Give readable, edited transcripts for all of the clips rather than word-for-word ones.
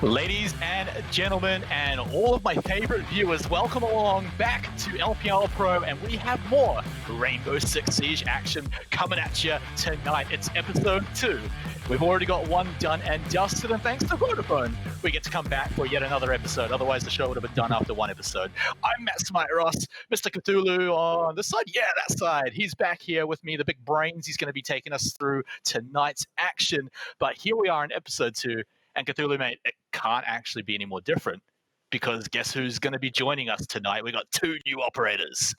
Ladies and gentlemen, and all of my favorite viewers, welcome along back to LPL Pro, and we have more Rainbow Six Siege action coming at you tonight. It's episode 2. We've already got one done and dusted, and thanks to Vodafone, we get to come back for yet another episode. Otherwise, the show would have been done after one episode. I'm Matt Smite Ross, Mr. Cthulhu on this side. Yeah, that side. He's back here with me, the big brains. He's going to be taking us through tonight's action. But here we are in episode 2. And Cthulhu, mate, it can't actually be any more different, because guess who's going to be joining us tonight? We got 2 new operators.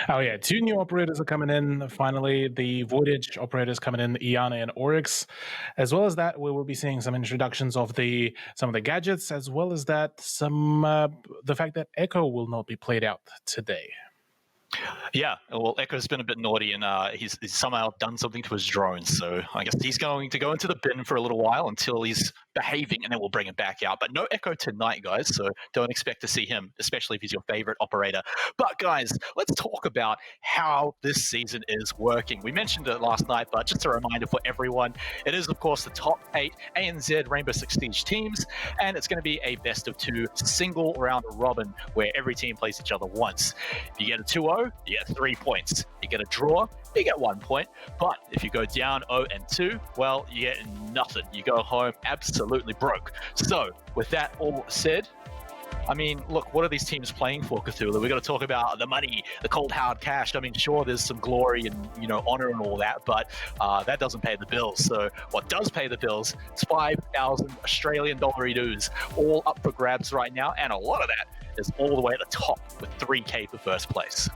Oh yeah, 2 new operators are coming in. Finally, the Voidage operators coming in, Iana and Oryx. As well as that, we will be seeing some introductions of some of the gadgets, as well as that the fact that Echo will not be played out today. Yeah, well, Echo's been a bit naughty, and he's somehow done something to his drone, so I guess he's going to go into the bin for a little while until he's behaving, and then we'll bring him back out. But no Echo tonight, guys, so don't expect to see him, especially if he's your favorite operator. But guys, let's talk about how this season is working. We mentioned it last night, but just a reminder for everyone, it is, of course, the top 8 ANZ Rainbow Six Siege teams, and it's going to be a best of 2 single round robin where every team plays each other once. If you get a 2-0, you get 3 points. You get a draw, you get 1 point. But if you go down 0-2, well, you get nothing. You go home absolutely broke. So, with that all said, I mean, look, what are these teams playing for, Cthulhu? We've got to talk about the money, the cold hard cash. I mean, sure, there's some glory and, honor and all that, but that doesn't pay the bills. So what does pay the bills is 5,000 Australian dollar dues, all up for grabs right now, and a lot of that is all the way at the top with 3K for first place.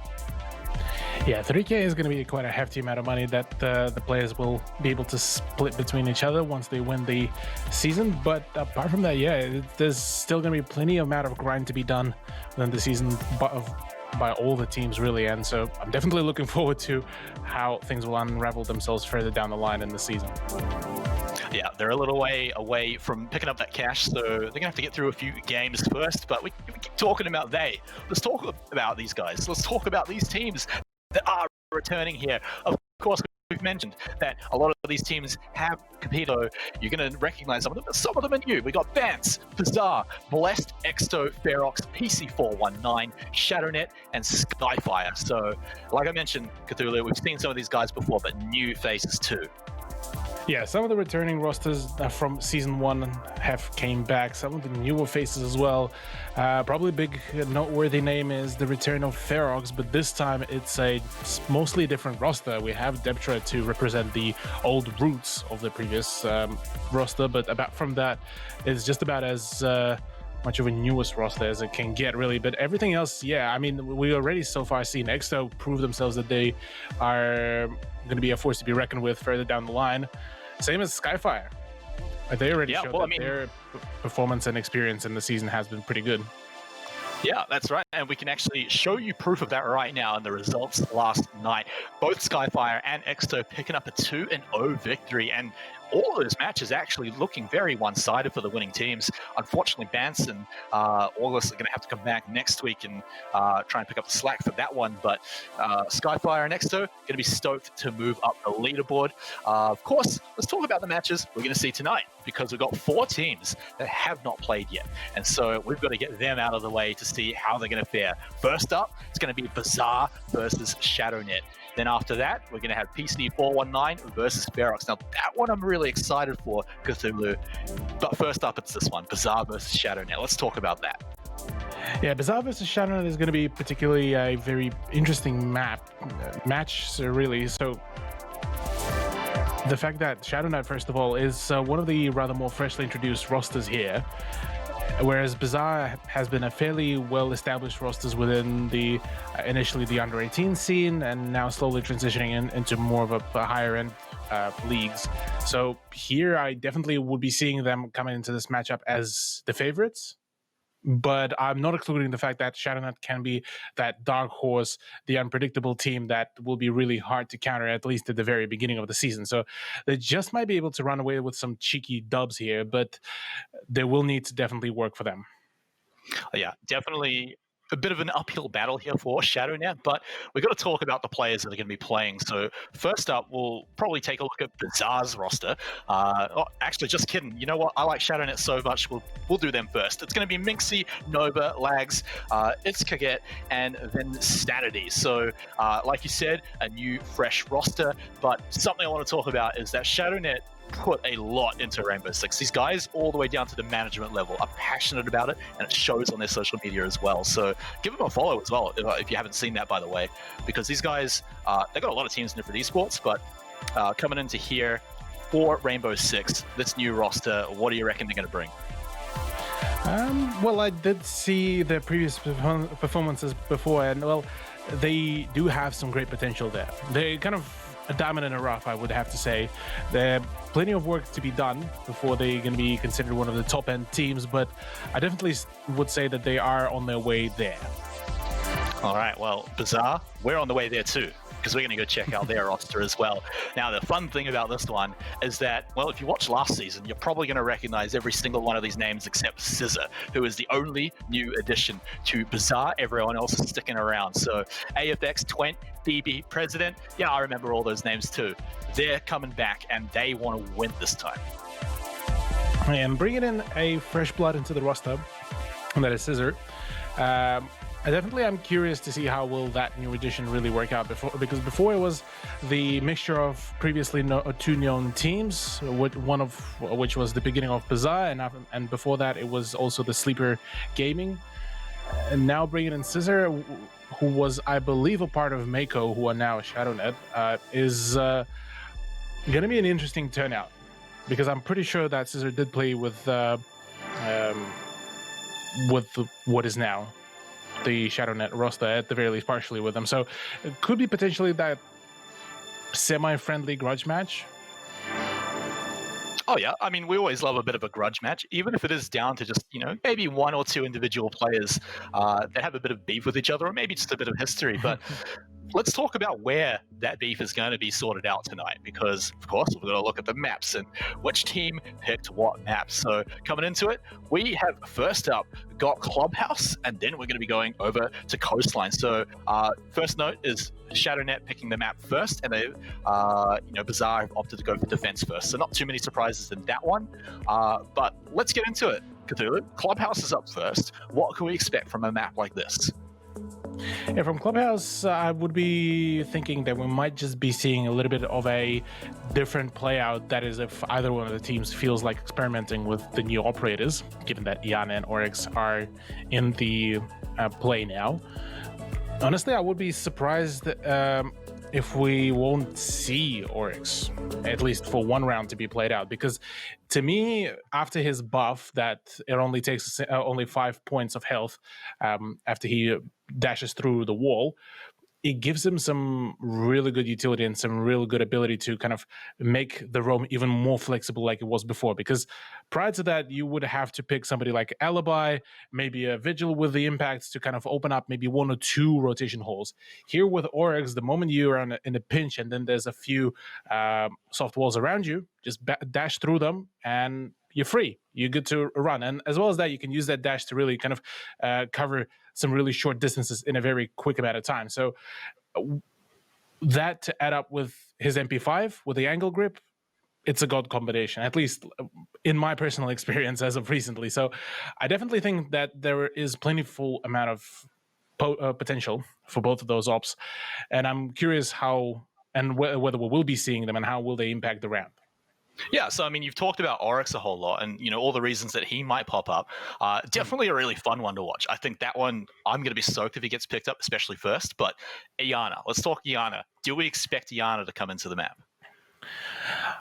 Yeah, 3K is going to be quite a hefty amount of money that the players will be able to split between each other once they win the season. But apart from that, yeah, there's still going to be plenty of amount of grind to be done within the season by all the teams, really. And so I'm definitely looking forward to how things will unravel themselves further down the line in the season. Yeah, they're a little way away from picking up that cash, so they're going to have to get through a few games first. But we keep talking about Let's talk about these guys. Let's talk about these teams that are returning here. Of course, we've mentioned that a lot of these teams have competed. You're going to recognize some of them, but some of them are new. We got Bantz, Bizarre, Blessed, Exsto, Ferox, PC419, ShadowNet, and Skyfire. So, like I mentioned, Cthulhu, we've seen some of these guys before, but new faces too. Yeah, some of the returning rosters from Season 1 have came back. Some of the newer faces as well. Probably a big noteworthy name is the return of Ferox, but this time it's a mostly different roster. We have Deptra to represent the old roots of the previous roster, but apart from that, it's just about as much of a newest roster as it can get, really. But everything else, yeah, I mean, we already so far seen Exsto prove themselves that they are going to be a force to be reckoned with further down the line. Same as Skyfire. They already showed that their performance and experience in the season has been pretty good. Yeah, that's right. And we can actually show you proof of that right now in the results last night. Both Skyfire and Exsto picking up a 2-0 victory. And all of those matches actually looking very one-sided for the winning teams. Unfortunately, Bantz and August are going to have to come back next week and try and pick up the slack for that one. But Skyfire and Exsto going to be stoked to move up the leaderboard. Of course, let's talk about the matches we're going to see tonight, because we've got 4 teams that have not played yet. And so we've got to get them out of the way to see how they're going to fare. First up, it's going to be Bizarre versus ShadowNet. Then after that, we're going to have PC419 versus Ferox. Now, that one I'm really excited for, Cthulhu. But first up, it's this one, Bizarre versus ShadowNet. Let's talk about that. Yeah, Bizarre versus ShadowNet is going to be particularly a very interesting match, really. So the fact that ShadowNet, first of all, is one of the rather more freshly introduced rosters here, whereas Bazaar has been a fairly well-established rosters within the initially the under-18 scene, and now slowly transitioning into more of a higher-end leagues. So here, I definitely would be seeing them coming into this matchup as the favorites. But I'm not excluding the fact that ShadowNet can be that dark horse, the unpredictable team that will be really hard to counter, at least at the very beginning of the season. So they just might be able to run away with some cheeky dubs here, but they will need to definitely work for them. Yeah, definitely a bit of an uphill battle here for ShadowNet, but we've got to talk about the players that are going to be playing. So first up, we'll probably take a look at Bazaar's roster. Actually, just kidding. You know what? I like ShadowNet so much, we'll do them first. It's going to be Minxie, Nova, Lags, it's Kaget, and then Sanity. So like you said, a new, fresh roster, but something I want to talk about is that ShadowNet put a lot into Rainbow Six. These guys, all the way down to the management level, are passionate about it, and it shows on their social media as well. So give them a follow as well, if you haven't seen that, by the way, because these guys, they've got a lot of teams in different esports, but coming into here for Rainbow Six, this new roster, what do you reckon they're going to bring? Well, I did see their previous performances before, and well, they do have some great potential there. They kind of a diamond in the rough, I would have to say. There's plenty of work to be done before they're going to be considered one of the top end teams, but I definitely would say that they are on their way there. All right, well, Bazaar, we're on the way there too, because we're going to go check out their roster as well. Now, the fun thing about this one is that, well, if you watched last season, you're probably going to recognize every single one of these names except Scissor, who is the only new addition to Bazaar. Everyone else is sticking around. So AFX, Twent, BB, President, yeah, I remember all those names too. They're coming back, and they want to win this time. And bringing in a fresh blood into the roster, and that is Scissor. I'm curious to see how will that new edition really work out, because before it was the mixture of previously two known teams, one of which was the beginning of Bazaar, and before that it was also the Sleeper Gaming. And now bringing in Scissor, who was, I believe, a part of Mako, who are now ShadowNet, is going to be an interesting turnout, because I'm pretty sure that Scissor did play with what is now the ShadowNet roster, at the very least partially with them. So it could be potentially that semi-friendly grudge match. Oh yeah, I mean, we always love a bit of a grudge match, even if it is down to just, maybe one or two individual players that have a bit of beef with each other, or maybe just a bit of history. But let's talk about where that beef is going to be sorted out tonight, because, of course, we're going to look at the maps and which team picked what maps. So coming into it, we have first up got Clubhouse, and then we're going to be going over to Coastline. So first note is ShadowNet picking the map first, and they, Bazaar have opted to go for defense first. So not too many surprises in that one. But let's get into it. Cthulhu, Clubhouse is up first. What can we expect from a map like this? Yeah, from Clubhouse, I would be thinking that we might just be seeing a little bit of a different play out. That is, if either one of the teams feels like experimenting with the new operators, given that Iana and Oryx are in the play now. Honestly, I would be surprised if we won't see Oryx, at least for one round to be played out, because to me, after his buff that it only takes only 5 points of health after he dashes through the wall, it gives him some really good utility and some real good ability to kind of make the roam even more flexible like it was before. Because prior to that, you would have to pick somebody like Alibi, maybe a Vigil with the impacts to kind of open up maybe one or two rotation holes. Here with Oryx, the moment you are in a pinch and then there's a few soft walls around you, just dash through them and you're free. You're good to run. And as well as that, you can use that dash to really kind of cover some really short distances in a very quick amount of time. So that to add up with his MP5, with the angle grip, it's a god combination, at least in my personal experience as of recently. So I definitely think that there is plentiful amount of potential for both of those ops. And I'm curious how and whether we will be seeing them and how will they impact the ramp. Yeah, so I mean, you've talked about Oryx a whole lot, and all the reasons that he might pop up. Definitely a really fun one to watch. I think that one, I'm going to be stoked if he gets picked up, especially first. But Iana, let's talk Iana. Do we expect Iana to come into the map?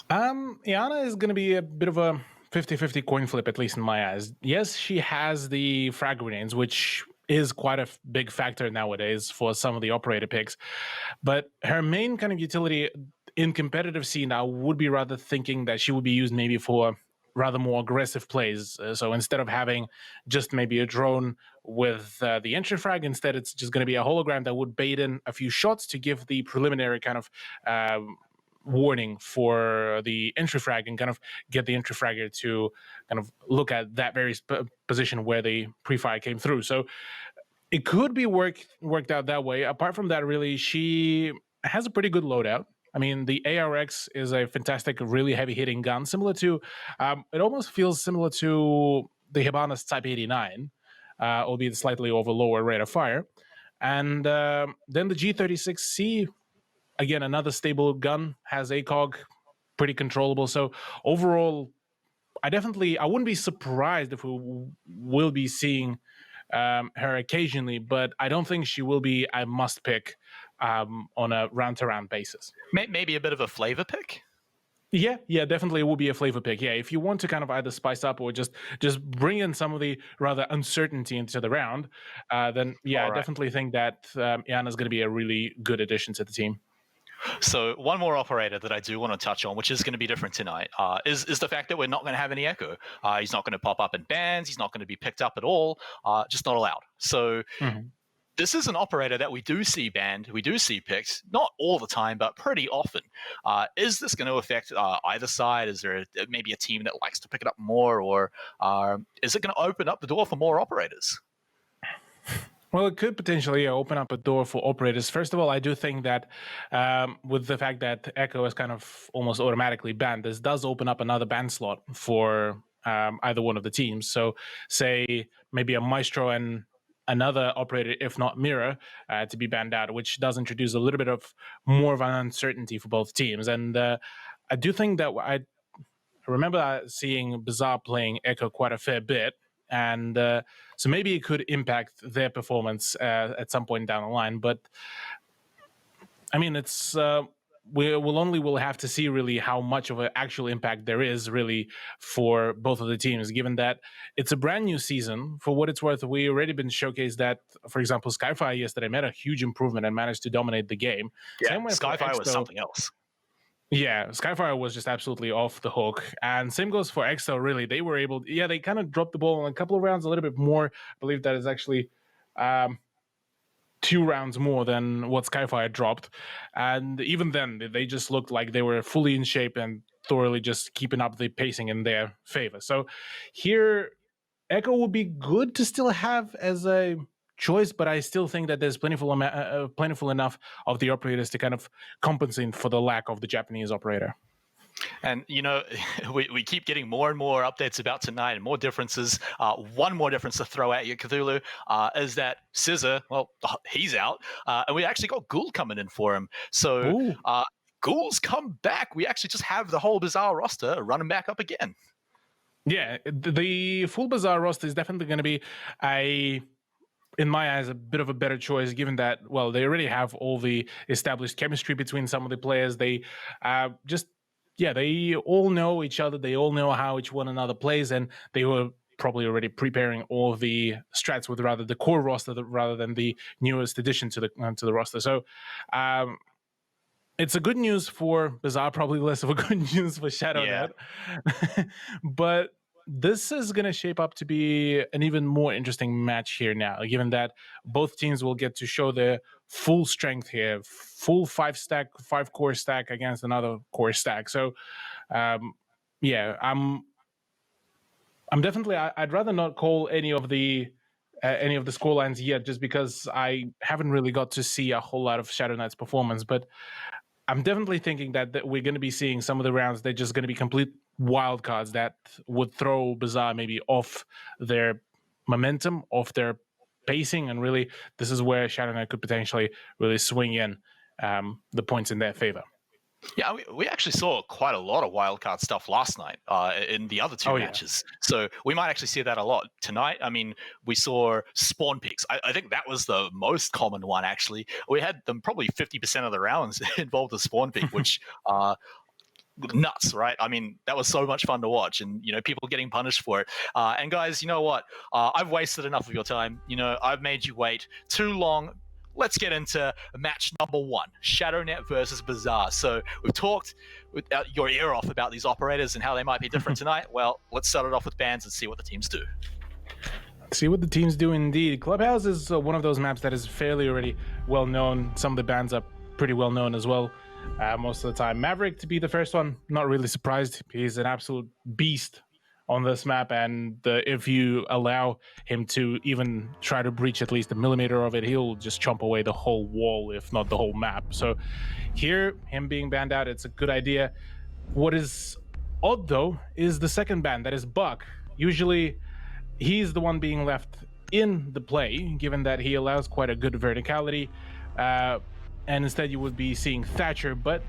Iana is going to be a bit of a 50-50 coin flip, at least in my eyes. Yes, she has the frag grenades, which is quite a big factor nowadays for some of the operator picks. But her main kind of utility in competitive scene, I would be rather thinking that she would be used maybe for rather more aggressive plays. So instead of having just maybe a drone with the entry frag, instead it's just going to be a hologram that would bait in a few shots to give the preliminary kind of warning for the entry frag and kind of get the entry fragger to kind of look at that very position where the pre-fire came through. So it could be worked out that way. Apart from that, really, she has a pretty good loadout. I mean, the ARX is a fantastic, really heavy-hitting gun, similar to, it almost feels similar to the Hibana's Type 89, albeit slightly over lower rate of fire. And then the G36C, again, another stable gun, has ACOG, pretty controllable. So overall, I wouldn't be surprised if we will be seeing her occasionally, but I don't think she will be a must pick on a round-to-round basis. Maybe a bit of a flavor pick? Yeah, definitely it will be a flavor pick. Yeah, if you want to kind of either spice up or just bring in some of the rather uncertainty into the round, then yeah, I definitely think that Iana's going to be a really good addition to the team. So one more operator that I do want to touch on, which is going to be different tonight, is the fact that we're not going to have any Echo. He's not going to pop up in bans. He's not going to be picked up at all. Just not allowed. So this is an operator that we do see banned. We do see picked, not all the time, but pretty often. Is this going to affect either side? Is there maybe a team that likes to pick it up more, or is it going to open up the door for more operators? Well, it could potentially open up a door for operators. First of all, I do think that with the fact that Echo is kind of almost automatically banned, this does open up another ban slot for either one of the teams. So say maybe a Maestro and another operator, if not Mira, to be banned out, which does introduce a little bit of more of an uncertainty for both teams. And I do think that I remember seeing Bizarre playing Echo quite a fair bit. And so maybe it could impact their performance at some point down the line. But I mean, it's we'll have to see really how much of an actual impact there is really for both of the teams, given that it's a brand new season. For what it's worth, we already been showcased that, for example, Skyfire yesterday made a huge improvement and managed to dominate the game. Yeah, Skyfire was something else. Yeah, Skyfire was just absolutely off the hook. And same goes for Exsto, really. They were able to, they kind of dropped the ball in a couple of rounds, a little bit more. I believe that is actually 2 rounds more than what Skyfire dropped. And even then, they just looked like they were fully in shape and thoroughly just keeping up the pacing in their favor. So here, Echo would be good to still have as a choice, but I still think that there's plentiful enough of the operators to kind of compensate for the lack of the Japanese operator. And, we keep getting more and more updates about tonight and more differences. One more difference to throw at you, Cthulhu, is that Scissor, well, he's out. And we actually got Ghoul coming in for him. So Ghoul's come back. We actually just have the whole Bizarre roster running back up again. Yeah, the full Bizarre roster is definitely going to be in my eyes, a bit of a better choice, given that, well, they already have all the established chemistry between some of the players. They they all know each other. They all know how each one another plays, and they were probably already preparing all the strats with rather the core roster rather than the newest addition to the roster. So it's a good news for Bizarre, probably less of a good news for ShadowNet. Yeah. But this is going to shape up to be an even more interesting match here now, given that both teams will get to show their full strength here, full 5 core stack against another core stack. So, I'm definitely. I'd rather not call any of the scorelines yet, just because I haven't really got to see a whole lot of ShadowNet's performance, but I'm definitely thinking that we're going to be seeing some of the rounds they're just going to be complete wild cards that would throw Bizarre maybe off their momentum, off their pacing, and really this is where ShadowNet could potentially really swing in the points in their favor. Yeah, we actually saw quite a lot of wildcard stuff last night in the other 2 matches. Yeah. So we might actually see that a lot tonight. I mean, we saw spawn picks. I think that was the most common one, actually. We had them probably 50% of the rounds involved a spawn pick, which nuts, right? I mean, that was so much fun to watch, and people getting punished for it. And guys, you know what? I've wasted enough of your time. I've made you wait too long. Let's get into match number 1, ShadowNet versus Bazaar. So we've talked without your ear off about these operators and how they might be different tonight. Well, let's start it off with Bantz and see what the teams do. See what the teams do indeed. Clubhouse is one of those maps that is fairly already well known. Some of the bands are pretty well known as well. Most of the time. Maverick to be the first one, not really surprised. He's an absolute beast on this map, and if you allow him to even try to breach at least a millimeter of it, he'll just chomp away the whole wall, if not the whole map. So here, him being banned out, it's a good idea. What is odd, though, is the second ban, that is Buck. Usually, he's the one being left in the play, given that he allows quite a good verticality. And instead you would be seeing Thatcher, but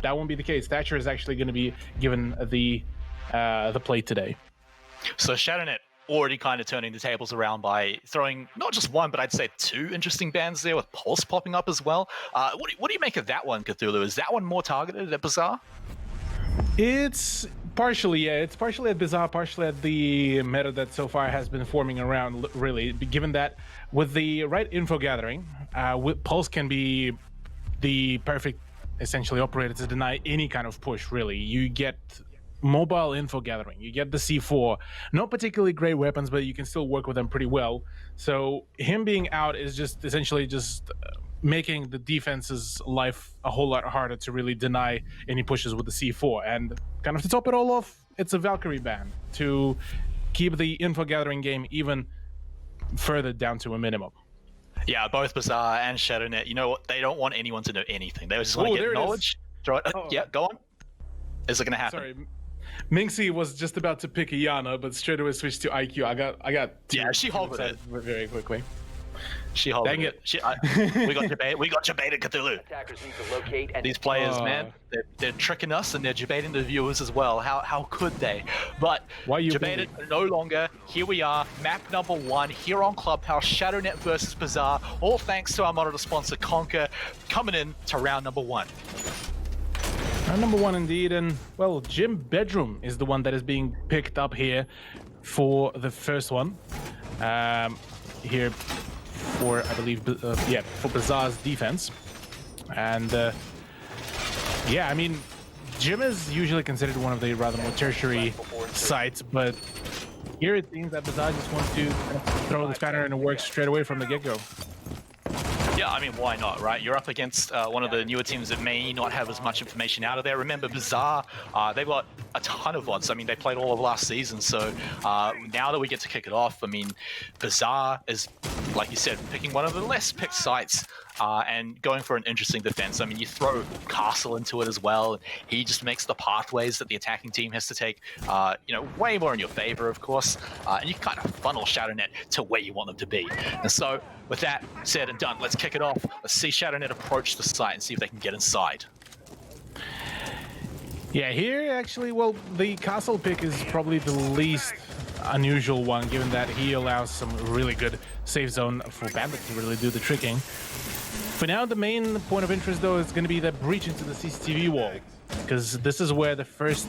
that won't be the case. Thatcher is actually going to be given the play today. So ShadowNet already kind of turning the tables around by throwing not just one, but I'd say 2 interesting bans there, with Pulse popping up as well. What do you make of that one, Cthulhu? Is that one more targeted at Bazaar? It's partially, yeah. It's partially at Bazaar, partially at the meta that so far has been forming around, really, given that with the right info gathering, Pulse can be the perfect, essentially, operator to deny any kind of push, really. You get mobile info gathering, you get the C4, not particularly great weapons, but you can still work with them pretty well. So him being out is just essentially just making the defense's life a whole lot harder to really deny any pushes with the C4. And kind of to top it all off, it's a Valkyrie ban to keep the info gathering game even further down to a minimum. Yeah, both Bazaar and ShadowNet, you know what? They don't want anyone to know anything. They just want to get knowledge. Throw it. Yeah, go on. Is it going to happen? Sorry. Minxie was just about to pick Iana, but straight away switched to IQ. I got yeah, she hovered it very quickly. She hovered it. We got debated Cthulhu. These players, man, they're tricking us and they're debating the viewers as well. How could they? But debated no longer. Here we are, map number 1 here on Clubhouse, ShadowNet versus Bazaar. All thanks to our monitor sponsor Conquer, coming in to round number 1. Round number 1 indeed, and well, Jim Bedroom is the one that is being picked up here for the first one. Here for, I believe, for Bazaar's defense. And yeah, I mean, Jim is usually considered one of the rather more tertiary sites, but here it seems that Bazaar just wants to throw the spanner in the works straight away from the get-go. Yeah, I mean, why not, right? You're up against one of the newer teams that may not have as much information out of there. Remember, Bazaar, they've got a ton of VODs. I mean, they played all of last season, so now that we get to kick it off, I mean, Bazaar is, like you said, picking one of the less picked sites and going for an interesting defense. I mean, you throw Castle into it as well, and he just makes the pathways that the attacking team has to take, way more in your favor, of course, and you kind of funnel ShadowNet to where you want them to be. And so, with that said and done, let's kick it off. Let's see ShadowNet approach the site and see if they can get inside. Yeah, here actually, well, the Castle pick is probably the least unusual one, given that he allows some really good safe zone for Bandit to really do the tricking. For now, the main point of interest, though, is going to be the breach into the CCTV wall, because this is where the first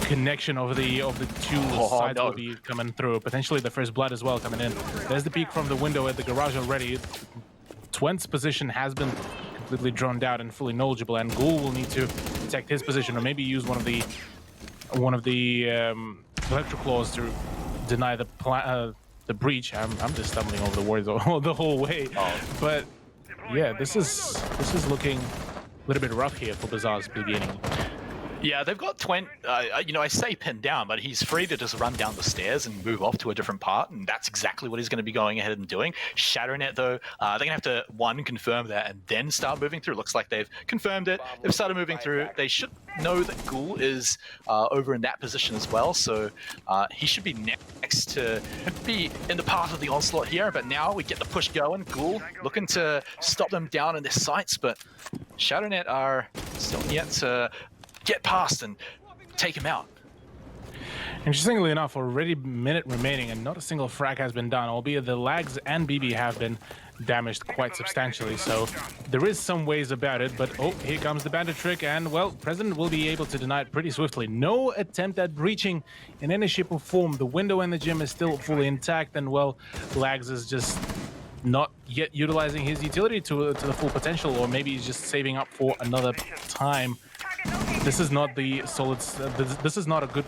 connection of the two sides will be coming through. Potentially the first blood as well coming in. There's the peek from the window at the garage already. Twent's position has been completely drawn out and fully knowledgeable, and Ghoul will need to protect his position, or maybe use one of the electroclaws to deny the breach. I'm just stumbling over the words the whole way. But yeah, this is looking a little bit rough here for Bazaar's beginning. Yeah, they've got Twent, I say pinned down, but he's free to just run down the stairs and move off to a different part, and that's exactly what he's going to be going ahead and doing. ShadowNet, though, they're going to have to, confirm that and then start moving through. Looks like they've confirmed it. They've started moving through. They should know that Ghoul is over in that position as well, so he should be next to be in the path of the onslaught here, but now we get the push going. Ghoul looking to stop them down in their sights, but ShadowNet are still yet to get past and take him out. Interestingly enough, already a minute remaining and not a single frag has been done, albeit the Lags and BB have been damaged quite substantially. So there is some ways about it, but oh, here comes the bandit trick, and well, President will be able to deny it pretty swiftly. No attempt at breaching in any shape or form. The window in the gym is still fully intact, and well, Lags is just not yet utilizing his utility to the full potential, or maybe he's just saving up for another time. This is not the solid. This is not a good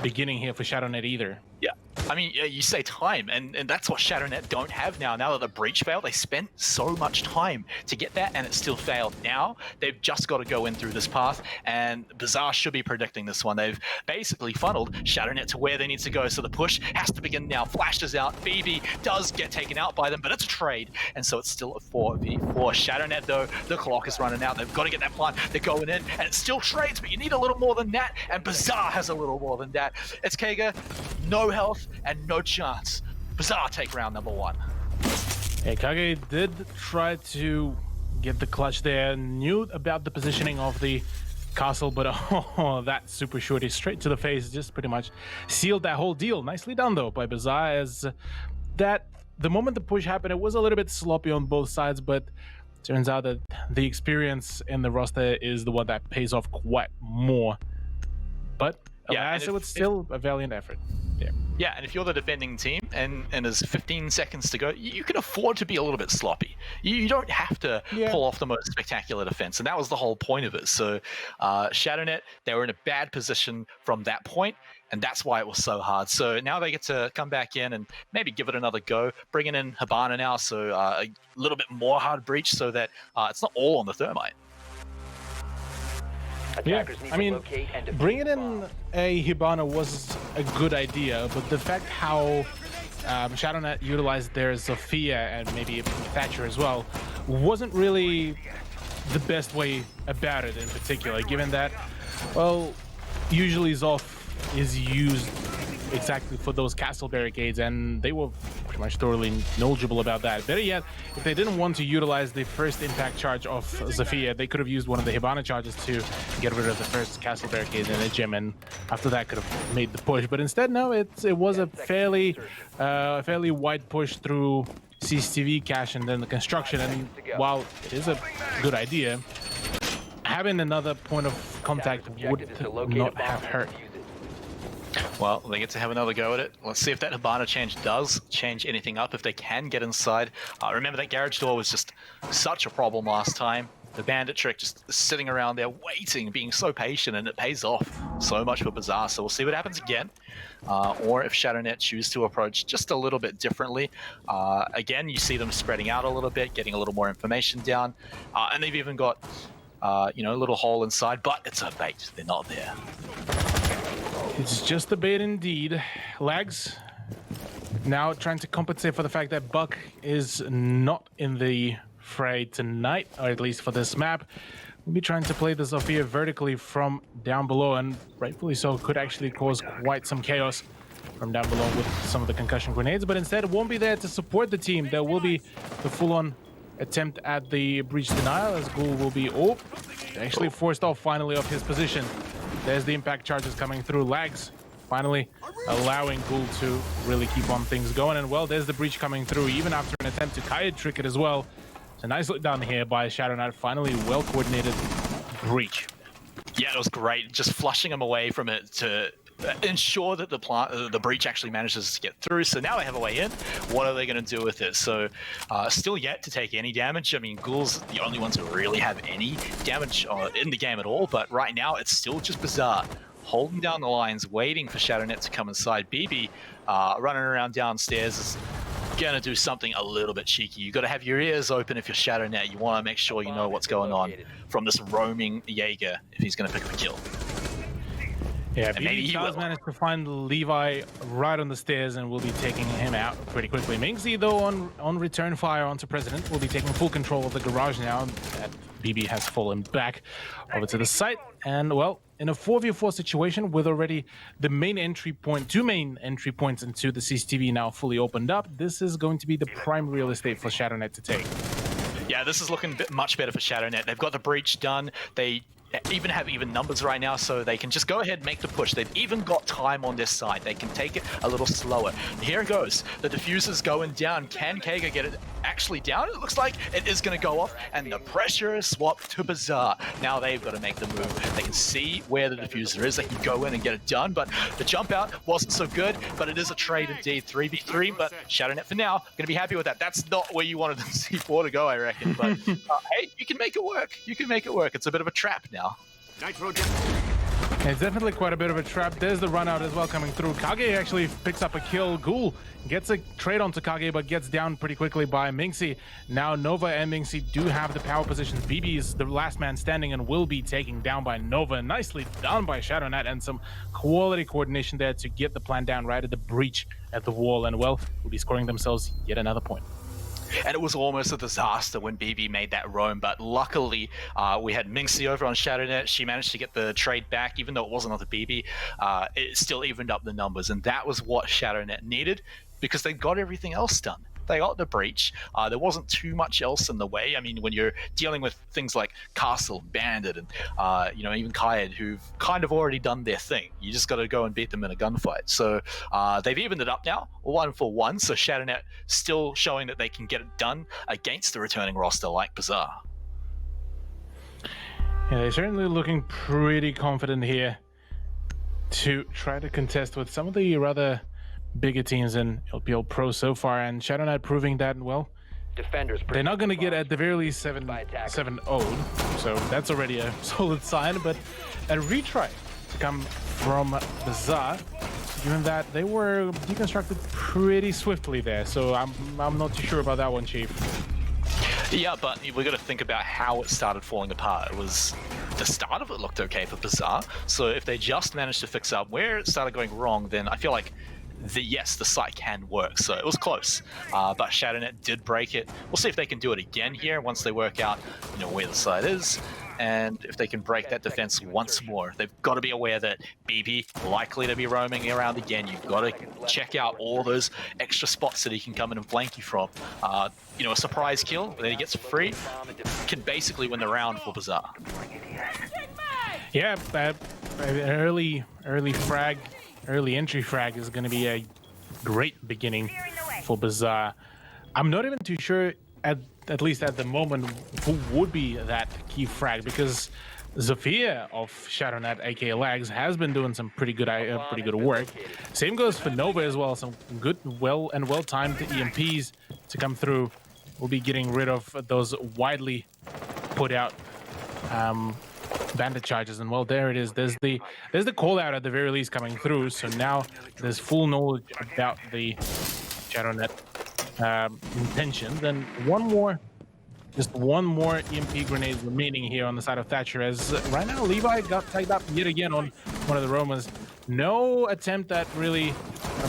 beginning here for ShadowNet either. Yeah, I mean, you say time, and that's what ShadowNet don't have now. Now that the breach failed, they spent so much time to get that, and it still failed. Now they've just got to go in through this path, and Bizarre should be predicting this one. They've basically funneled ShadowNet to where they need to go, so the push has to begin now. Flash is out, BB does get taken out by them, but it's a trade, and so it's still a 4v4. ShadowNet, though, the clock is running out. They've got to get that plant. They're going in, and it's still trades, but you need a little more than that, and Bizarre has a little more than that. It's Kega, no health and no chance. Bizarre take round number 1. Yeah, Kage did try to get the clutch there, knew about the positioning of the castle, but oh, that super shorty straight to the face just pretty much sealed that whole deal. Nicely done though by Bizarre, as that the moment the push happened, it was a little bit sloppy on both sides, but turns out that the experience in the roster is the one that pays off quite more. But yeah, so it's still a valiant effort. Yeah, and if you're the defending team and there's 15 seconds to go, you can afford to be a little bit sloppy. You don't have to pull off the most spectacular defense, and that was the whole point of it. So ShadowNet, they were in a bad position from that point, and that's why it was so hard. So now they get to come back in and maybe give it another go, bringing in Hibana now, so a little bit more hard breach so that it's not all on the Thermite. Yeah, I mean, bringing in a Hibana was a good idea, but the fact how ShadowNet utilized their Zofia and maybe Thatcher as well wasn't really the best way about it in particular, given that, well, usually Zof is used exactly for those castle barricades, and they were pretty much thoroughly knowledgeable about that. Better yet, if they didn't want to utilize the first impact charge of Zofia, they could have used one of the Hibana charges to get rid of the first castle barricade in the gym, and after that could have made the push. But instead, no, it was a fairly wide push through CCTV cache and then the construction, and while it is a good idea, having another point of contact would not have hurt. Well, they get to have another go at it. Let's see if that Hibana change does change anything up, if they can get inside. Remember that garage door was just such a problem last time. The bandit trick just sitting around there waiting, being so patient, and it pays off so much for Bizarre. So we'll see what happens again. Or if ShadowNet choose to approach just a little bit differently. Again, you see them spreading out a little bit, getting a little more information down. And they've even got, a little hole inside, but it's a bait. They're not there. It's just a bait indeed. Lags now trying to compensate for the fact that Buck is not in the fray tonight, or at least for this map. We'll be trying to play the Zofia vertically from down below, and rightfully so, could actually cause quite some chaos from down below with some of the concussion grenades, but instead it won't be there to support the team. There will be the full-on attempt at the breach denial, as Ghoul will be actually forced off finally of his position. There's the impact charges coming through. Lags finally allowing Ghoul to really keep on things going. And well, there's the breach coming through, even after an attempt to Kaya trick it as well. So nice look down here by ShadowNet. Finally, well-coordinated breach. Yeah, it was great. Just flushing him away from it to ensure that the breach actually manages to get through. So now they have a way in. What are they going to do with it? So still yet to take any damage. I mean, Ghoul's the only ones who really have any damage in the game at all, but right now it's still just Bizarre holding down the lines, waiting for ShadowNet to come inside. BB running around downstairs is going to do something a little bit cheeky. You got to have your ears open if you're ShadowNet. You want to make sure you know what's going on from this roaming Jaeger if he's going to pick up a kill. Yeah, BB does manage to find Levi right on the stairs and will be taking him out pretty quickly. Mingzi, though, on return fire onto President, will be taking full control of the garage now that BB has fallen back over to the site. And, well, in a 4v4 situation with already the main entry point, two main entry points into the CCTV now fully opened up, this is going to be the prime real estate for ShadowNet to take. Yeah, this is looking much better for ShadowNet. They've got the breach done. They even have even numbers right now, so they can just go ahead and make the push. They've even got time on their side. They can take it a little slower. Here it goes. The diffuser's going down. Can Kaga get it actually down. It looks like it is going to go off, and the pressure is swapped to Bazaar. Now they've got to make the move. They can see where the diffuser is. They can go in and get it done, but the jump out wasn't so good, but it is a trade indeed, 3v3, but ShadowNet for now, going to be happy with that. That's not where you wanted the C4 to go, I reckon, but hey, you can make it work. You can make it work. It's a bit of a trap now. It's definitely quite a bit of a trap. There's the run out as well coming through. Kage actually picks up a kill. Ghoul gets a trade onto Kage, but gets down pretty quickly by Minxie. Now Nova and Minxie do have the power positions. BB is the last man standing and will be taken down by Nova. Nicely done by ShadowNet, and some quality coordination there to get the plan down right at the breach at the wall. And well, will be scoring themselves yet another point. And it was almost a disaster when BB made that roam, but luckily we had Minxie over on ShadowNet. She managed to get the trade back, even though it wasn't on the BB. It still evened up the numbers, and that was what ShadowNet needed because they got everything else done. They got the breach. There wasn't too much else in the way. I mean, when you're dealing with things like Castle, Bandit, and even Kayed, who've kind of already done their thing, you just got to go and beat them in a gunfight. So they've evened it up now, 1-for-1. So ShadowNet still showing that they can get it done against the returning roster like Bazaar. Yeah, they're certainly looking pretty confident here to try to contest with some of the rather bigger teams in LPL Pro so far, and ShadowNet proving that, well, they're not going to get at the very least 7-0, so that's already a solid sign, but a retry to come from Bazaar, given that they were deconstructed pretty swiftly there, so I'm not too sure about that one, Chief. Yeah, but we've got to think about how it started falling apart. It was the start of it looked okay for Bazaar, so if they just managed to fix up where it started going wrong, then I feel like yes, the site can work. So it was close, but ShadowNet did break it. We'll see if they can do it again here once they work out, where the site is, and if they can break that defense once more. They've got to be aware that BB likely to be roaming around again. You've got to check out all those extra spots that he can come in and flank you from. A surprise kill that he gets free can basically win the round for Bazaar. Yeah, early frag. Early entry frag is going to be a great beginning for Bazaar. I'm not even too sure, at least at the moment, who would be that key frag, because Zofia of ShadowNet, aka Lags, has been doing some pretty good work. Same goes for Nova as well. Some good, well-timed EMPs to come through. We'll be getting rid of those widely put out bandit charges, and well, there it is. There's the call out at the very least coming through, so now there's full knowledge about the ShadowNet intentions. And just one more EMP grenade remaining here on the side of Thatcher, as right now Levi got tagged up yet again on one of the Romans. No attempt at really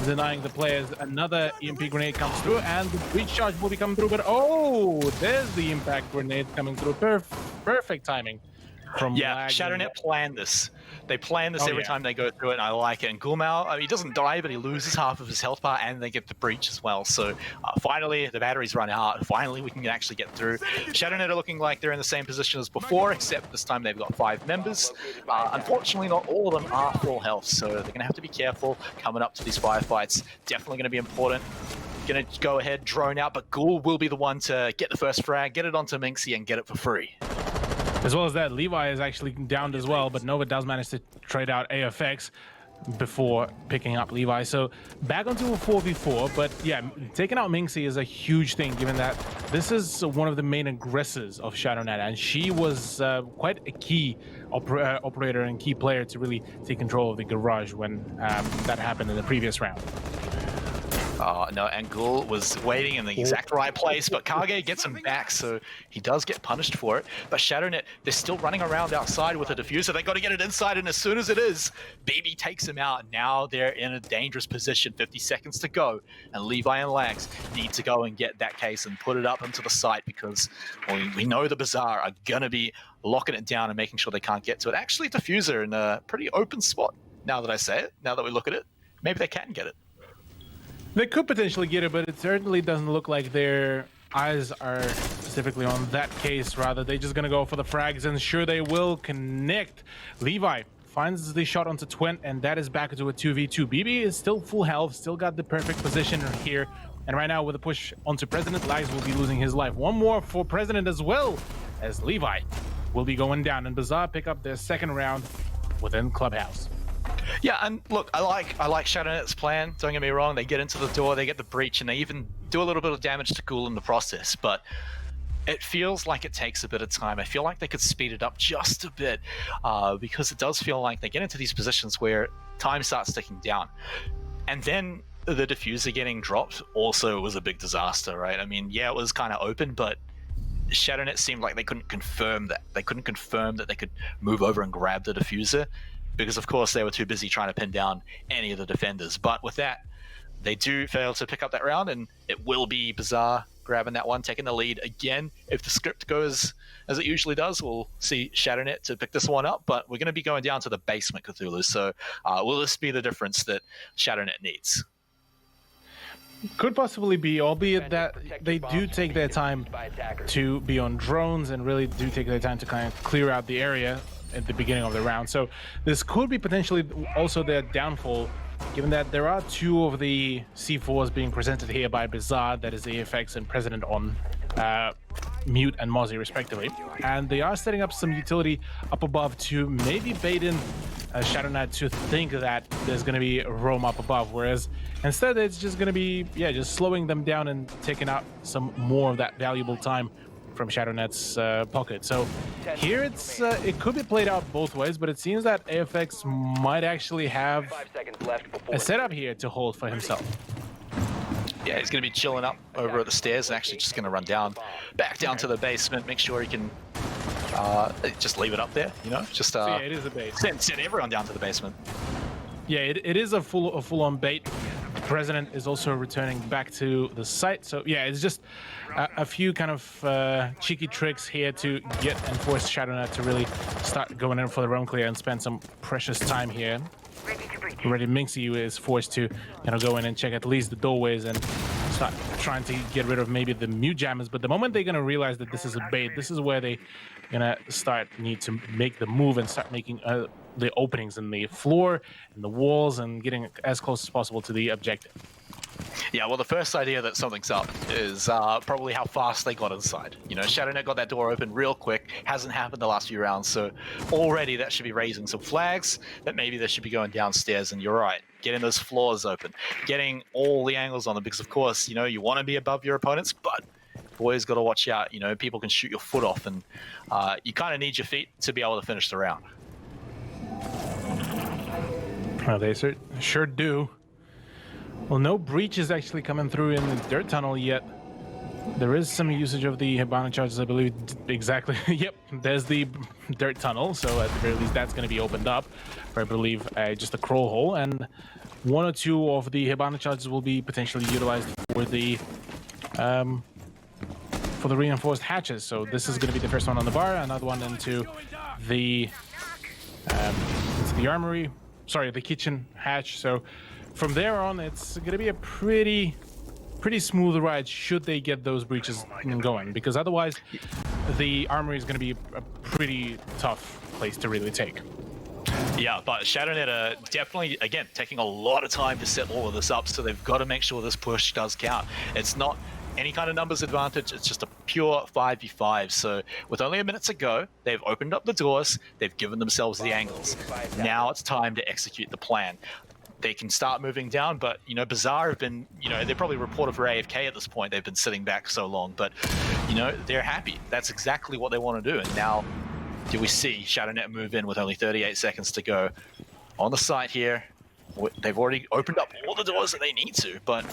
denying the players. Another EMP grenade comes through, and the breach charge will be coming through, but oh, there's the impact grenade coming through. Perfect timing. ShadowNet planned this. They plan this every time they go through it, and I like it. And Gulmao, he doesn't die, but he loses half of his health bar, and they get the breach as well. So finally, the batteries run out. Finally, we can actually get through. ShadowNet are looking like they're in the same position as before, except this time they've got 5 members. Unfortunately, not all of them are full health, so they're going to have to be careful coming up to these firefights. Definitely going to be important. Going to go ahead, drone out, but Ghoul will be the one to get the first frag, get it onto Minxie, and get it for free. As well as that, Levi is actually downed as well, but Nova does manage to trade out AFX before picking up Levi. So back onto a 4v4, but yeah, taking out Minxie is a huge thing, given that this is one of the main aggressors of ShadowNet, and she was quite a key operator and key player to really take control of the garage when that happened in the previous round. No, and Ghoul was waiting in the exact right place, but Kage gets him back, so he does get punished for it. But ShadowNet, they're still running around outside with a diffuser. They got to get it inside, and as soon as it is, BB takes him out. Now they're in a dangerous position, 50 seconds to go, and Levi and Lags need to go and get that case and put it up into the site, because we know the Bazaar are going to be locking it down and making sure they can't get to it. Actually, diffuser in a pretty open spot, now that I say it, now that we look at it. Maybe they can get it. They could potentially get it, but it certainly doesn't look like their eyes are specifically on that case. Rather, they're just going to go for the frags, and sure they will connect. Levi finds the shot onto Twent, and that is back into a 2v2. BB is still full health, still got the perfect position here And right now with a push onto President, Lags will be losing his life. One more for President as well, as Levi will be going down, and Bazaar pick up their second round within Clubhouse. Yeah, and look, I like ShadowNet's plan. Don't get me wrong. They get into the door, they get the breach, and they even do a little bit of damage to Ghoul in the process. But it feels like it takes a bit of time. I feel like they could speed it up just a bit because it does feel like they get into these positions where time starts ticking down. And then the diffuser getting dropped also was a big disaster, right? I mean, yeah, it was kind of open, but ShadowNet seemed like they couldn't confirm that. They couldn't confirm that they could move over and grab the diffuser because, of course, they were too busy trying to pin down any of the defenders. But with that, they do fail to pick up that round, and it will be Bazaar grabbing that one, taking the lead again. If the script goes as it usually does, we'll see ShadowNet to pick this one up, but we're going to be going down to the basement, Cthulhu. So will this be the difference that ShadowNet needs? Could possibly be, albeit that they do take their time to be on drones and really do take their time to kind of clear out the area at the beginning of the round. So this could be potentially also their downfall, given that there are two of the C4s being presented here by Bazaar, that is the AFX and President on Mute and Mozzie respectively, and they are setting up some utility up above to maybe bait in ShadowNet to think that there's going to be roam up above, whereas instead it's just going to be just slowing them down and taking out some more of that valuable time from ShadowNet's pocket. So here it could be played out both ways, but it seems that AFX might actually have a setup here to hold for himself. Yeah, he's going to be chilling up over at the stairs and actually just going to run back down to the basement, make sure he can just leave it up there, you know? Just so yeah, it is a bait. Send everyone down to the basement. Yeah, it is a full-on bait. The President is also returning back to the site. So yeah, it's just a few kind of cheeky tricks here to get and force ShadowNet to really start going in for the roam clear and spend some precious time here. Already Minxie is forced to go in and check at least the doorways and start trying to get rid of maybe the mute jammers. But the moment they're gonna realize that this is a bait, this is where they need to make the move and start making the openings in the floor and the walls and getting as close as possible to the objective. Yeah, well, the first idea that something's up is probably how fast they got inside. You know, ShadowNet got that door open real quick. Hasn't happened the last few rounds, so already that should be raising some flags that maybe they should be going downstairs. And you're right, getting those floors open, getting all the angles on them, because of course, you want to be above your opponents, but always got to watch out. People can shoot your foot off, and you kind of need your feet to be able to finish the round. Well, they sure do. Well, no breach is actually coming through in the dirt tunnel yet. There is some usage of the Hibana charges, I believe. Exactly. Yep, there's the dirt tunnel. So at the very least, that's going to be opened up for, I believe, just a crawl hole. And one or two of the Hibana charges will be potentially utilized for the reinforced hatches. So this is going to be the first one on the bar, another one into the armory. Sorry, the kitchen hatch. So from there on, it's going to be a pretty smooth ride should they get those breaches going, because otherwise the armory is going to be a pretty tough place to really take. Yeah, but ShadowNet are definitely, again, taking a lot of time to set all of this up, so they've got to make sure this push does count. It's not any kind of numbers advantage, it's just a pure 5v5. So with only a minute to go, they've opened up the doors, they've given themselves the angles. Now it's time to execute the plan. They can start moving down, but Bazaar have been, they're probably reported for AFK at this point. They've been sitting back so long, but they're happy. That's exactly what they want to do. And now, do we see ShadowNet move in with only 38 seconds to go on the site here? They've already opened up all the doors that they need to, but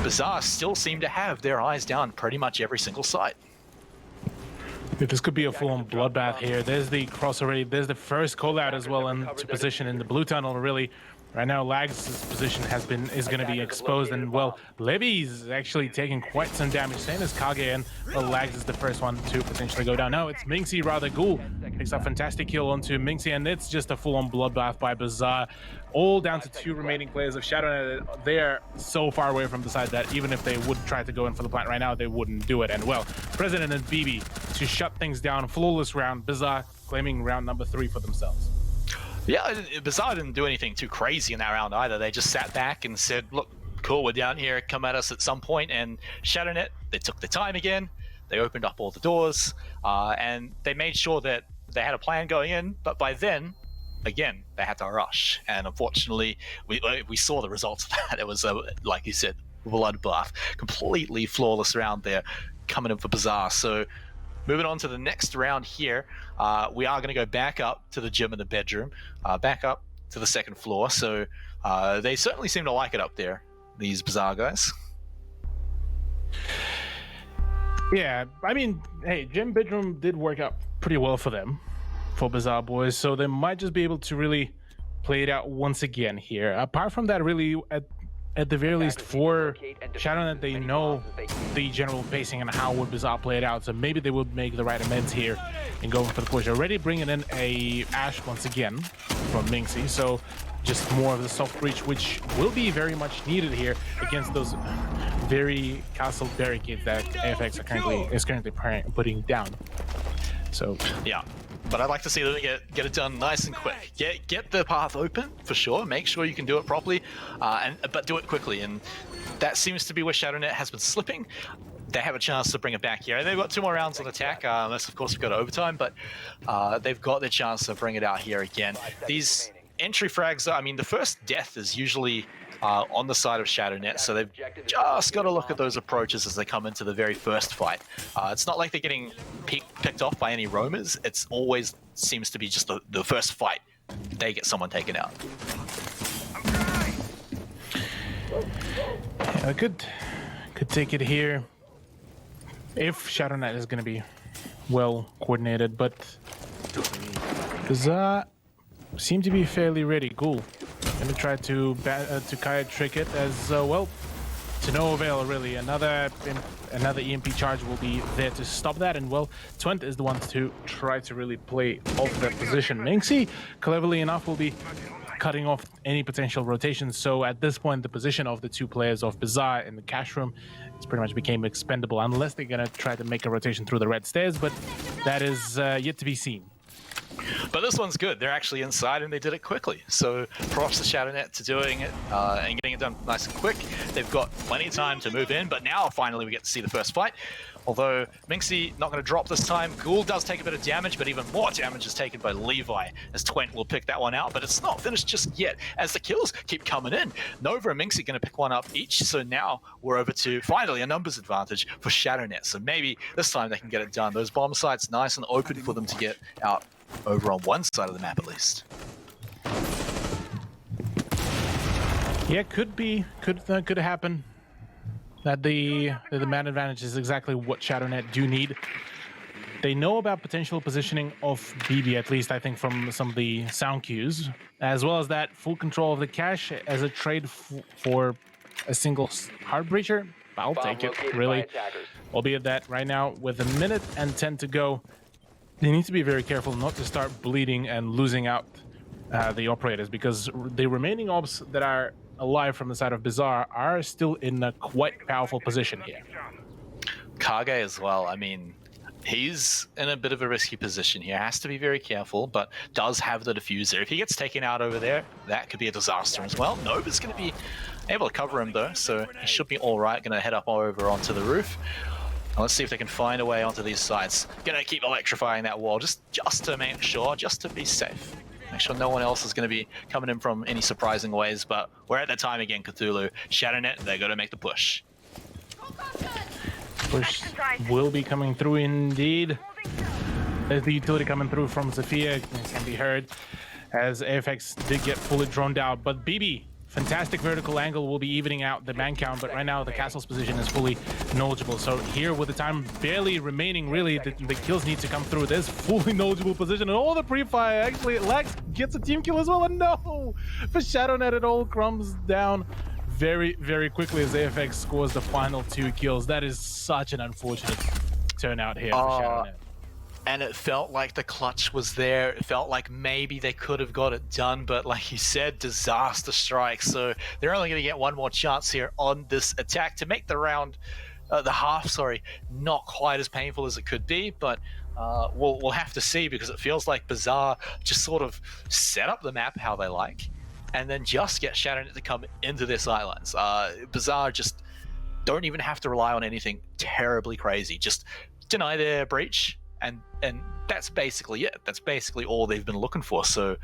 Bazaar still seem to have their eyes down pretty much every single site. This could be a full-on bloodbath here. There's the cross already. There's the first call out as well into position in the blue tunnel. Really, right now, Lags' position is going to be exposed, and well, Levy's actually taking quite some damage. Same as Kage, and well, Lags is the first one to potentially go down. No, it's Minxie rather. Ghoul picks up fantastic kill onto Minxie, and it's just a full-on bloodbath by Bazaar. All down to two remaining players of ShadowNet. They're so far away from the side that even if they would try to go in for the plant right now, they wouldn't do it. And well, President and BB to shut things down. Flawless round. Bazaar claiming round number 3 for themselves. Yeah, Bazaar didn't do anything too crazy in that round either. They just sat back and said, look, cool, we're down here, come at us at some point, and ShadowNet, they took their time again, they opened up all the doors, and they made sure that they had a plan going in, but by then, again, they had to rush, and unfortunately, we saw the results of that. It was, like you said, bloodbath, completely flawless round there, coming in for Bazaar. So moving on to the next round here, we are going to go back up to the gym and the bedroom, back up to the second floor. So they certainly seem to like it up there, these Bazaar guys. Yeah, I mean, hey, gym bedroom did work out pretty well for them, for Bazaar boys, so they might just be able to really play it out once again here. Apart from that, really, at the very least for ShadowNet, they know the general pacing and how would Bazaar play it out, so maybe they would make the right amends here and going for the push. Already bringing in a Ashe once again from Minxie, so just more of the soft breach, which will be very much needed here against those very castle barricades that AFX is currently putting down. So yeah. But I'd like to see them get it done nice and quick. Get the path open for sure. Make sure you can do it properly, but do it quickly. And that seems to be where ShadowNet has been slipping. They have a chance to bring it back here. They've got 2 more rounds on attack, unless of course we've got overtime. But they've got their chance to bring it out here again. These entry frags, I mean, the first death is usually on the side of ShadowNet, so they've just got to look at those approaches as they come into the very first fight. It's not like they're getting picked off by any roamers. It's always seems to be just the first fight they get someone taken out. Yeah, could take it here if ShadowNet is going to be well coordinated, but Bazaar seem to be fairly ready. Cool. Gonna try to Kaya trick it as well. To no avail, really. Another EMP charge will be there to stop that, and well, Twent is the one to try to really play off that position. Minxie, cleverly enough, will be cutting off any potential rotations. So at this point, the position of the 2 players of Bazaar in the cash room is pretty much became expendable, unless they're gonna try to make a rotation through the red stairs, but that is yet to be seen. But this one's good. They're actually inside and they did it quickly. So props to ShadowNet to doing it and getting it done nice and quick. They've got plenty of time to move in, but now finally we get to see the first fight. Although Minxie not going to drop this time. Ghoul does take a bit of damage, but even more damage is taken by Levi, as Twent will pick that one out. But it's not finished just yet, as the kills keep coming in. Nova and Minxie going to pick one up each, so now we're over to, finally, a numbers advantage for ShadowNet. So maybe this time they can get it done. Those bomb sites nice and open for them to get out over on one side of the map at least. Yeah, could happen. That the man advantage is exactly what ShadowNet do need. They know about potential positioning of BB, at least I think from some of the sound cues, as well as that full control of the cache as a trade for a single hard breacher. I'll take it, really. Albeit that right now, with 1 minute and 10 to go, they need to be very careful not to start bleeding and losing out the operators, because the remaining ops that are alive from the side of Bazaar are still in a quite powerful position here. Kage as well. I mean, he's in a bit of a risky position here. Has to be very careful, but does have the diffuser. If he gets taken out over there, that could be a disaster as well. Nova's going to be able to cover him though, so he should be all right. Going to head up over onto the roof. And let's see if they can find a way onto these sites. Going to keep electrifying that wall just to make sure, just to be safe. Make sure no one else is going to be coming in from any surprising ways, but we're at that time again, Cthulhu. ShadowNet, they're going to make the push. Push will be coming through indeed. There's the utility coming through from Zofia. It can be heard as AFX did get fully droned out, but BB, fantastic vertical angle, will be evening out the man count, but right now the castle's position is fully knowledgeable. So here with the time barely remaining, really, the kills need to come through this fully knowledgeable position, and all the pre-fire. Actually, Lex gets a team kill as well, and no! For ShadowNet, it all crumbs down very, very quickly as AFX scores the final 2 kills. That is such an unfortunate turnout here for ShadowNet. And it felt like the clutch was there. It felt like maybe they could have got it done, but like you said, disaster strike. So they're only going to get one more chance here on this attack to make the round, the half, sorry, not quite as painful as it could be. But we'll have to see, because it feels like Bazaar just sort of set up the map how they like. and then just get ShadowNet to come into their sidelines. Bazaar just don't even have to rely on anything terribly crazy. Just deny their breach, and that's basically it. That's basically all they've been looking for. So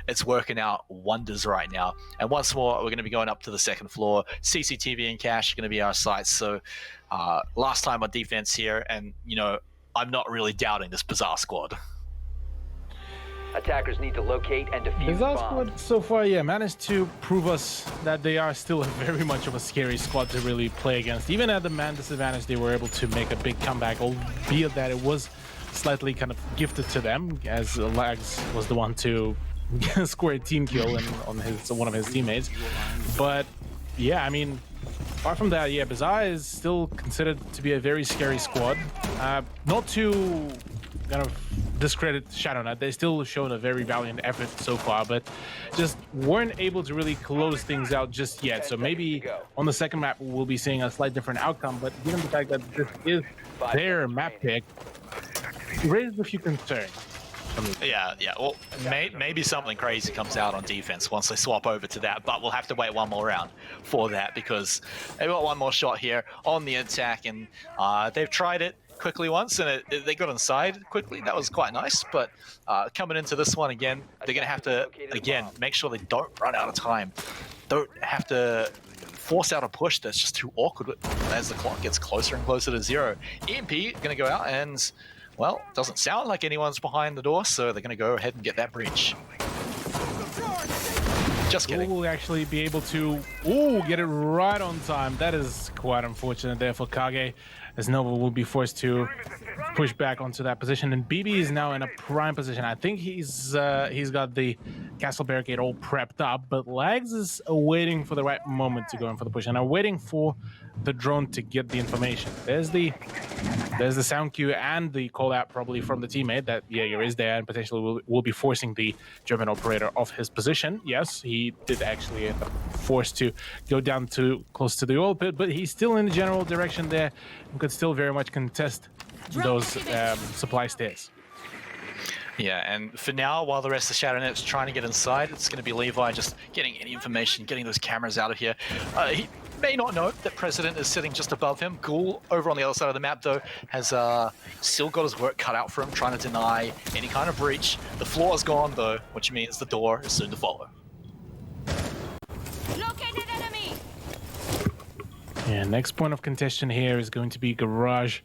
it's working out wonders right now. And once more, we're going to be going up to the second floor. CCTV and cache are going to be our sights. So last time on defense here, and I'm not really doubting this Bazaar squad. Attackers need to locate and defuse Bazaar the bomb. squad so far, managed to prove us that they are still very much of a scary squad to really play against. Even at the man disadvantage, they were able to make a big comeback, albeit that it was slightly kind of gifted to them, as Lags was the one to score a team kill on one of his teammates. But yeah, I mean, apart from that, Bazaar is still considered to be a very scary squad. Not to kind of discredit ShadowNet, they still showed a very valiant effort so far, but just weren't able to really close things out just yet. So maybe on the second map we'll be seeing a slight different outcome, but given the fact that this is their map pick, it raises a few concerns. Yeah. Well, maybe something crazy comes out on defense once they swap over to that, but we'll have to wait one more round for that, because they've got one more shot here on the attack, and they've tried it quickly once, and they got inside quickly. That was quite nice, but coming into this one again, they're going to have to, again, make sure they don't run out of time. Don't have to force out a push that's just too awkward as the clock gets closer and closer to 0. EMP going to go out, and, well, doesn't sound like anyone's behind the door, so they're going to go ahead and get that breach. Just kidding. We'll actually be able to get it right on time. That is quite unfortunate there for Kage, as Nova will be forced to push back onto that position, and BB is now in a prime position. I think he's got the castle barricade all prepped up, but Lags is waiting for the right moment to go in for the push, and are waiting for the drone to get the information. There's the sound cue and the call out probably from the teammate that Jaeger is there and potentially will be forcing the German operator off his position. Yes, he did actually end up forced to go down too close to the oil pit, but he's still in the general direction there and could still very much contest those supply stairs. Yeah, and for now, while the rest of ShadowNet's trying to get inside, it's going to be Levi just getting any information, getting those cameras out of here. He may not know that President is sitting just above him. Ghoul, over on the other side of the map, though, has still got his work cut out for him, trying to deny any kind of breach. The floor is gone, though, which means the door is soon to follow. Located enemy. Yeah, next point of contention here is going to be Garage.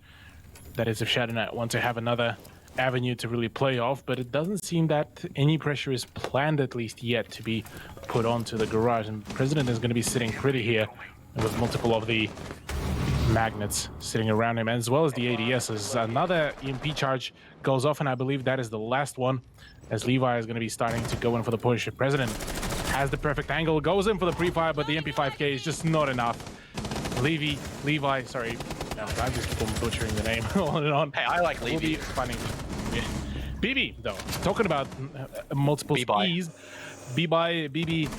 That is if ShadowNet want to have another avenue to really play off, but it doesn't seem that any pressure is planned, at least yet, to be put onto the Garage, and President is going to be sitting pretty here with multiple of the magnets sitting around him, as well as the ADSs. Another EMP charge goes off, and I believe that is the last one, as Levi is going to be starting to go in for the push. President has the perfect angle, goes in for the pre-fire, but the MP5K is just not enough. Levi, sorry, no, I'm just butchering the name on and on. Hey, I like Levi. We'll be finding BB, though, talking about multiple B's, BB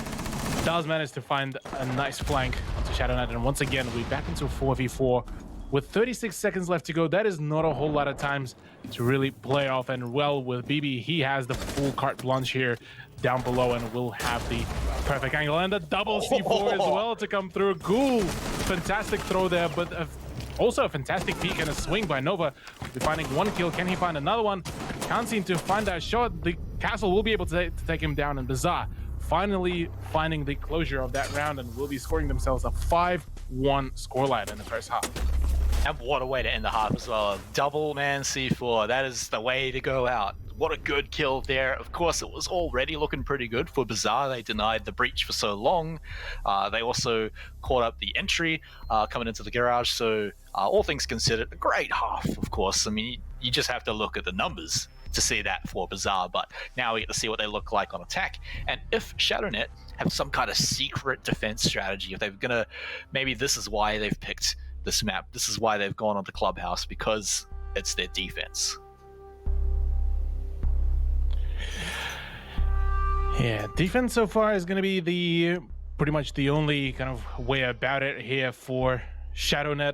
does manage to find a nice flank onto ShadowNet, and once again, we're back into 4v4 with 36 seconds left to go. That is not a whole lot of times to really play off, and well, with BB, he has the full carte blanche here down below, and will have the perfect angle and a double C4 as well to come through. Ghoul, fantastic throw there, but also a fantastic peek and a swing by Nova. We'll be finding one kill. Can he find another one? Can't seem to find that shot. The castle will be able to take him down, and Bazaar finally finding the closure of that round and will be scoring themselves a 5-1 scoreline in the first half. And what a way to end the half as well. A double man C4. That is the way to go out. What a good kill there. Of course, it was already looking pretty good for Bazaar. They denied the breach for so long. They also caught up the entry coming into the Garage. So all things considered, a great half, of course. I mean, you just have to look at the numbers to see that for Bazaar. But now we get to see what they look like on attack. And if ShadowNet have some kind of secret defense strategy, if they're going to, maybe this is why they've picked this map. This is why they've gone on the Clubhouse, because it's their defense. Yeah, defense so far is going to be pretty much the only kind of way about it here for ShadowNet,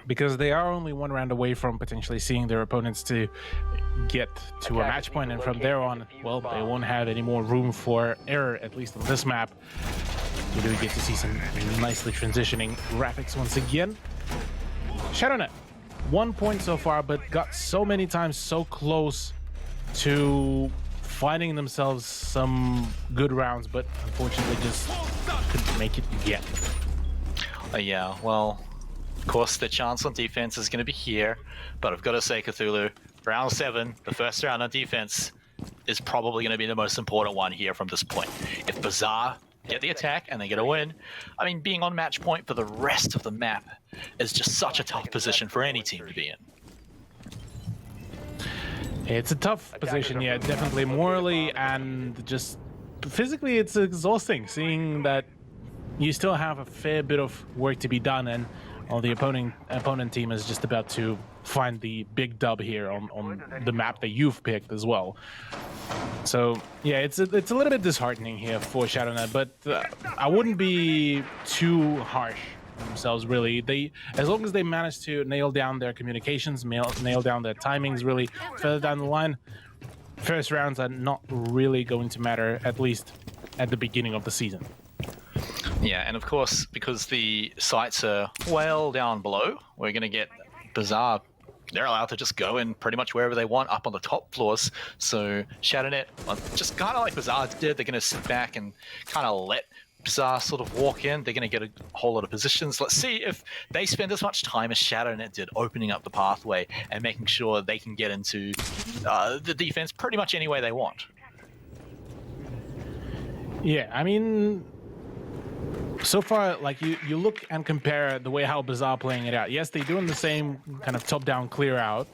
because they are only one round away from potentially seeing their opponents to get to a match point, and from there on, well, they won't have any more room for error, at least on this map. We do get to see some nicely transitioning graphics once again. ShadowNet, 1 point so far, but got so many times so close to finding themselves some good rounds, but unfortunately just couldn't make it yet. Yeah, well, of course the chance on defense is going to be here, but I've got to say, Cthulhu, round 7, the first round on defense, is probably going to be the most important one here from this point. If Bazaar get the attack and they get a win, I mean, being on match point for the rest of the map is just such a tough position for any team to be in. It's a tough position, yeah, definitely morally and just physically it's exhausting seeing that you still have a fair bit of work to be done, and the opponent team is just about to find the big dub here on the map that you've picked as well. So yeah, it's a little bit disheartening here for ShadowNet, but I wouldn't be too harsh on themselves really. As long as they manage to nail down their communications, nail down their timings really further down the line, first rounds are not really going to matter, at least at the beginning of the season. Yeah, and of course, because the sites are well down below, we're going to get Bazaar. They're allowed to just go in pretty much wherever they want up on the top floors. So ShadowNet, just kind of like Bazaar did, they're going to sit back and kind of let Bazaar sort of walk in. They're going to get a whole lot of positions. Let's see if they spend as much time as ShadowNet did opening up the pathway and making sure they can get into the defense pretty much any way they want. Yeah, I mean, so far, like you look and compare the way how Bazaar playing it out. Yes, they're doing the same kind of top-down clear out,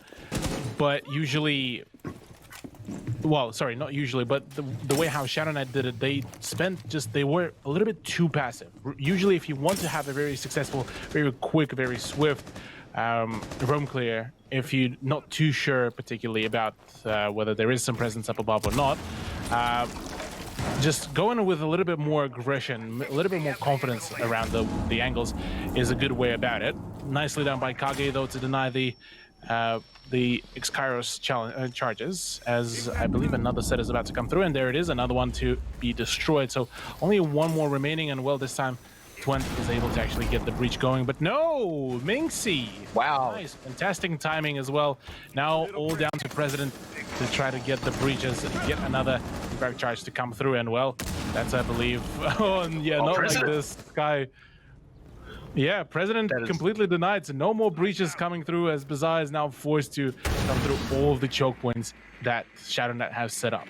but usually, well, sorry, not usually, but the way how ShadowNet did it, they were a little bit too passive. Usually, if you want to have a very successful, very quick, very swift roam clear, if you're not too sure particularly about whether there is some presence up above or not, just going with a little bit more aggression, a little bit more confidence around the angles is a good way about it. Nicely done by Kage, though, to deny the Xkairos charges, as I believe another set is about to come through, and there it is, another one to be destroyed. So only one more remaining, and well, this time Twent is able to actually get the breach going, but no, Minxie. Wow. Nice, fantastic timing as well. Now all down to President to try to get the breaches, yet another back charge to come through, and well, that's, I believe, oh, yeah, not President. Like this guy. Yeah, President completely denied, so no more breaches coming through, as Bazaar is now forced to come through all of the choke points that ShadowNet has set up.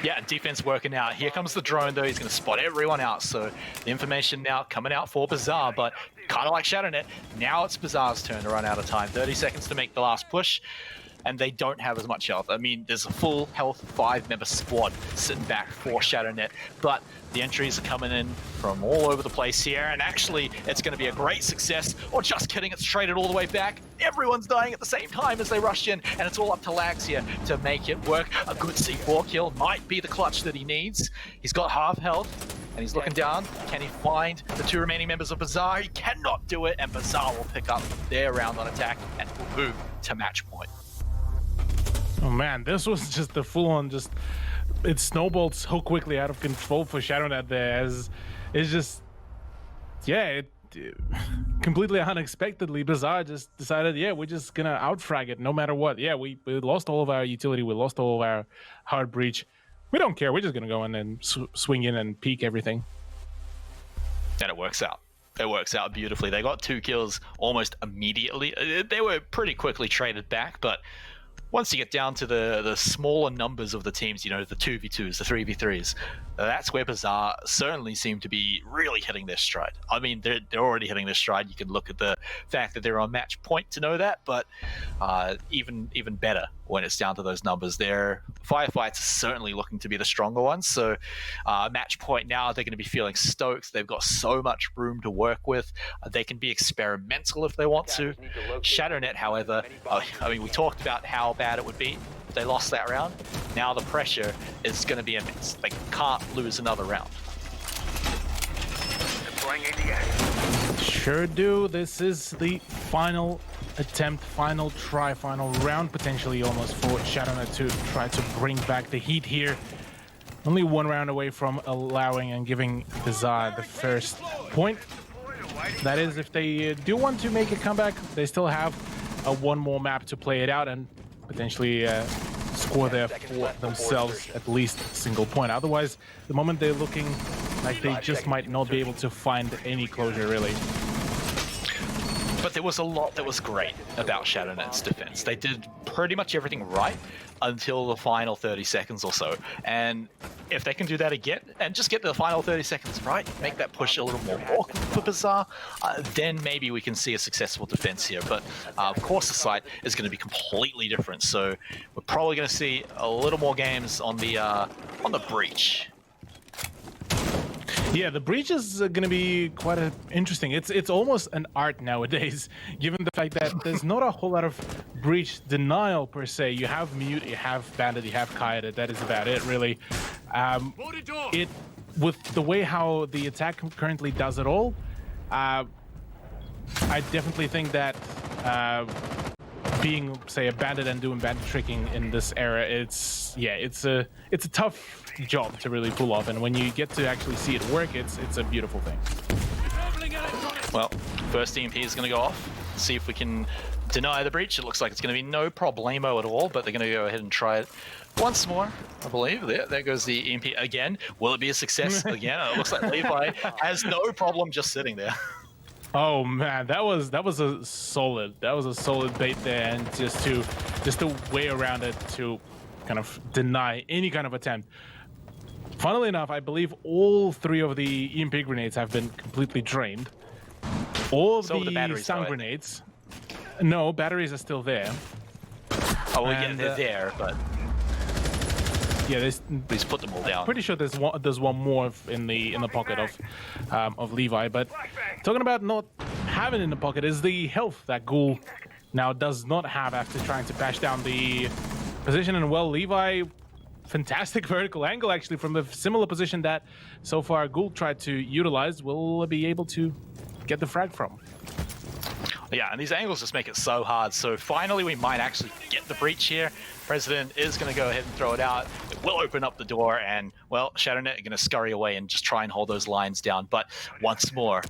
Yeah, defense working out. Here comes the drone, though. He's going to spot everyone out. So the information now coming out for Bazaar, but kind of like ShadowNet, now it's Bazaar's turn to run out of time. 30 seconds to make the last push, and they don't have as much health. I mean, there's a full health 5-member squad sitting back for ShadowNet, but the entries are coming in from all over the place here, and actually, it's going to be a great success. Or just kidding, it's traded all the way back. Everyone's dying at the same time as they rush in, and it's all up to Lags here to make it work. A good C4 kill might be the clutch that he needs. He's got half health, and he's looking down. Can he find the 2 remaining members of Bazaar? He cannot do it, and Bazaar will pick up their round on attack and will move to match point. Oh man, this was just the full-on, it snowballed so quickly out of control for ShadowNet there, as it's just, yeah, it completely unexpectedly, Bazaar just decided, yeah, we're just gonna outfrag it no matter what. Yeah, we lost all of our utility, we lost all of our hard breach. We don't care, we're just gonna go in and swing in and peek everything. And it works out. It works out beautifully. They got 2 kills almost immediately. They were pretty quickly traded back, but once you get down to the smaller numbers of the teams, you know, the 2v2s, the 3v3s, that's where Bazaar certainly seem to be really hitting their stride. I mean, they're already hitting their stride. You can look at the fact that they're on match point to know that, but even better when it's down to those numbers. Their firefights are certainly looking to be the stronger ones. So match point now, they're going to be feeling stoked. They've got so much room to work with. They can be experimental if they want to. ShadowNet, however, I mean, we talked about how bad it would be if they lost that round. Now the pressure is going to be immense. They can't lose another round. Sure do. This is the final attempt, final try, final round potentially almost for ShadowNet to try to bring back the heat here. Only one round away from allowing and giving Bizarre the first point. That is, if they do want to make a comeback, they still have one more map to play it out and potentially score there for themselves at least a single point. Otherwise, the moment they're looking like they just might not be able to find any closure, really. But there was a lot that was great about ShadowNet's defense. They did pretty much everything right until the final 30 seconds or so. And if they can do that again, and just get the final 30 seconds right, make that push a little more awkward for Bizarre, then maybe we can see a successful defense here. But of course the site is going to be completely different. So we're probably going to see a little more games on the breach. Yeah, the breach is going to be quite interesting. It's almost an art nowadays, given the fact that there's not a whole lot of breach denial per se. You have Mute, you have Bandit, you have Kaida. That is about it, really. With the way how the attack currently does it all, I definitely think that being, say, a bandit and doing bandit tricking in this era, it's a tough job to really pull off, and when you get to actually see it work, it's a beautiful thing. Well, first EMP is going to go off. See if we can deny the breach. It looks like it's going to be no problemo at all, but they're going to go ahead and try it once more, I believe. There goes the EMP again. Will it be a success again? It looks like Levi has no problem just sitting there. Oh man, that was a solid bait there, and just to way around it to kind of deny any kind of attempt. Funnily enough, I believe all three of the EMP grenades have been completely drained. All of the stun grenades. No, batteries are still there. Oh, well, yeah, they're there, but yeah, please put them all down. Pretty sure there's one more in the pocket of Levi. But talking about not having in the pocket is the health that Ghoul now does not have after trying to bash down the position. And well, Levi, fantastic vertical angle actually from the similar position that so far Ghoul tried to utilize, will be able to get the frag from. Yeah, and these angles just make it so hard. So finally we might actually get the breach here. President is going to go ahead and throw it out. It will open up the door, and well, ShadowNet are going to scurry away and just try and hold those lines down. But once more,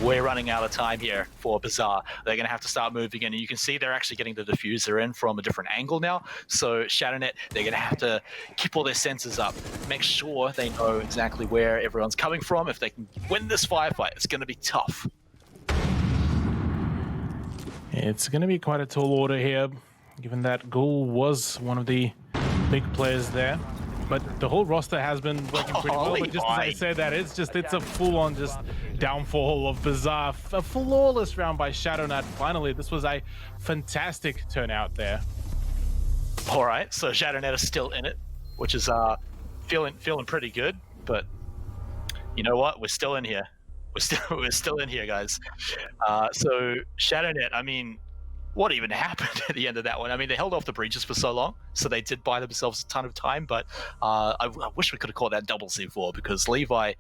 we're running out of time here for Bizarre. They're going to have to start moving in, and you can see they're actually getting the diffuser in from a different angle now. So ShadowNet, they're going to have to keep all their senses up, make sure they know exactly where everyone's coming from. If they can win this firefight, it's going to be tough. It's going to be quite a tall order here, given that Ghoul was one of the big players there. But the whole roster has been working pretty well. But just as I said that, it's a full-on just downfall of Bizarre. A flawless round by ShadowNet. Finally, this was a fantastic turnout there. All right, so ShadowNet is still in it, which is feeling pretty good. But you know what? We're still in here. We're still in here, guys. So ShadowNet, I mean, what even happened at the end of that one? I mean, they held off the breaches for so long, so they did buy themselves a ton of time. But I wish we could have caught that double C4, because Levi,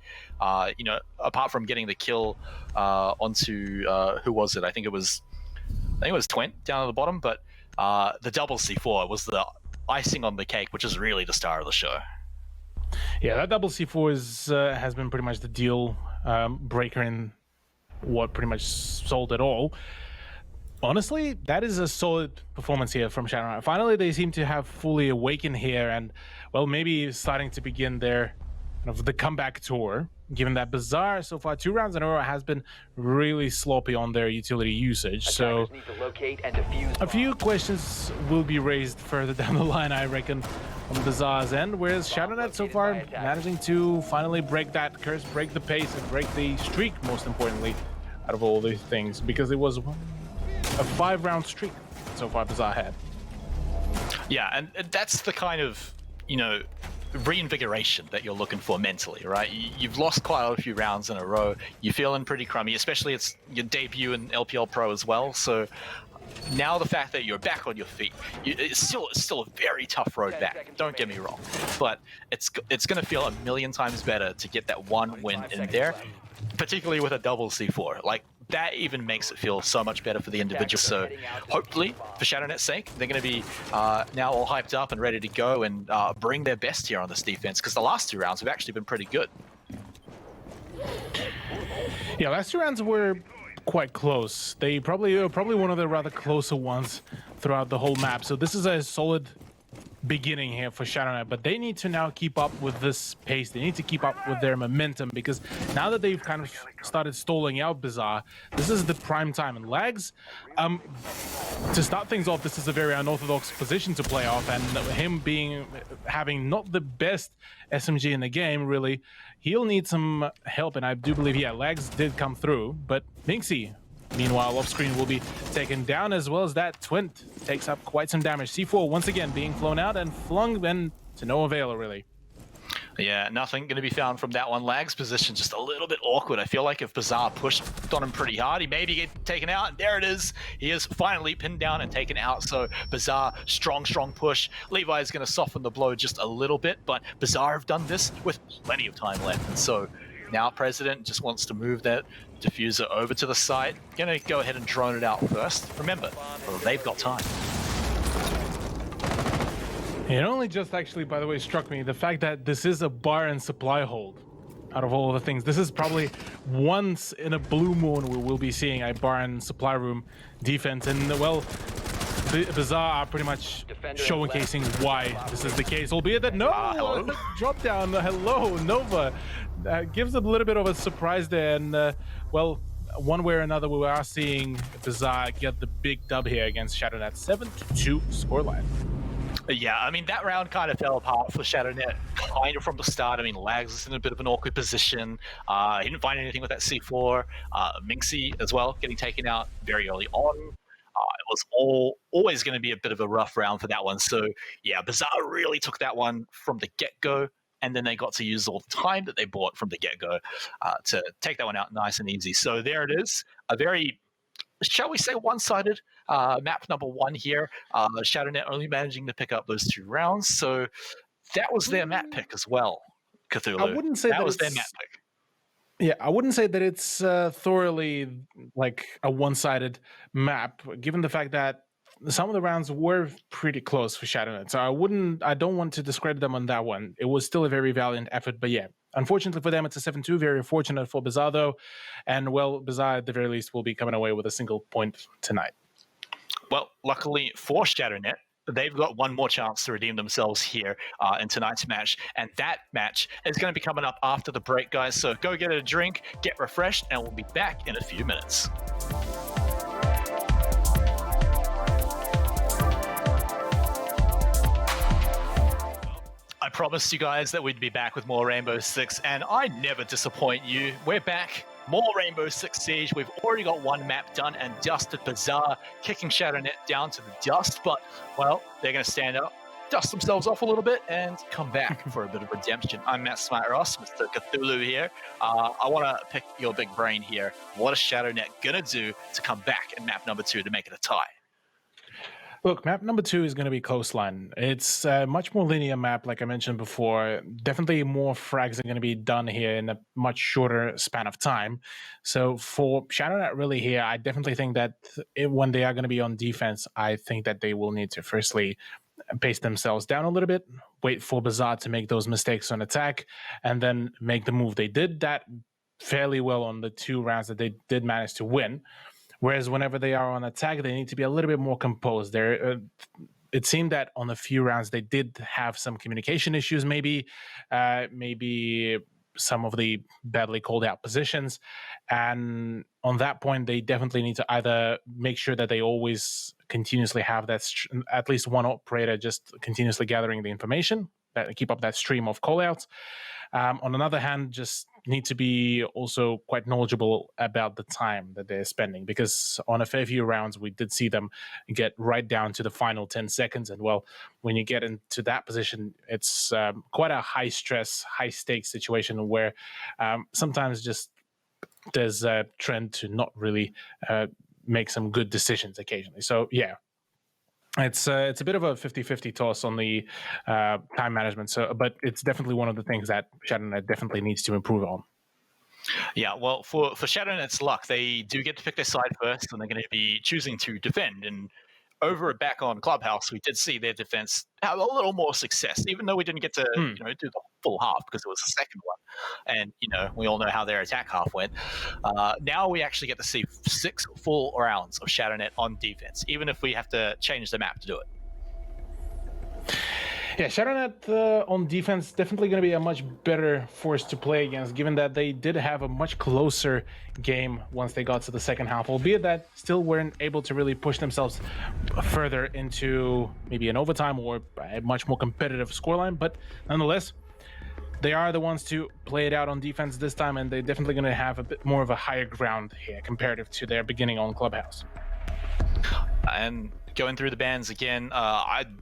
you know, apart from getting the kill onto who was it? I think it was Twent down at the bottom. But the double C4 was the icing on the cake, which is really the star of the show. Yeah, that double C4 has been pretty much the deal breaker in what pretty much sold it all. Honestly, that is a solid performance here from ShadowNet. Finally, they seem to have fully awakened here, and well, maybe starting to begin their the comeback tour, given that Bizarre so far 2 rounds in a row has been really sloppy on their utility usage. So a few questions will be raised further down the line, I reckon, on Bizarre's end, whereas ShadowNet so far managing to finally break that curse, break the pace, and break the streak, most importantly, out of all these things, because it was a 5-round streak so far Bizarre had. Yeah, and that's the kind of, you know, reinvigoration that you're looking for mentally, right? You've lost quite a few rounds in a row. You're feeling pretty crummy, especially it's your debut in LPL Pro as well. So now the fact that you're back on your feet, it's still a very tough road back. Don't get me wrong, but it's going to feel a million times better to get that one win in there. particularly with a double C4. Like, that even makes it feel so much better for the individual. So hopefully, for ShadowNet's sake, they're going to be now all hyped up and ready to go and bring their best here on this defense, because the last 2 rounds have actually been pretty good. Yeah, last 2 rounds were quite close. They probably one of the rather closer ones throughout the whole map. So this is a solid beginning here for ShadowNet, but they need to now keep up with this pace. They need to keep up with their momentum, because now that they've kind of started stalling out Bizarre, this is the prime time. And Lags, to start things off, this is a very unorthodox position to play off, and him having not the best SMG in the game, really, he'll need some help. And I do believe, yeah, Lags did come through, but Minxie, meanwhile, off screen, will be taken down, as well as that Twint takes up quite some damage. C4 once again being flown out and flung, and to no avail, really. Yeah, nothing going to be found from that one. Lag's position just a little bit awkward. I feel like if Bizarre pushed on him pretty hard, he maybe get taken out. And there it is. He is finally pinned down and taken out. So Bizarre, strong push. Levi is going to soften the blow just a little bit, but Bizarre have done this with plenty of time left. And so now President just wants to move that diffuser over to the site. Gonna go ahead and drone it out first. Remember, they've got time. It only just actually, by the way, struck me the fact that this is a bar and supply hold. Out of all of the things, this is probably once in a blue moon we will be seeing a bar and supply room defense. And well, Bizarre are pretty much showcasing why this is the case, albeit that drop down. Hello, Nova. Gives a little bit of a surprise there, and well, one way or another, we are seeing Bizarre get the big dub here against ShadowNet. 7-2 scoreline. Yeah, I mean, that round kind of fell apart for ShadowNet kind of from the start. I mean, Lags is in a bit of an awkward position. He didn't find anything with that C4. Minxie as well, getting taken out very early on. It was always going to be a bit of a rough round for that one. So, yeah, Bizarre really took that one from the get-go, and then they got to use all the time that they bought from the get-go to take that one out nice and easy. So there it is, a very, shall we say, one-sided map number 1 here. ShadowNet only managing to pick up those 2 rounds. So that was their map pick as well, Cthulhu. I wouldn't say that was their map pick. Yeah, I wouldn't say that it's thoroughly like a one-sided map, given the fact that some of the rounds were pretty close for ShadowNet. So I don't want to discredit them on that one. It was still a very valiant effort, but yeah, unfortunately for them, it's a 7-2. Very fortunate for Bizarre though, and well, Bizarre at the very least will be coming away with a single point tonight. Well, luckily for ShadowNet, they've got one more chance to redeem themselves here in tonight's match, and that match is going to be coming up after the break, guys. So go get a drink, get refreshed, and we'll be back in a few minutes. I promised you guys that we'd be back with more Rainbow Six, and I never disappoint you. We're back. More Rainbow Six Siege. We've already got one map done and dusted. Bizarre kicking ShadowNet down to the dust, but, well, they're going to stand up, dust themselves off a little bit, and come back for a bit of redemption. I'm Matt Smite Ross, Mr. Cthulhu here. I want to pick your big brain here. What is ShadowNet going to do to come back in map number 2 to make it a tie? Look, map number 2 is going to be Coastline. It's a much more linear map, like I mentioned before. Definitely more frags are going to be done here in a much shorter span of time. So for ShadowNet really here, I definitely think that when they are going to be on defense, I think that they will need to firstly pace themselves down a little bit, wait for Bizarre to make those mistakes on attack, and then make the move. They did that fairly well on the 2 rounds that they did manage to win. Whereas whenever they are on attack, they need to be a little bit more composed. It seemed that on a few rounds they did have some communication issues, maybe some of the badly called out positions. And on that point, they definitely need to either make sure that they always continuously have that at least one operator just continuously gathering the information, that keep up that stream of callouts. On another hand, just need to be also quite knowledgeable about the time that they're spending, because on a fair few rounds, we did see them get right down to the final 10 seconds. And well, when you get into that position, it's quite a high stress, high stakes situation where sometimes just there's a trend to not really make some good decisions occasionally. So yeah, it's a bit of a 50-50 toss on the time management. So, but it's definitely one of the things that ShadowNet definitely needs to improve on. Yeah, well, for ShadowNet's luck, they do get to pick their side first, and they're going to be choosing to defend. And over back on Clubhouse, we did see their defense have a little more success, even though we didn't get to do the full half because it was the second one. And we all know how their attack half went. Now we actually get to see 6 full rounds of ShadowNet on defense, even if we have to change the map to do it. Yeah, ShadowNet on defense definitely going to be a much better force to play against, given that they did have a much closer game once they got to the second half, albeit that still weren't able to really push themselves further into maybe an overtime or a much more competitive scoreline. But nonetheless, they are the ones to play it out on defense this time, and they're definitely going to have a bit more of a higher ground here comparative to their beginning on Clubhouse. And going through the bans again, I'm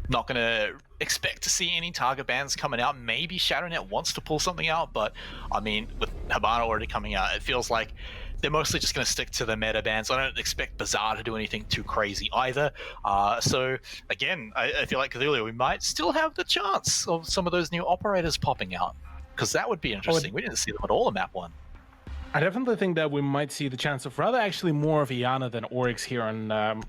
not going to expect to see any target bans coming out. Maybe ShadowNet wants to pull something out, but I mean, with Habana already coming out, it feels like they're mostly just going to stick to the meta bans. I don't expect Bazaar to do anything too crazy either. So again, I feel like Cthulhu, we might still have the chance of some of those new operators popping out, because that would be interesting. We didn't see them at all in map 1. I definitely think that we might see the chance of rather actually more of Iana than Oryx here on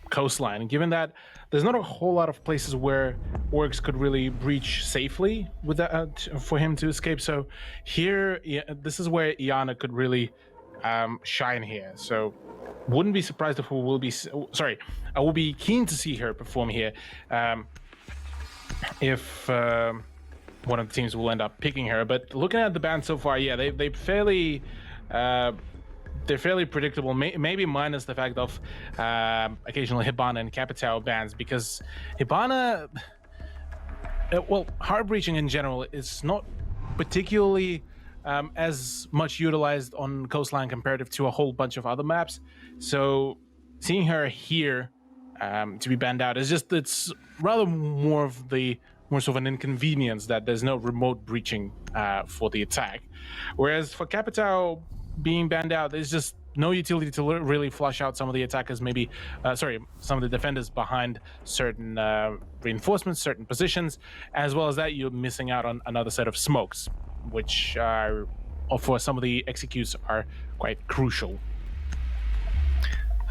Coastline, given that there's not a whole lot of places where Oryx could really breach safely with that for him to escape. So here, this is where Iana could really shine here. So wouldn't be surprised if we will be. Sorry, I will be keen to see her perform here. If one of the teams will end up picking her. But looking at the band so far, yeah, they fairly. They're fairly predictable, maybe minus the fact of occasional Hibana and Capitao bans, because Hibana, well, hard breaching in general is not particularly as much utilized on Coastline comparative to a whole bunch of other maps. So seeing her here to be banned out is just, it's rather more so of an inconvenience that there's no remote breaching for the attack. Whereas for Capitao being banned out, there's just no utility to really flush out some of the attackers, maybe, some of the defenders behind certain reinforcements, certain positions, as well as that you're missing out on another set of smokes, which are, for some of the executes, are quite crucial.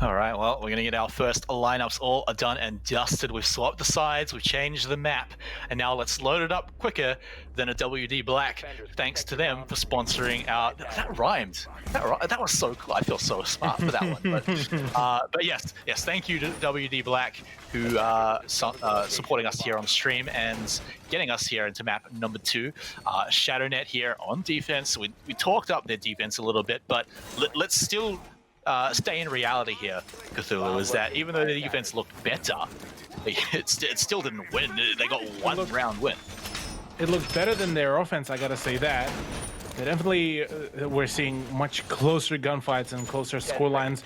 All right, well, we're going to get our first lineups all done and dusted. We've swapped the sides, we've changed the map, and now let's load it up quicker than a WD Black. Thanks to them for sponsoring our... That rhymed. That was so cool. I feel so smart for that one. But yes, thank you to WD Black, who supporting us here on stream and getting us here into map number 2. ShadowNet here on defense. We talked up their defense a little bit, but let's still... stay in reality here, Cthulhu, is that even though the defense looked better, it still didn't win. They got one round win. It looked better than their offense, I gotta say that. They definitely we're seeing much closer gunfights and closer scorelines,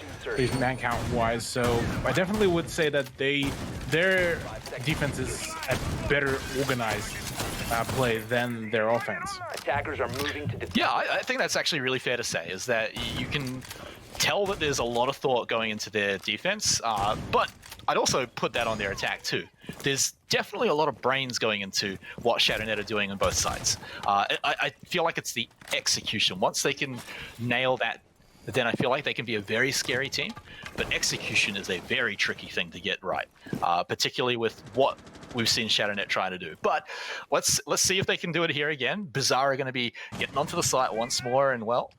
man count wise. So I definitely would say that their defense is a better organized play than their offense. Attackers are moving to yeah, I think that's actually really fair to say, is that you can tell that there's a lot of thought going into their defense, but I'd also put that on their attack too. There's definitely a lot of brains going into what ShadowNet are doing on both sides. I feel like it's the execution. Once they can nail that, then I feel like they can be a very scary team, but execution is a very tricky thing to get right, particularly with what we've seen ShadowNet trying to do. But let's see if they can do it here again. Bazaar are going to be getting onto the site once more, and well,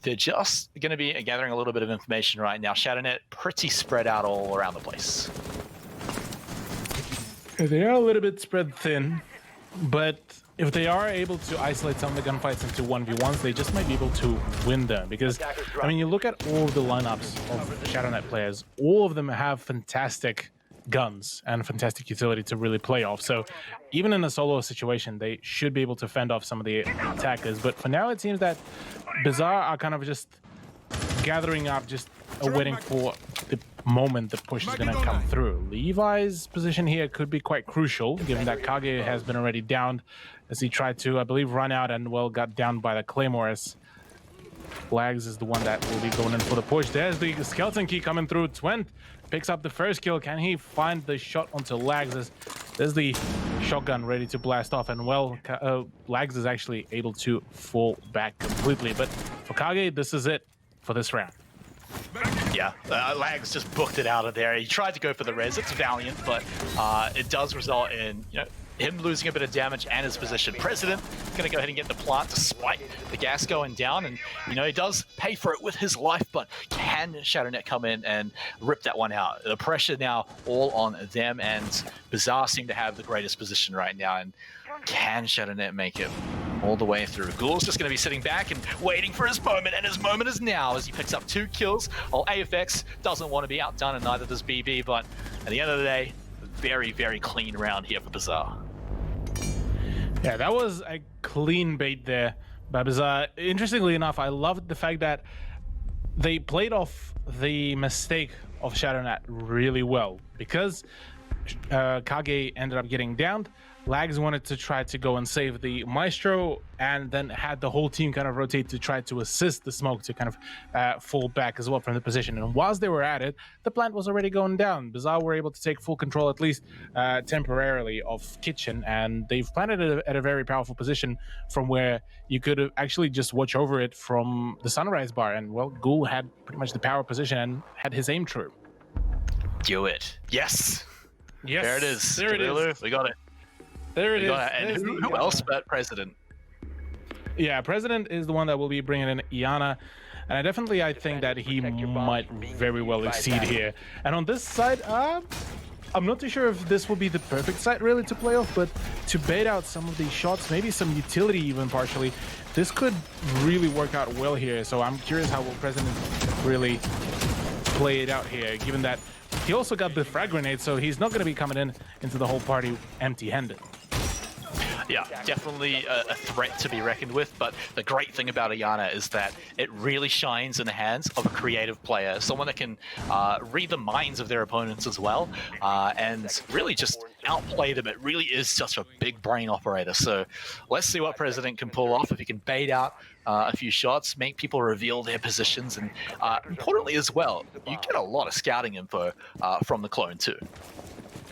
they're just going to be gathering a little bit of information right now. ShadowNet pretty spread out all around the place. They are a little bit spread thin, but if they are able to isolate some of the gunfights into 1v1s, they just might be able to win them. Because, I mean, you look at all of the lineups of ShadowNet players, all of them have fantastic guns and fantastic utility to really play off. So even in a solo situation, they should be able to fend off some of the attackers. But for now, it seems that Bazaar are kind of just gathering up, just waiting for the moment the push is going to come through. Levi's position here could be quite crucial, given that Kage has been already downed as he tried to, I believe, run out and, well, got downed by the Claymore. As Lags is the one that will be going in for the push. There's the skeleton key coming through. Twent picks up the first kill. Can he find the shot onto Lags? As there's the shotgun ready to blast off, and well, Lags is actually able to fall back completely. But for Kage, this is it for this round. Yeah, Lags just booked it out of there. He tried to go for the res. It's valiant, but it does result in, you know, him losing a bit of damage and his position. President going to go ahead and get the plant despite the gas going down, and you know he does pay for it with his life, but can ShadowNet come in and rip that one out? The pressure now all on them, and Bizarre seem to have the greatest position right now, and can ShadowNet make it all the way through? Ghoul's just going to be sitting back and waiting for his moment, and his moment is now as he picks up 2 kills. While AFX doesn't want to be outdone, and neither does BB, but at the end of the day, very, very clean round here for Bizarre. Yeah, that was a clean bait there by Bizarre. Interestingly enough, I loved the fact that they played off the mistake of ShadowNet really well, because Kage ended up getting downed. Lags wanted to try to go and save the Maestro, and then had the whole team kind of rotate to try to assist the Smoke to kind of fall back as well from the position. And whilst they were at it, the plant was already going down. Bizarre were able to take full control, at least temporarily, of Kitchen, and they've planted it at a very powerful position from where you could actually just watch over it from the Sunrise Bar. And well, Ghoul had pretty much the power position and had his aim true. Do it. Yes. Yes. There it is. There it is. We got it. There it is. And who else but President? Yeah, President is the one that will be bringing in Iana, and I think that he might very well exceed here. And on this side, I'm not too sure if this will be the perfect side really to play off, but to bait out some of these shots, maybe some utility even partially, this could really work out well here. So I'm curious how will President really play it out here, given that he also got the frag grenade, so he's not going to be coming into the whole party empty-handed. Yeah, definitely a threat to be reckoned with, but the great thing about Iana is that it really shines in the hands of a creative player, someone that can read the minds of their opponents as well, and really just outplay them. It really is such a big brain operator. So let's see what President can pull off, if he can bait out a few shots, make people reveal their positions, and importantly as well, you get a lot of scouting info from the clone too.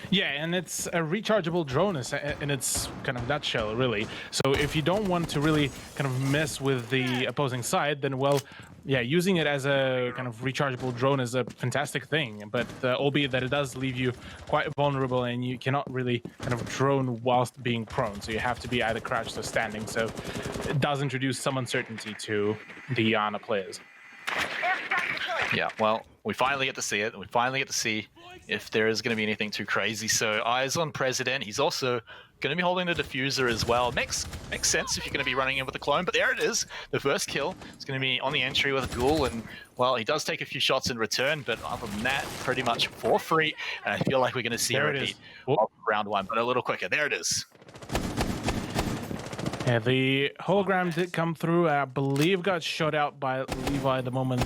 Yeah, and it's a rechargeable drone in its kind of nutshell, really. So if you don't want to really kind of mess with the opposing side, then, well, yeah, using it as a kind of rechargeable drone is a fantastic thing. But albeit that it does leave you quite vulnerable, and you cannot really kind of drone whilst being prone. So you have to be either crouched or standing. So it does introduce some uncertainty to the Iana players. Yeah, well, we finally get to see it, and we finally get to see if there is going to be anything too crazy. So eyes on President. He's also going to be holding the diffuser as well. Makes sense if you're going to be running in with the clone, but there it is. The first kill is going to be on the entry with Ghoul, and well, he does take a few shots in return, but other than that, pretty much for free. And I feel like we're going to see a repeat of round 1, but a little quicker. There it is. Yeah, the hologram did come through. I believe got shot out by Levi the moment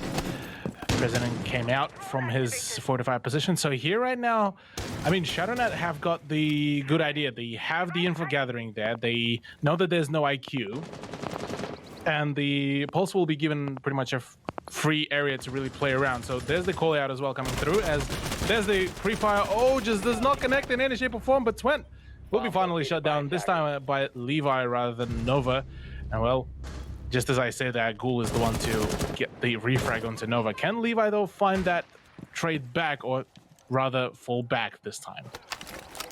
President came out from his fortified position. So here right now, I mean, ShadowNet have got the good idea. They have the info gathering there. They know that there's no IQ. And the Pulse will be given pretty much a free area to really play around. So there's the call out as well coming through, as there's the pre-fire. Oh, just does not connect in any shape or form, but Twent will be finally shut down, this time by Levi rather than Nova. And well, just as I say that, Ghoul is the one to get the refrag onto Nova. Can Levi, though, find that trade back, or rather fall back this time?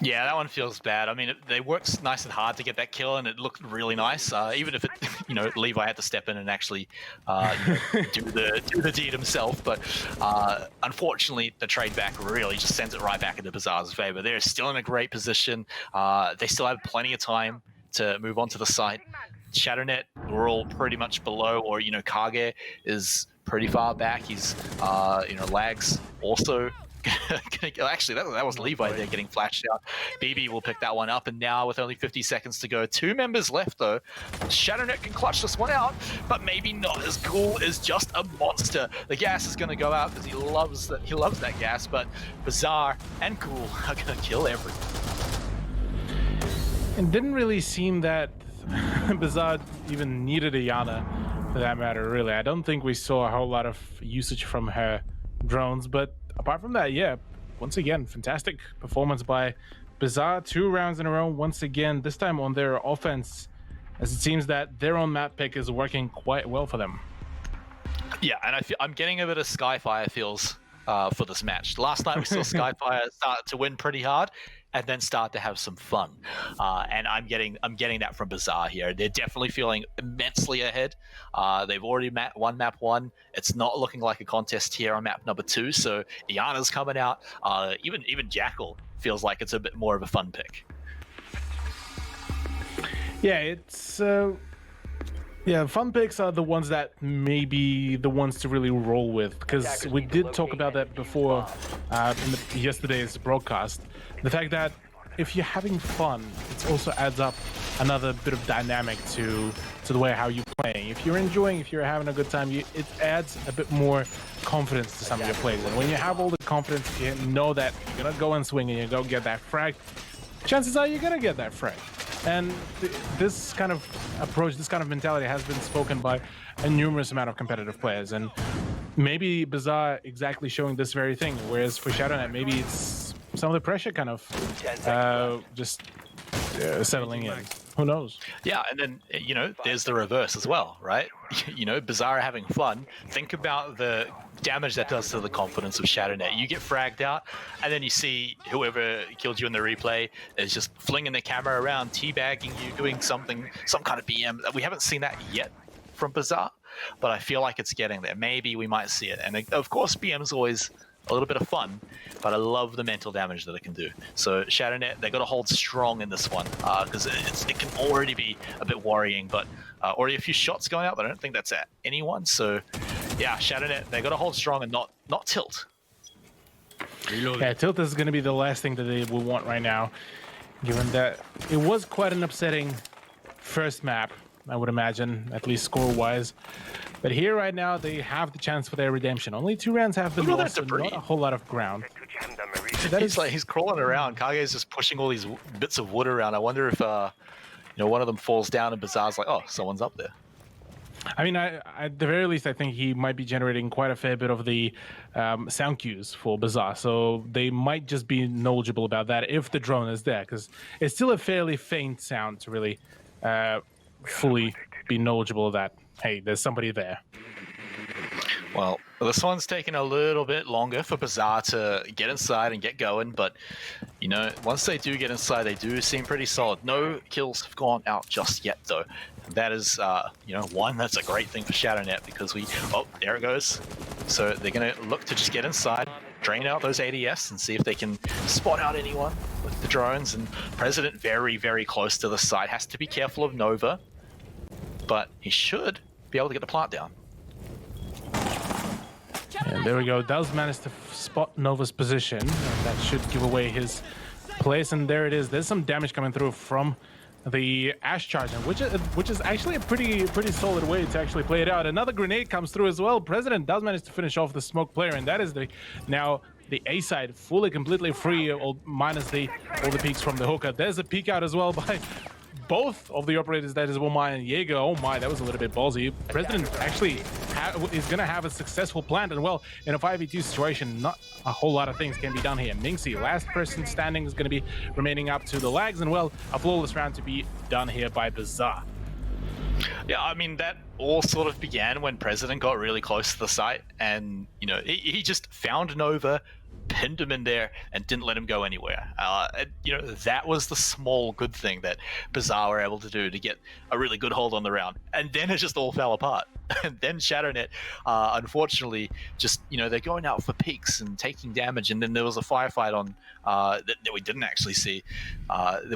Yeah, that one feels bad. I mean, they worked nice and hard to get that kill, and it looked really nice. Even if it, Levi had to step in and actually do the deed himself. But unfortunately, the trade back really just sends it right back into Bizarre's favor. They're still in a great position. They still have plenty of time to move on to the site. ShadowNet, we're all pretty much below, or Kage is pretty far back. He's Lags also. Actually, that was Levi there getting flashed out. BB will pick that one up, and now with only 50 seconds to go, 2 members left though. ShadowNet can clutch this one out, but maybe not, as Ghoul is just a monster. The gas is going to go out because he loves that gas, but Bizarre and Ghoul are going to kill everything. It didn't really seem that Bizarre even needed Iana, for that matter, really. I don't think we saw a whole lot of usage from her drones, but apart from that, yeah, once again, fantastic performance by Bizarre 2 rounds in a row once again, this time on their offense, as it seems that their own map pick is working quite well for them. Yeah, and I'm getting a bit of Skyfire feels for this match. Last night we saw Skyfire start to win pretty hard and then start to have some fun. And I'm getting that from Bizarre here. They're definitely feeling immensely ahead. They've already won map 1. It's not looking like a contest here on map number 2. So Iana's coming out. Even Jackal feels like it's a bit more of a fun pick. Yeah, it's fun picks are the ones that may be the ones to really roll with, because we did talk about that before in yesterday's broadcast. The fact that if you're having fun, it also adds up another bit of dynamic to the way how you're playing. If you're enjoying, if you're having a good time, it adds a bit more confidence to some of your plays. And when you have all the confidence, you know that you're gonna go and swing and you go get that frag, chances are you're gonna get that frag. And this kind of approach, this kind of mentality has been spoken by a numerous amount of competitive players. And maybe Bizarre exactly showing this very thing, whereas for ShadowNet, maybe it's some of the pressure kind of just settling in. Who knows? Yeah, and then, there's the reverse as well, right? Bizarre having fun. Think about the damage that does to the confidence of ShadowNet. You get fragged out, and then you see whoever killed you in the replay is just flinging the camera around, teabagging you, doing some kind of BM. We haven't seen that yet from Bizarre, but I feel like it's getting there. Maybe we might see it. And of course, BM is always a little bit of fun, but I love the mental damage that it can do. So ShadowNet, they got to hold strong in this one, because it can already be a bit worrying, but already a few shots going out, but I don't think that's at anyone. So yeah, ShadowNet, they got to hold strong and not tilt. Yeah, tilt is going to be the last thing that they will want right now, given that it was quite an upsetting first map, I would imagine, at least score-wise. But here right now, they have the chance for their redemption. Only 2 rounds have been lost, so not a whole lot of ground. He's crawling around. Kage's just pushing all these bits of wood around. I wonder if one of them falls down and Bizarre's like, oh, someone's up there. I mean, at the very least, I think he might be generating quite a fair bit of the sound cues for Bizarre. So they might just be knowledgeable about that if the drone is there, because it's still a fairly faint sound to really fully be knowledgeable of that. Hey, there's somebody there. Well, this one's taking a little bit longer for Bizarre to get inside and get going, but, once they do get inside, they do seem pretty solid. No kills have gone out just yet, though. And that is, one, that's a great thing for ShadowNet, because there it goes. So they're going to look to just get inside, drain out those ADS, and see if they can spot out anyone with the drones. And President very, very close to the side. Has to be careful of Nova, but he should be able to get the plant down. And there we go. Does manage to spot Nova's position. That should give away his place. And there it is. There's some damage coming through from the Ash Charge, which is actually a pretty solid way to actually play it out. Another grenade comes through as well. President does manage to finish off the smoke player, and that is now the A side fully, completely free, minus all the peaks from the hooker. There's a peek out as well by both of the operators, that is Womai and Jaeger. Oh my, that was a little bit ballsy. President actually is going to have a successful plant, and well, in a 5v2 situation, not a whole lot of things can be done here. Minxie, last person standing, is going to be remaining up to the lags, and well, a flawless round to be done here by Bizarre. Yeah, I mean, that all sort of began when President got really close to the site, and, he just found Nova, pinned him in there, and didn't let him go anywhere. That was the small good thing that Bizarre were able to do to get a really good hold on the round. And then it just all fell apart. And then ShadowNet, unfortunately, just, they're going out for peaks and taking damage. And then there was a firefight on that we didn't actually see,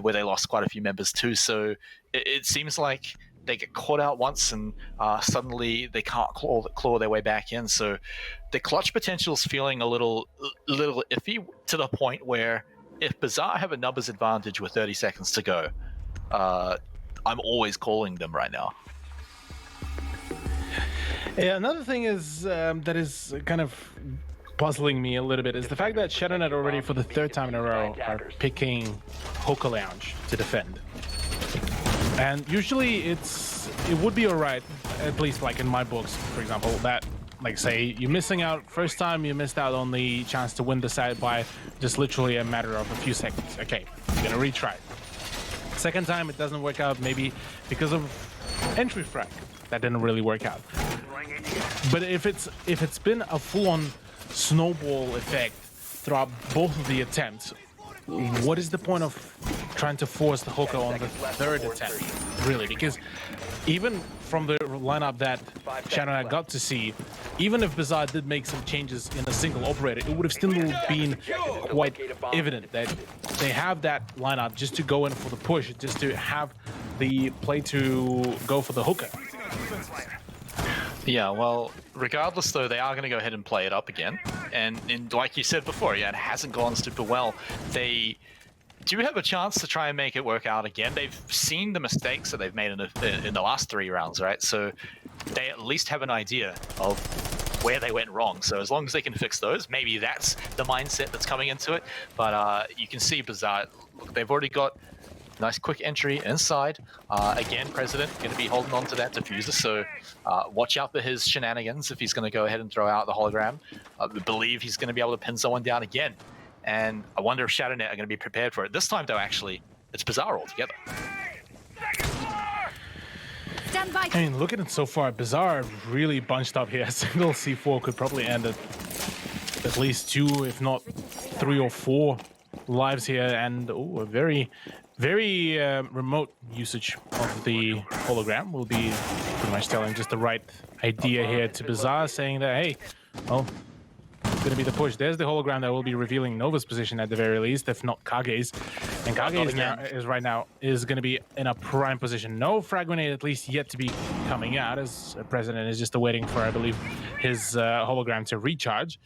where they lost quite a few members too. So it seems like they get caught out once, and suddenly they can't claw their way back in. So the clutch potential is feeling a little iffy, to the point where if Bizarre have a numbers advantage with 30 seconds to go, I'm always calling them right now. Yeah, another thing is that is kind of puzzling me a little bit is the fact that ShadowNet already for the 3rd time in a row are picking Hookah Lounge to defend. And usually it would be alright, at least like in my books, for example, that, like, say you're missing out first time, you missed out on the chance to win the side by just literally a matter of a few seconds. Okay, You're gonna retry. Second time it doesn't work out, maybe because of entry frag. That didn't really work out. But if it's been a full-on snowball effect throughout both of the attempts, what is the point of trying to force the hooker on the third attempt, really? Because even from the lineup that Shannon got to see, even if Bizarre did make some changes in a single operator, it would have still been quite evident that they have that lineup just to go in for the push, just to have the play to go for the hooker. Yeah, well, regardless though, they are going to go ahead and play it up again. And like you said before, yeah, it hasn't gone super well. They do have a chance to try and make it work out again. They've seen the mistakes that they've made in the last 3 rounds, right? So they at least have an idea of where they went wrong. So as long as they can fix those, maybe that's the mindset that's coming into it. But you can see Bizarre, look, they've already got nice quick entry inside. Again, President going to be holding on to that diffuser, so watch out for his shenanigans if he's going to go ahead and throw out the hologram. I believe he's going to be able to pin someone down again. And I wonder if ShadowNet are going to be prepared for it. This time, though, actually, it's Bizarre altogether. Stand by. I mean, look at it so far. Bizarre really bunched up here. A single C4 could probably end at least 2, if not 3 or 4 lives here. And a very remote usage of the hologram will be pretty much telling just the right idea here to Bizarre, saying that, hey, well, it's going to be the push. There's the hologram that will be revealing Nova's position at the very least, if not Kage's. And Kage right now is going to be in a prime position. No frag grenade at least yet to be coming out, as President is just awaiting for, I believe, his hologram to recharge.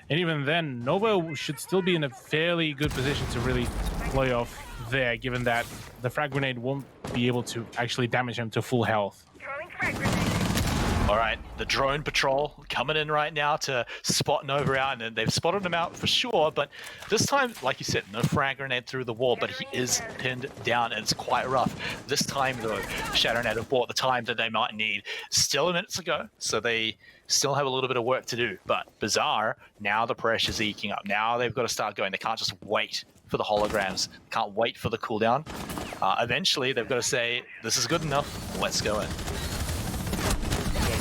And even then, Nova should still be in a fairly good position to really play off there, given that the frag grenade won't be able to actually damage him to full health. All right, the drone patrol coming in right now to spot Nova out, and they've spotted him out for sure, but this time, like you said, no frag grenade through the wall, but he is pinned down, and it's quite rough. This time, though, ShadowNet have bought the time that they might need. Still a minute to go, so they still have a little bit of work to do, but Bizarre, now the pressure's eking up. Now they've got to start going. They can't just wait for the holograms, can't wait for the cooldown. Eventually, they've got to say, this is good enough, let's go in.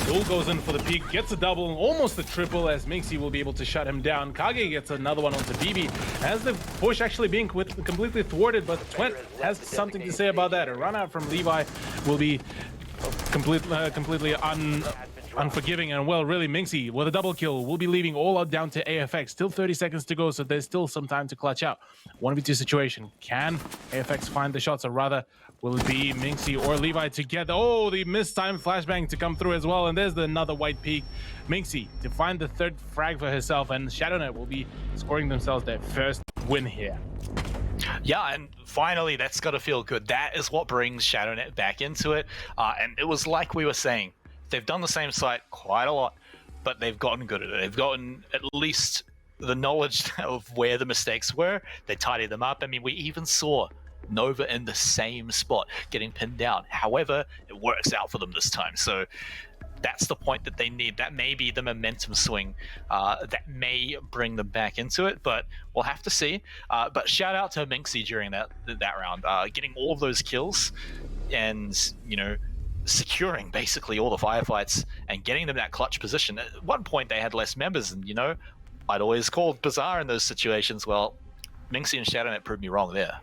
Duel goes in for the peak, gets a double, almost a triple, as Minxie will be able to shut him down. Kage gets another one onto BB, as the push actually being completely thwarted, but Twent has something to say about that. A run out from Levi will be completely unforgiving, and well, really, Minxie with a double kill will be leaving all out down to AFX. Still 30 seconds to go, so there's still some time to clutch out. 1v2 situation. Can AFX find the shots, or rather, will it be Minxie or Levi together? Oh, the missed time flashbang to come through as well, and there's another white peak. Minxie to find the third frag for herself, and ShadowNet will be scoring themselves their first win here. Yeah, and finally, that's got to feel good. That is what brings ShadowNet back into it, and it was like we were saying, they've done the same site quite a lot, but they've gotten good at it. They've gotten at least the knowledge of where the mistakes were. They tidied them up. I mean, we even saw Nova in the same spot getting pinned down. However, it works out for them this time. So that's the point that they need. That may be the momentum swing that may bring them back into it, but we'll have to see. But shout out to Minxie during that round, getting all of those kills and, you know, securing basically all the firefights and getting them that clutch position. At one point they had less members, and, you know, I'd always called Bizarre in those situations. Well, Minxie and ShadowNet proved me wrong there.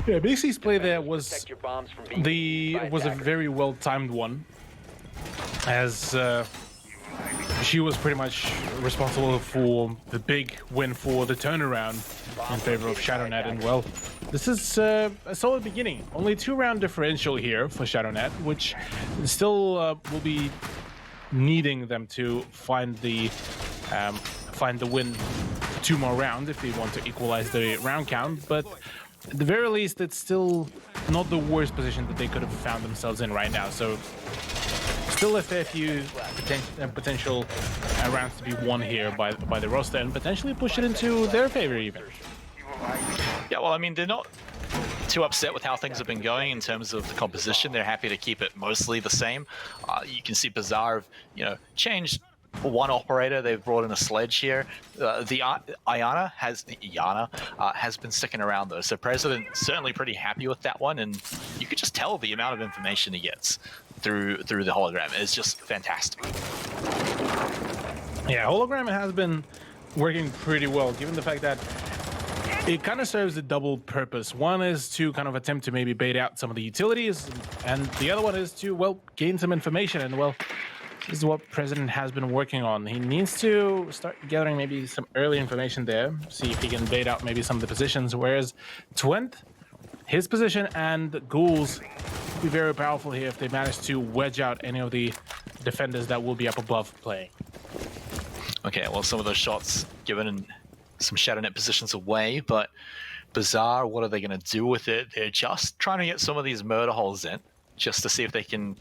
Yeah, Minxie's play there was a very well timed one, as she was pretty much responsible for the big win for the turnaround in favor of ShadowNet. And well, this is a solid beginning. Only 2-round differential here for ShadowNet, which still will be needing them to find the win 2 more rounds if they want to equalize the round count. But at the very least, it's still not the worst position that they could have found themselves in right now. So still a fair few potential rounds to be won here by the roster, and potentially push it into their favor even. Yeah, well, I mean, they're not too upset with how things have been going in terms of the composition. They're happy to keep it mostly the same. You can see Bizarre have, you know, changed one operator. They've brought in a sledge here. The Iana has been sticking around though, so President certainly pretty happy with that one, and you could just tell the amount of information he gets through the hologram is just fantastic. Yeah, hologram has been working pretty well, given the fact that it kind of serves a double purpose. One is to kind of attempt to maybe bait out some of the utilities, and the other one is to, well, gain some information. And well, this is what President has been working on. He needs to start gathering maybe some early information there, see if he can bait out maybe some of the positions, whereas Twent, his position and Ghouls will be very powerful here if they manage to wedge out any of the defenders that will be up above playing. Okay, well, some of those shots given in some ShadowNet positions away, but Bizarre, what are they going to do with it? They're just trying to get some of these murder holes in, just to see if they can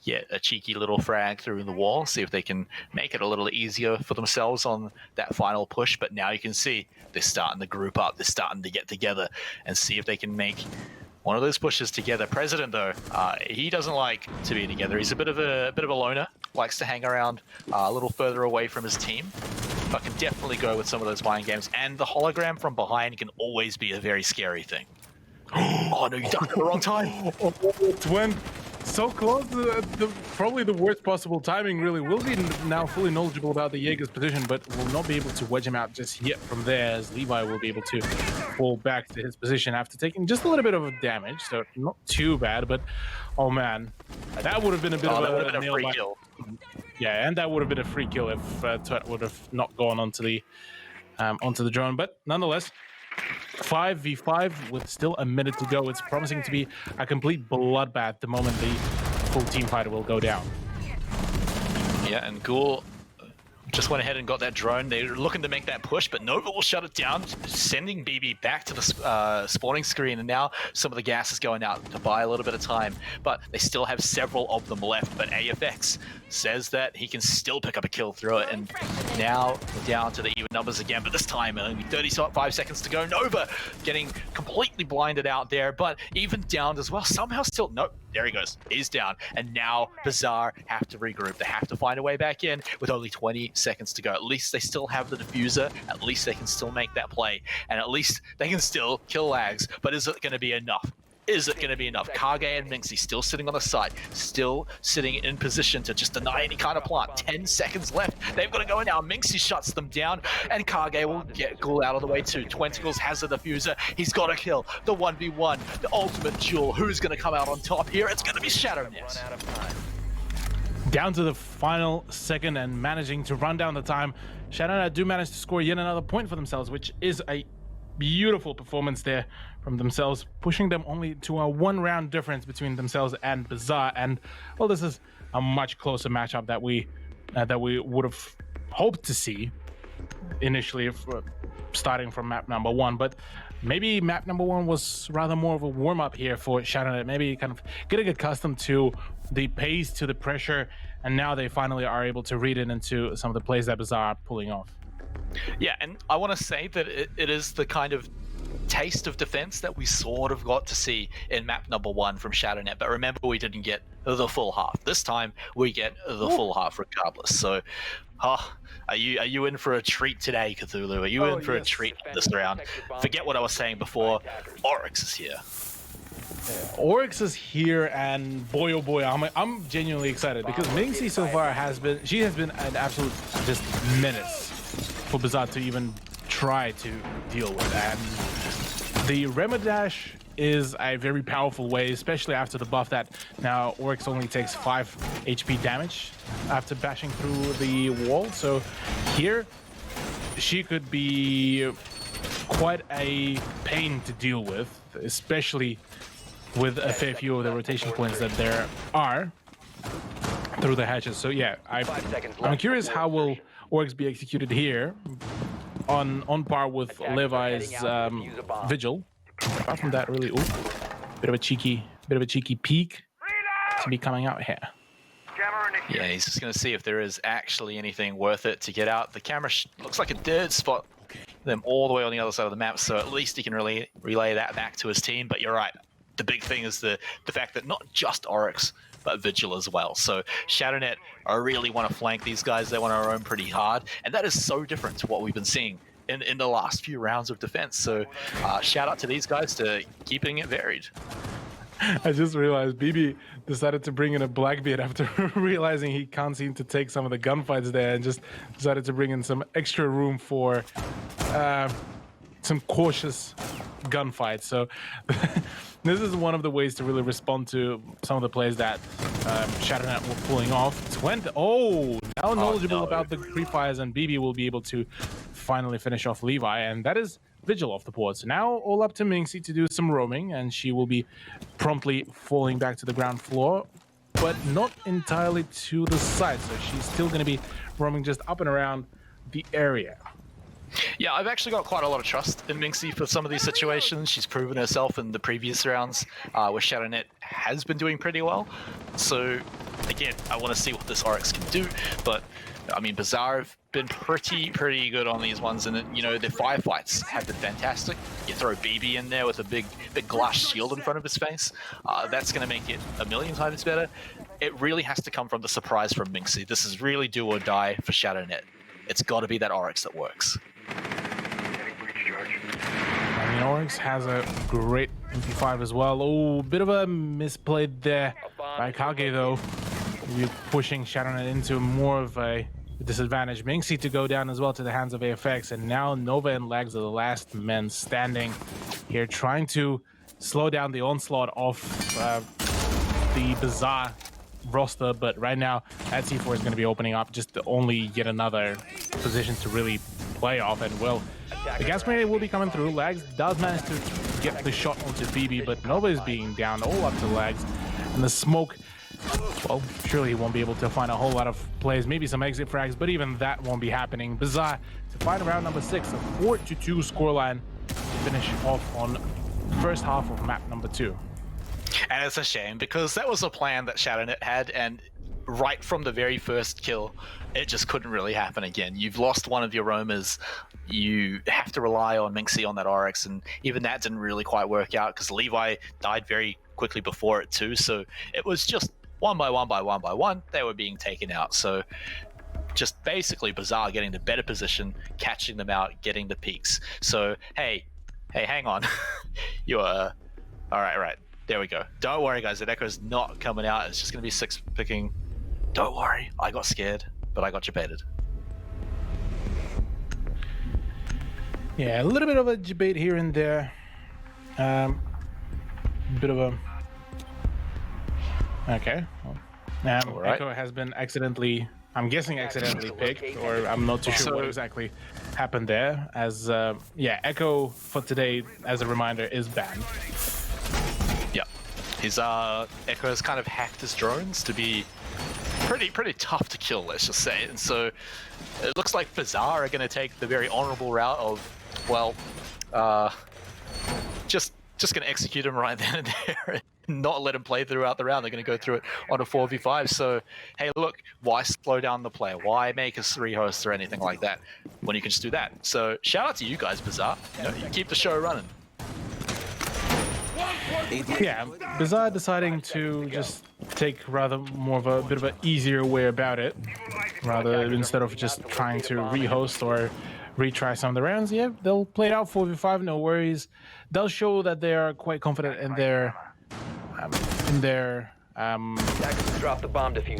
get a cheeky little frag through the wall, see if they can make it a little easier for themselves on that final push. But now you can see they're starting to group up, they're starting to get together and see if they can make one of those pushes together. President, though, he doesn't like to be together. He's a bit of a loner, likes to hang around a little further away from his team, but can definitely go with some of those mind games. And the hologram from behind can always be a very scary thing. Oh no, you ducked at the wrong time. Twin, so close to probably the worst possible timing, really. Will be now fully knowledgeable about the Jaeger's position, but will not be able to wedge him out just yet from there, as Levi will be able to fall back to his position after taking just a little bit of damage, so not too bad, but oh man, that would have been a bit of a free kill. Yeah, and that would have been a free kill if Twet would have not gone onto the drone, but nonetheless, 5v5 with still a minute to go. It's promising to be a complete bloodbath the moment the full team fight will go down. Yeah, and Ghoul just went ahead and got that drone. They're looking to make that push, but Nova will shut it down, sending BB back to the spawning screen. And now some of the gas is going out to buy a little bit of time, but they still have several of them left. But AFX says that he can still pick up a kill through it. And now we're down to the even numbers again, but this time only 35 seconds to go. Nova getting completely blinded out there, but even downed as well. Somehow still, nope, there he goes. He's down. And now Bizarre have to regroup. They have to find a way back in with only 20 seconds to go. At least they still have the diffuser. At least they can still make that play. And at least they can still kill lags. But is it going to be enough? Is it going to be enough? Kage and Minxie still sitting on the side, still sitting in position to just deny any kind of plant. 10 seconds left. They've got to go now. Minxie shuts them down, and Kage will get Ghoul out of the way too. Twenticles has the diffuser. He's got to kill the 1v1, the ultimate duel. Who's going to come out on top here? It's going to be ShadowNet. Down to the final second and managing to run down the time. ShadowNet do manage to score yet another point for themselves, which is a beautiful performance there from themselves, pushing them only to a 1 round difference between themselves and Bizarre. And well, this is a much closer matchup that we would have hoped to see initially, if, starting from map number 1. But maybe map number 1 was rather more of a warm-up here for ShadowNet, maybe kind of getting accustomed to the pace, to the pressure, and now they finally are able to read it into some of the plays that Bizarre are pulling off. Yeah, and I want to say that it is the kind of taste of defense that we sort of got to see in map number 1 from ShadowNet, but remember, we didn't get the full half. This time we get the full half regardless. So are you in for a treat today, Cthulhu? Are you in for a treat this round? Forget what I was saying before. Oryx is here. Oryx is here, and boy oh boy, I'm genuinely excited because Minxie so far has been an absolute just menace for Bizarre to even try to deal with. And the Remadash is a very powerful way, especially after the buff that now Oryx only takes 5 HP damage after bashing through the wall. So here she could be quite a pain to deal with, especially with a fair few of the rotation points that there are through the hatches. So yeah, I'm curious how will Oryx be executed here on par with Levi's Vigil. Apart from that, really, bit of a cheeky peek to be coming out here. Yeah, he's just going to see if there is actually anything worth it to get out. The camera looks like it did spot them all the way on the other side of the map, so at least he can really relay that back to his team. But you're right, the big thing is the fact that not just Oryx, but Vigil as well. So ShadowNet, I really want to flank these guys. They want to roam pretty hard, and that is so different to what we've been seeing in the last few rounds of defense. So shout out to these guys to keeping it varied. I just realized BB decided to bring in a Blackbeard after realizing he can't seem to take some of the gunfights there, and just decided to bring in some extra room for some cautious gunfights. So this is one of the ways to really respond to some of the plays that ShadowNet were pulling off. 20. Oh, now knowledgeable about the pre-fires, and BB will be able to finally finish off Levi, and that is Vigil off the board. So now all up to Minxie to do some roaming, and she will be promptly falling back to the ground floor, but not entirely to the side. So she's still going to be roaming just up and around the area. Yeah, I've actually got quite a lot of trust in Minxie for some of these situations. She's proven herself in the previous rounds where ShadowNet has been doing pretty well. So again, I want to see what this Oryx can do, but I mean, Bazaar have been pretty good on these ones, and you know, their firefights have been fantastic. You throw BB in there with a big glass shield in front of his face, that's going to make it a million times better. It really has to come from the surprise from Minxie. This is really do or die for ShadowNet. It's got to be that Oryx that works. I mean, Oryx has a great MP5 as well. Oh, bit of a misplay there by Kage, though. You're pushing ShadowNet into more of a disadvantage. Minxie to go down as well to the hands of AFX, and now Nova and Lags are the last men standing here, trying to slow down the onslaught of the Bazaar roster. But right now, that C4 is going to be opening up just only yet another position to really play off. And well, the gas grenade will be coming through. Lags does manage to get the shot onto BB, but Nova is being down all up to Lags. And the smoke, well, surely he won't be able to find a whole lot of plays, maybe some exit frags, but even that won't be happening. Bazaar to find round number 6, a 4-2 scoreline to finish off on first half of map number 2. And it's a shame, because that was a plan that ShadowNet had, and right from the very first kill, it just couldn't really happen again. You've lost one of your roamers. You have to rely on Minxie on that Oryx, and even that didn't really quite work out because Levi died very quickly before it too. So it was just one by one, they were being taken out. So just basically Bazaar getting the better position, catching them out, getting the peaks. So, hey, hang on. You're, all right. There we go. Don't worry, guys. The Echo's not coming out. It's just going to be 6 picking. Don't worry. I got scared, but I got you baited. Yeah, a little bit of a debate here and there. Bit of a... Okay. Well, Echo has been accidentally, I'm guessing accidentally picked, or I'm not too sure what exactly happened there. As, yeah, Echo for today, as a reminder, is banned. Yeah. His Echo has kind of hacked his drones to be pretty tough to kill, let's just say. And so it looks like Bazaar are going to take the very honorable route of, well, just going to execute him right then and there and not let him play throughout the round. They're going to go through it on a 4v5. So, hey, look, why slow down the player? Why make us rehost or anything like that when you can just do that? So shout out to you guys, Bazaar. You keep the show running. Yeah, Bazaar deciding to just take rather more of a bit of an easier way about it, rather instead of just trying to rehost or retry some of the rounds. Yeah, they'll play it out 4v5, no worries. They'll show that they are quite confident in their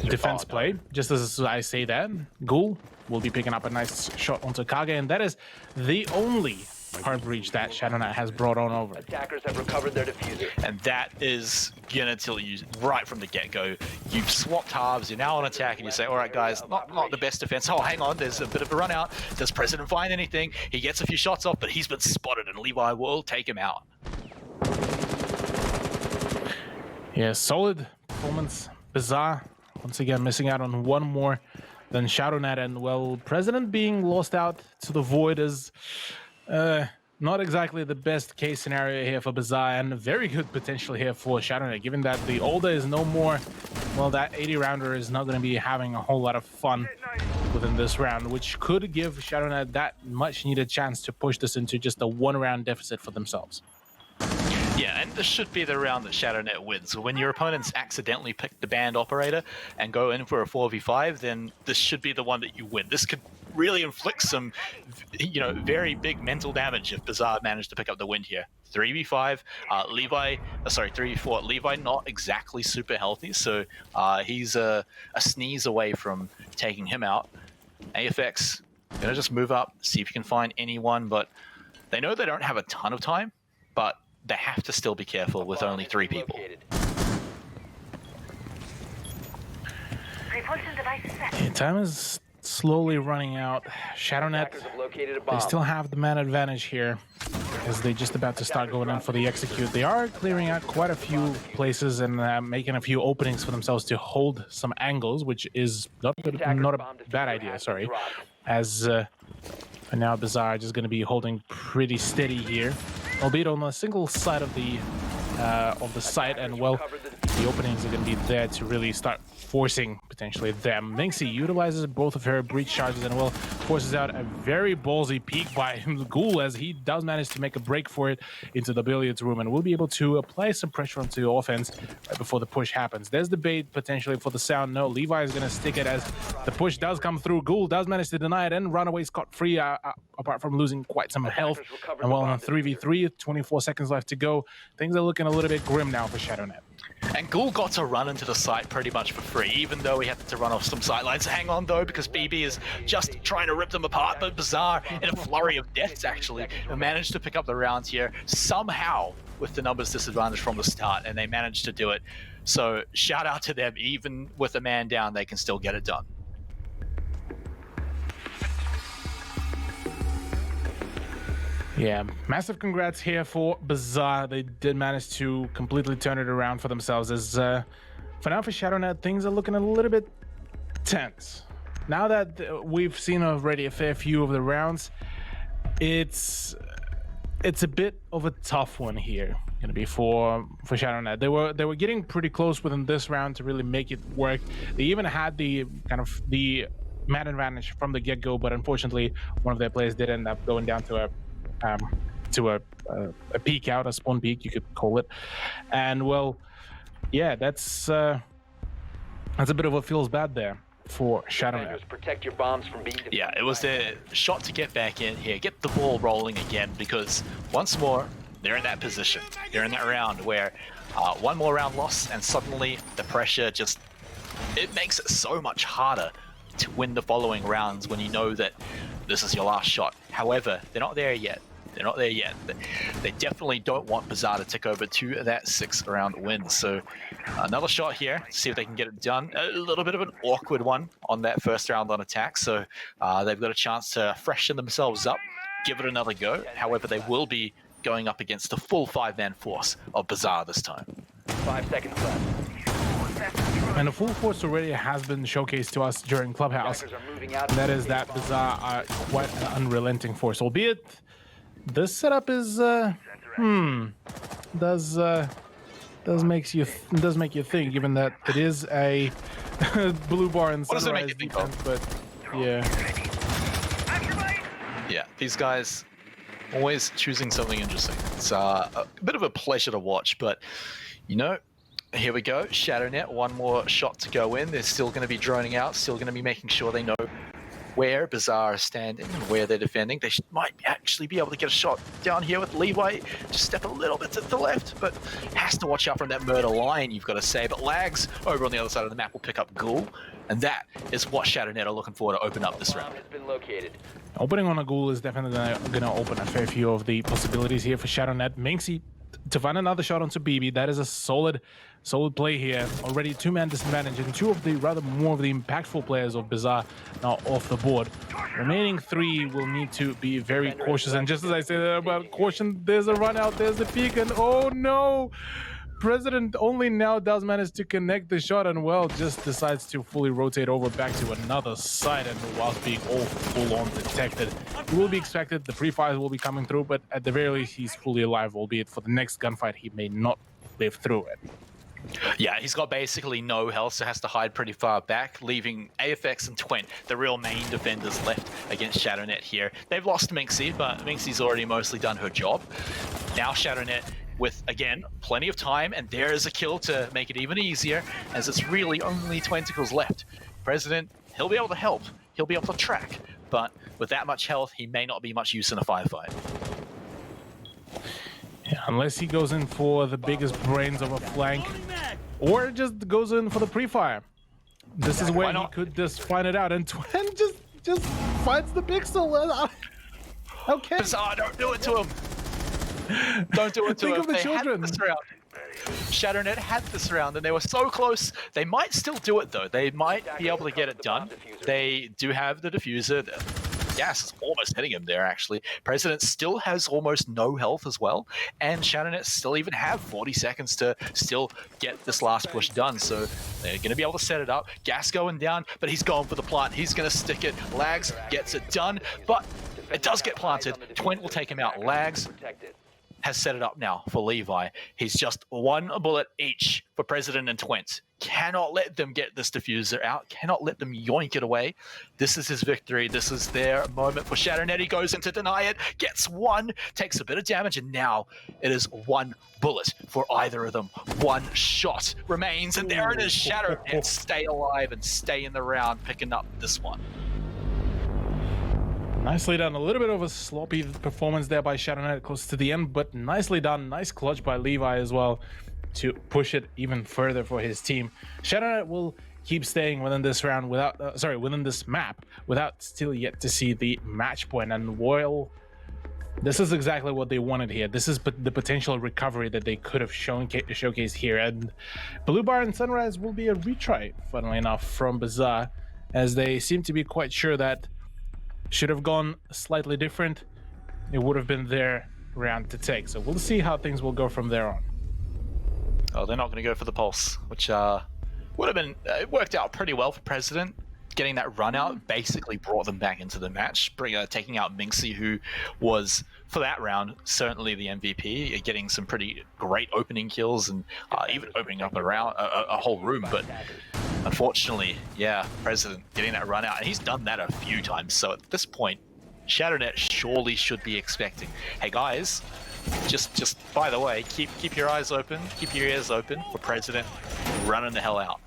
defense play. Just as I say that, Ghoul will be picking up a nice shot onto Kage, and that is the only hard breach that ShadowNet has brought on over. Attackers have recovered their diffuser. And that is gonna tell you right from the get-go. You've swapped halves, you're now on attack, and you say, all right, guys, not the best defense. Oh, hang on, there's a bit of a run out. Does President find anything? He gets a few shots off, but he's been spotted, and Levi will take him out. Yeah, solid performance. Bazaar, once again, missing out on one more than ShadowNet, and well, President being lost out to the void is not exactly the best case scenario here for Bazaar, and very good potential here for ShadowNet, given that the older is no more. Well, that 80 rounder is not going to be having a whole lot of fun within this round, which could give ShadowNet that much needed chance to push this into just a 1-round deficit for themselves. Yeah, and this should be the round that ShadowNet wins. When your opponents accidentally pick the band operator and go in for a 4v5, then this should be the one that you win. This could really inflict some, very big mental damage if Bizarre managed to pick up the win here. 3v5, 3v4. Levi not exactly super healthy, so he's a sneeze away from taking him out. AFX gonna just move up, see if you can find anyone, but they know they don't have a ton of time, but they have to still be careful with only 3 people. Yeah, time is slowly running out. ShadowNet, they still have the man advantage here as they're just about to start going in for the execute. They are clearing out quite a few places and making a few openings for themselves to hold some angles, which is not a bad idea, sorry. As for now, Bizarre just going to be holding pretty steady here, albeit on a single side of the site, and well, the openings are going to be there to really start forcing potentially them. Minxie utilizes both of her breach charges and well forces out a very ballsy peek by Ghoul as he does manage to make a break for it into the billiards room and will be able to apply some pressure onto offense right before the push happens. There's the bait potentially for the sound. No, Levi is going to stick it as the push does come through. Ghoul does manage to deny it and run away scot-free apart from losing quite some health. And well, on 3v3, 24 seconds left to go. Things are looking a little bit grim now for ShadowNet. And Ghoul got to run into the site pretty much for free, even though he had to run off some sightlines. Hang on though, because BB is just trying to rip them apart, but Bizarre, in a flurry of deaths actually, managed to pick up the rounds here, somehow with the numbers disadvantage from the start, and they managed to do it. So shout out to them, even with a man down, they can still get it done. Yeah, massive congrats here for Bizarre. They did manage to completely turn it around for themselves as for now for ShadowNet, things are looking a little bit tense. Now that we've seen already a fair few of the rounds, it's a bit of a tough one here gonna be for ShadowNet. They were getting pretty close within this round to really make it work. They even had the kind of the man advantage from the get-go, but unfortunately one of their players did end up going down to a peek out, a spawn peek you could call it, and well, yeah, that's a bit of what feels bad there for ShadowNet. Protect your bombs from being Yeah, it was their shot to get back in here, get the ball rolling again, because once more they're in that position, they're in that round where one more round loss and suddenly the pressure just, it makes it so much harder to win the following rounds when you know that this is your last shot. However, they're not there yet. They're not there yet. They definitely don't want Bizarre to tick over to that 6th round win. So another shot here, see if they can get it done. A little bit of an awkward one on that first round on attack. So they've got a chance to freshen themselves up, give it another go. However, they will be going up against the full 5-man force of Bizarre this time. 5 seconds left. And the full force already has been showcased to us during Clubhouse. And that is that Bizarre are quite an unrelenting force, albeit this setup is does make you think, given that it is a blue bar and sunrise defense, but yeah. Yeah, these guys always choosing something interesting. It's a bit of a pleasure to watch, but you know, here we go. ShadowNet, one more shot to go in. They're still going to be droning out, still going to be making sure they know where Bizarre is standing and where they're defending. They might actually be able to get a shot down here with Levi. Just step a little bit to the left, but has to watch out from that murder line, you've got to say. But Lags over on the other side of the map will pick up Ghoul, and that is what ShadowNet are looking for to open up this round. Has been located. Opening on a Ghoul is definitely going to open a fair few of the possibilities here for ShadowNet. Minxie to find another shot onto BB. That is a solid play here. Already 2-man disadvantage, and 2 of the rather more of the impactful players of Bizarre now off the board. Remaining 3 will need to be very cautious, and just as I said about caution, there's a run out, there's a peek, and oh no! President only now does manage to connect the shot, and well, just decides to fully rotate over back to another side, and whilst being all full-on detected. It will be expected, the pre-fires will be coming through, but at the very least, he's fully alive, albeit for the next gunfight, he may not live through it. Yeah, he's got basically no health, so has to hide pretty far back, leaving AFX and Twent, the real main defenders, left against ShadowNet here. They've lost Minxie, but Minxie's already mostly done her job. Now ShadowNet with, again, plenty of time, and there's a kill to make it even easier, as it's really only Tentacles left. President, he'll be able to help, he'll be able to track, but with that much health, he may not be much use in a firefight. Yeah, unless he goes in for the biggest brains of a flank, or just goes in for the pre-fire. This is where he could just find it out, and Twen just finds the pixel. Okay. Bizarre, don't do it to him. Don't do it to him. Think of the children. ShadowNet had this round, and they were so close. They might still do it, though. They might be able to get it done. They do have the diffuser. Gas is almost hitting him there, actually. President still has almost no health as well, and ShadowNet still even have 40 seconds to still get this last push done, so they're going to be able to set it up. Gas going down, but he's going for the plant. He's going to stick it. Lags gets it done, but it does get planted. Twent will take him out. Lags has set it up now for Levi. He's just one bullet each for President and Twent. Cannot let them get this diffuser out. Cannot let them yoink it away. This is his victory. This is their moment for ShadowNet. He goes in to deny it, gets one, takes a bit of damage, and now it is one bullet for either of them. One shot remains, and there it is. ShadowNet stay alive and stay in the round, picking up this one. Nicely done. A little bit of a sloppy performance there by ShadowNet close to the end, but nicely done. Nice clutch by Levi as well to push it even further for his team. ShadowNet will keep staying within this round without, within this map without still yet to see the match point. And while this is exactly what they wanted here, this is the potential recovery that they could have showcased here. And Blue Bar and Sunrise will be a retry, funnily enough, from Bazaar, as they seem to be quite sure that should have gone slightly different. It would have been their round to take. So we'll see how things will go from there on. Oh, they're not going to go for the pulse, which would have been it worked out pretty well for President. Getting that run out basically brought them back into the match, taking out Minxie, who was, for that round, certainly the MVP, getting some pretty great opening kills and even opening up a whole room. But unfortunately, yeah, President getting that run out, and he's done that a few times. So at this point, ShadowNet surely should be expecting, hey guys, just by the way, keep your eyes open, keep your ears open for President running the hell out.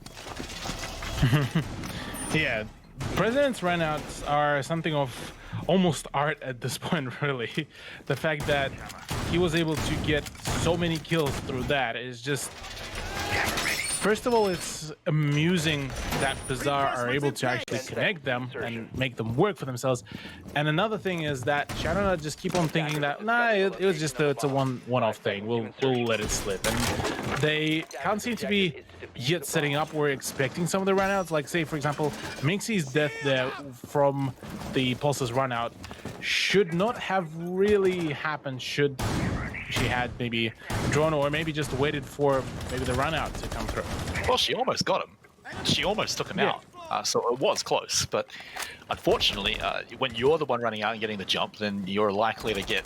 Yeah, President's runouts are something of almost art at this point, really. The fact that he was able to get so many kills through that is just... First of all, it's amusing that Bazaar are able to actually connect them and make them work for themselves. And another thing is that ShadowNet just keep on thinking that, nah, it was just it's a one-off thing. We'll let it slip. And they can't seem to be yet setting up or expecting some of the runouts. Like, say, for example, Minxie's death there from the Pulse's runout should not have really happened should she had maybe drawn or maybe just waited for maybe the run out to come through. Well, she almost got him. She almost took him out. So it was close. But unfortunately, when you're the one running out and getting the jump, then you're likely to get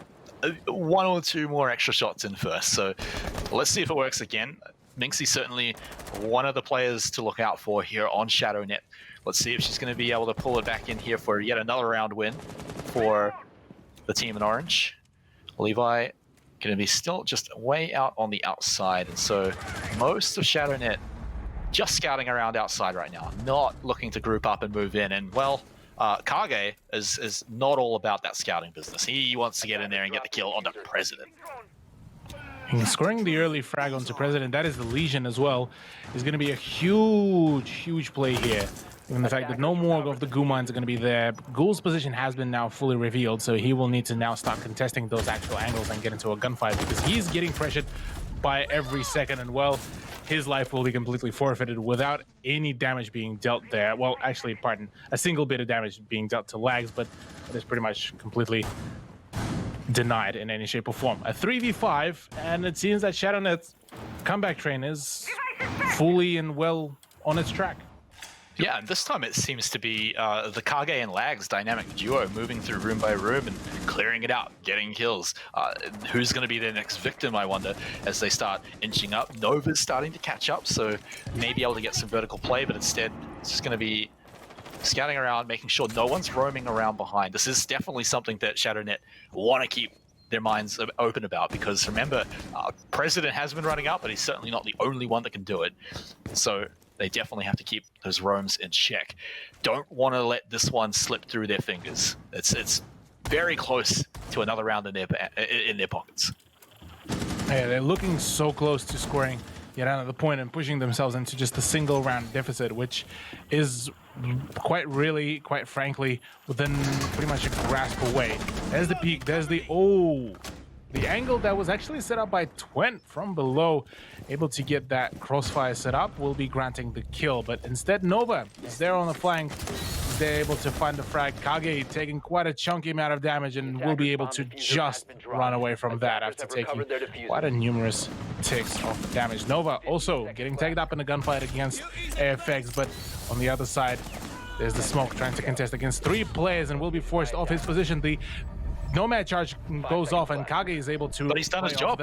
one or two more extra shots in first. So let's see if it works again. Minxie certainly one of the players to look out for here on ShadowNet. Let's see if she's going to be able to pull it back in here for yet another round win for the team in orange. Levi going to be still just way out on the outside, and so most of ShadowNet just scouting around outside right now, not looking to group up and move in. And well, Kage is not all about that scouting business. He wants to get in there and get the kill on the President. And scoring the early frag onto President, that is the Legion as well, is going to be a huge play here. Given the fact that no more of the Goo mines are going to be there. Ghoul's position has been now fully revealed, so he will need to now start contesting those actual angles and get into a gunfight, because he's getting pressured by every second, and well, his life will be completely forfeited without any damage being dealt there. Well, actually, pardon, a single bit of damage being dealt to Lags, but it is pretty much completely denied in any shape or form. A 3v5, and it seems that ShadowNet's comeback train is fully and well on its track. Yeah, and this time it seems to be the Kage and Lags dynamic duo moving through room by room and clearing it out, getting kills. Who's going to be their next victim, I wonder, as they start inching up. Nova's starting to catch up, so may be able to get some vertical play, but instead it's just going to be scouting around, making sure no one's roaming around behind. This is definitely something that ShadowNet want to keep their minds open about, because remember, President has been running out, but he's certainly not the only one that can do it. So they definitely have to keep those roams in check. Don't want to let this one slip through their fingers. It's very close to another round in their pockets. Yeah, they're looking so close to scoring yet another point and pushing themselves into just a single round deficit, which is quite frankly, within pretty much a grasp away. There's the peak, there's the angle that was actually set up by Twent from below, able to get that crossfire set up, will be granting the kill. But instead, Nova is there on the flank. They're able to find the frag. Kage taking quite a chunky amount of damage and will be able to just run away from that after taking quite a numerous ticks of damage. Nova also getting tagged up in a gunfight against AFX, but on the other side, there's the smoke trying to contest against 3 players and will be forced off his position. The Nomad charge goes off and Kage is able to... But he's done his job.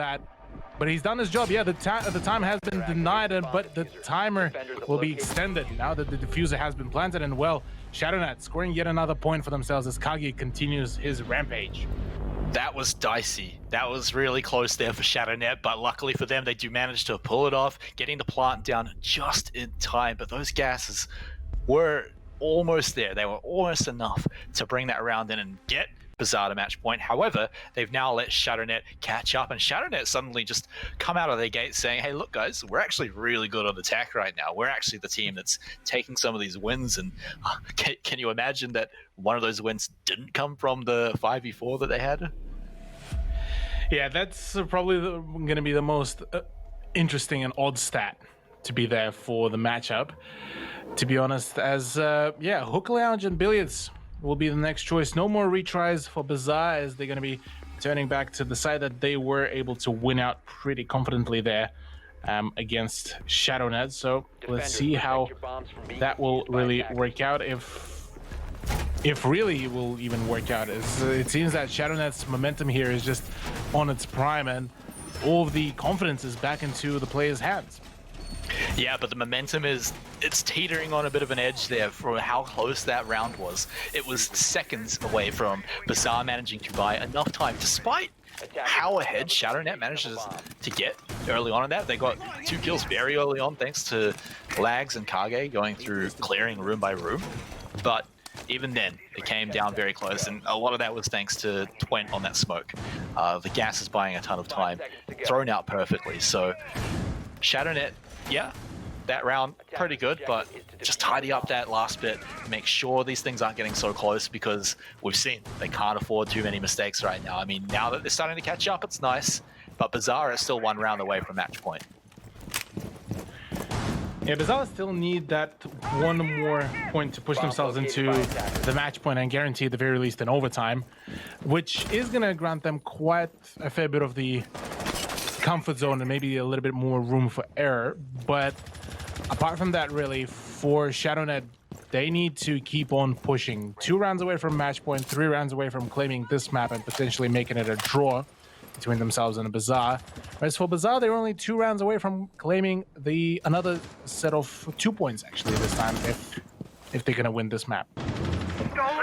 But he's done his job. Yeah, the time has been denied, but the timer will be extended now that the diffuser has been planted. And well, ShadowNet scoring yet another point for themselves as Kage continues his rampage. That was dicey. That was really close there for ShadowNet, but luckily for them, they do manage to pull it off, getting the plant down just in time. But those gases were almost there. They were almost enough to bring that round in and get Bizarre to match point. However, they've now let ShadowNet catch up, and ShadowNet suddenly just come out of their gate saying, hey, look, guys, we're actually really good on attack right now. We're actually the team that's taking some of these wins, and can you imagine that one of those wins didn't come from the 5v4 that they had? Yeah, that's probably going to be the most interesting and odd stat to be there for the matchup, to be honest, as, Hook Lounge and Billiards will be the next choice. No more retries for Bizarre, as they're going to be turning back to the side that they were able to win out pretty confidently there against ShadowNet. So let's see how that will really work out, if really it will even work out. It seems that ShadowNet's momentum here is just on its prime, and all of the confidence is back into the players' hands. Yeah, but the momentum it's teetering on a bit of an edge there for how close that round was. It was seconds away from Bizarre managing to buy enough time, despite how ahead ShadowNet manages to get early on in that. They got 2 kills very early on thanks to Lags and Kage going through clearing room by room. But even then, it came down very close, and a lot of that was thanks to Twent on that smoke. The gas is buying a ton of time, thrown out perfectly. So ShadowNet, yeah, that round pretty good, but just tidy up that last bit, make sure these things aren't getting so close, because we've seen they can't afford too many mistakes right now. I mean, now that they're starting to catch up, it's nice, but Bizarre is still 1 round away from match point. Yeah, Bizarre still need that 1 more point to push themselves into the match point and guarantee at the very least an overtime, which is going to grant them quite a fair bit of the comfort zone and maybe a little bit more room for error. But apart from that, really, for ShadowNet, they need to keep on pushing. 2 rounds away from match point, 3 rounds away from claiming this map and potentially making it a draw between themselves and Bizarre. Whereas for Bizarre, they're only 2 rounds away from claiming another set of 2 points actually this time, if they're gonna win this map.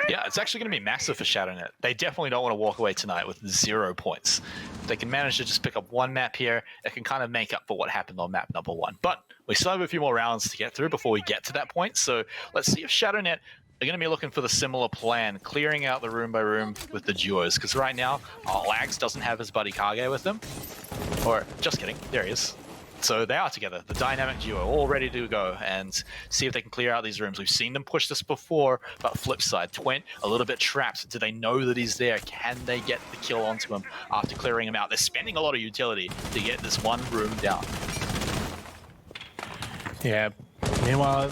Yeah, it's actually going to be massive for ShadowNet. They definitely don't want to walk away tonight with 0 points. If they can manage to just pick up 1 map here, it can kind of make up for what happened on map number 1. But we still have a few more rounds to get through before we get to that point. So let's see if ShadowNet are going to be looking for the similar plan, clearing out the room by room with the duos. Because right now, Lags doesn't have his buddy Kage with him. Or, just kidding, there he is. So they are together, the dynamic duo, all ready to go and see if they can clear out these rooms. We've seen them push this before, but flip side, Twent a little bit trapped. Do they know that he's there? Can they get the kill onto him after clearing him out? They're spending a lot of utility to get this 1 room down. Yeah, meanwhile,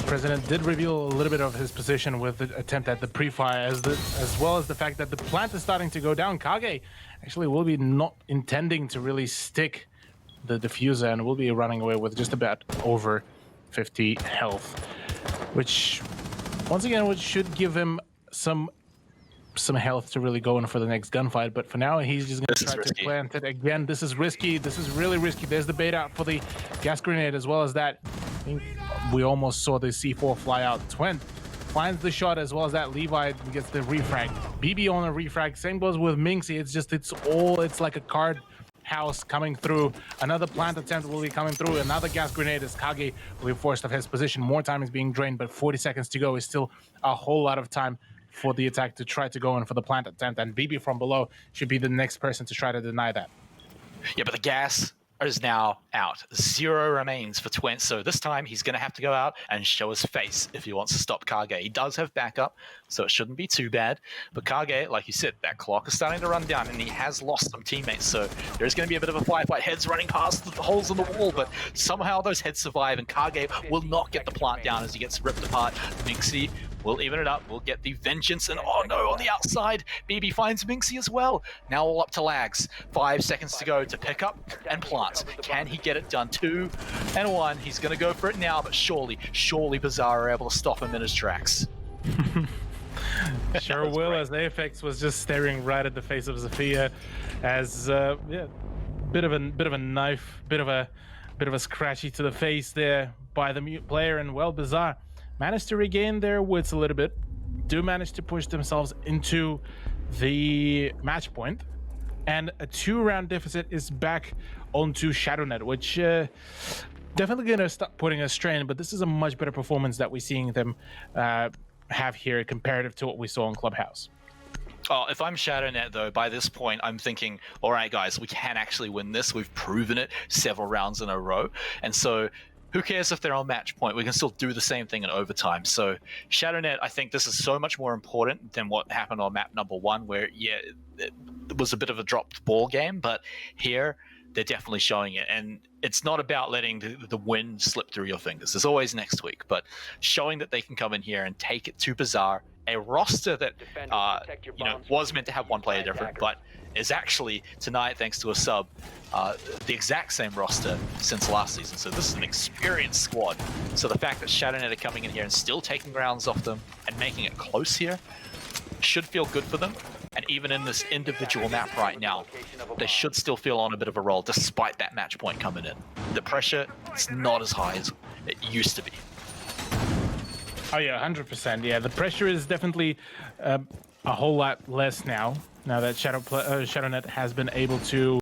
President did reveal a little bit of his position with the attempt at the pre-fire, as well as the fact that the plant is starting to go down. Kage actually will be not intending to really stick the diffuser and will be running away with just about over 50 health, which once again should give him some health to really go in for the next gunfight. But for now, he's just going to try to plant it again. This is risky. This is really risky. There's the bait out for the gas grenade, as well as that. I think we almost saw the C4 fly out. Twent finds the shot as well as that. Levi gets the refrag. BB on a refrag. Same goes with Minxie. It's like a card house coming through. Another plant attempt will be coming through. Another gas grenade as Kage will be forced off his position. More time is being drained, but 40 seconds to go is still a whole lot of time for the attack to try to go in for the plant attempt. And BB from below should be the next person to try to deny that. Yeah, but the gas is now out. 0 remains for Twent, so this time he's going to have to go out and show his face if he wants to stop Kage. He does have backup, so it shouldn't be too bad. But Kage, like you said, that clock is starting to run down, and he has lost some teammates, so there's going to be a bit of a firefight. Heads running past the holes in the wall, but somehow those heads survive, and Kage will not get the plant down as he gets ripped apart. Minxie will even it up. We'll get the vengeance, and oh no, on the outside, BB finds Minxie as well. Now all up to Lags. 5 seconds to go to pick up and plant. Can he get it done? 2 and 1. He's going to go for it now, but surely Bizarre are able to stop him in his tracks. Sure will, great. As Apex was just staring right at the face of Zofia, as bit of a knife, bit of a scratchy to the face there by the mute player, and well, Bizarre managed to regain their wits a little bit, do manage to push themselves into the match point, and a 2-round deficit is back onto ShadowNet, which definitely going to start putting a strain, but this is a much better performance that we're seeing them have here comparative to what we saw in Clubhouse. Oh, if I'm ShadowNet, though, by this point, I'm thinking, all right, guys, we can actually win this. We've proven it several rounds in a row, and so who cares if they're on match point? We can still do the same thing in overtime. So ShadowNet, I think this is so much more important than what happened on map number 1, where, yeah, it was a bit of a dropped ball game, but here they're definitely showing it. And it's not about letting the win slip through your fingers. There's always next week, but showing that they can come in here and take it to Bizarre, a roster that was meant to have one player different, but is actually tonight, thanks to a sub, the exact same roster since last season. So this is an experienced squad. So the fact that ShadowNet are coming in here and still taking rounds off them and making it close here should feel good for them. And even in this individual map right now, they should still feel on a bit of a roll despite that match point coming in. The pressure is not as high as it used to be. Oh yeah, 100%. Yeah, the pressure is definitely a whole lot less now that ShadowNet has been able to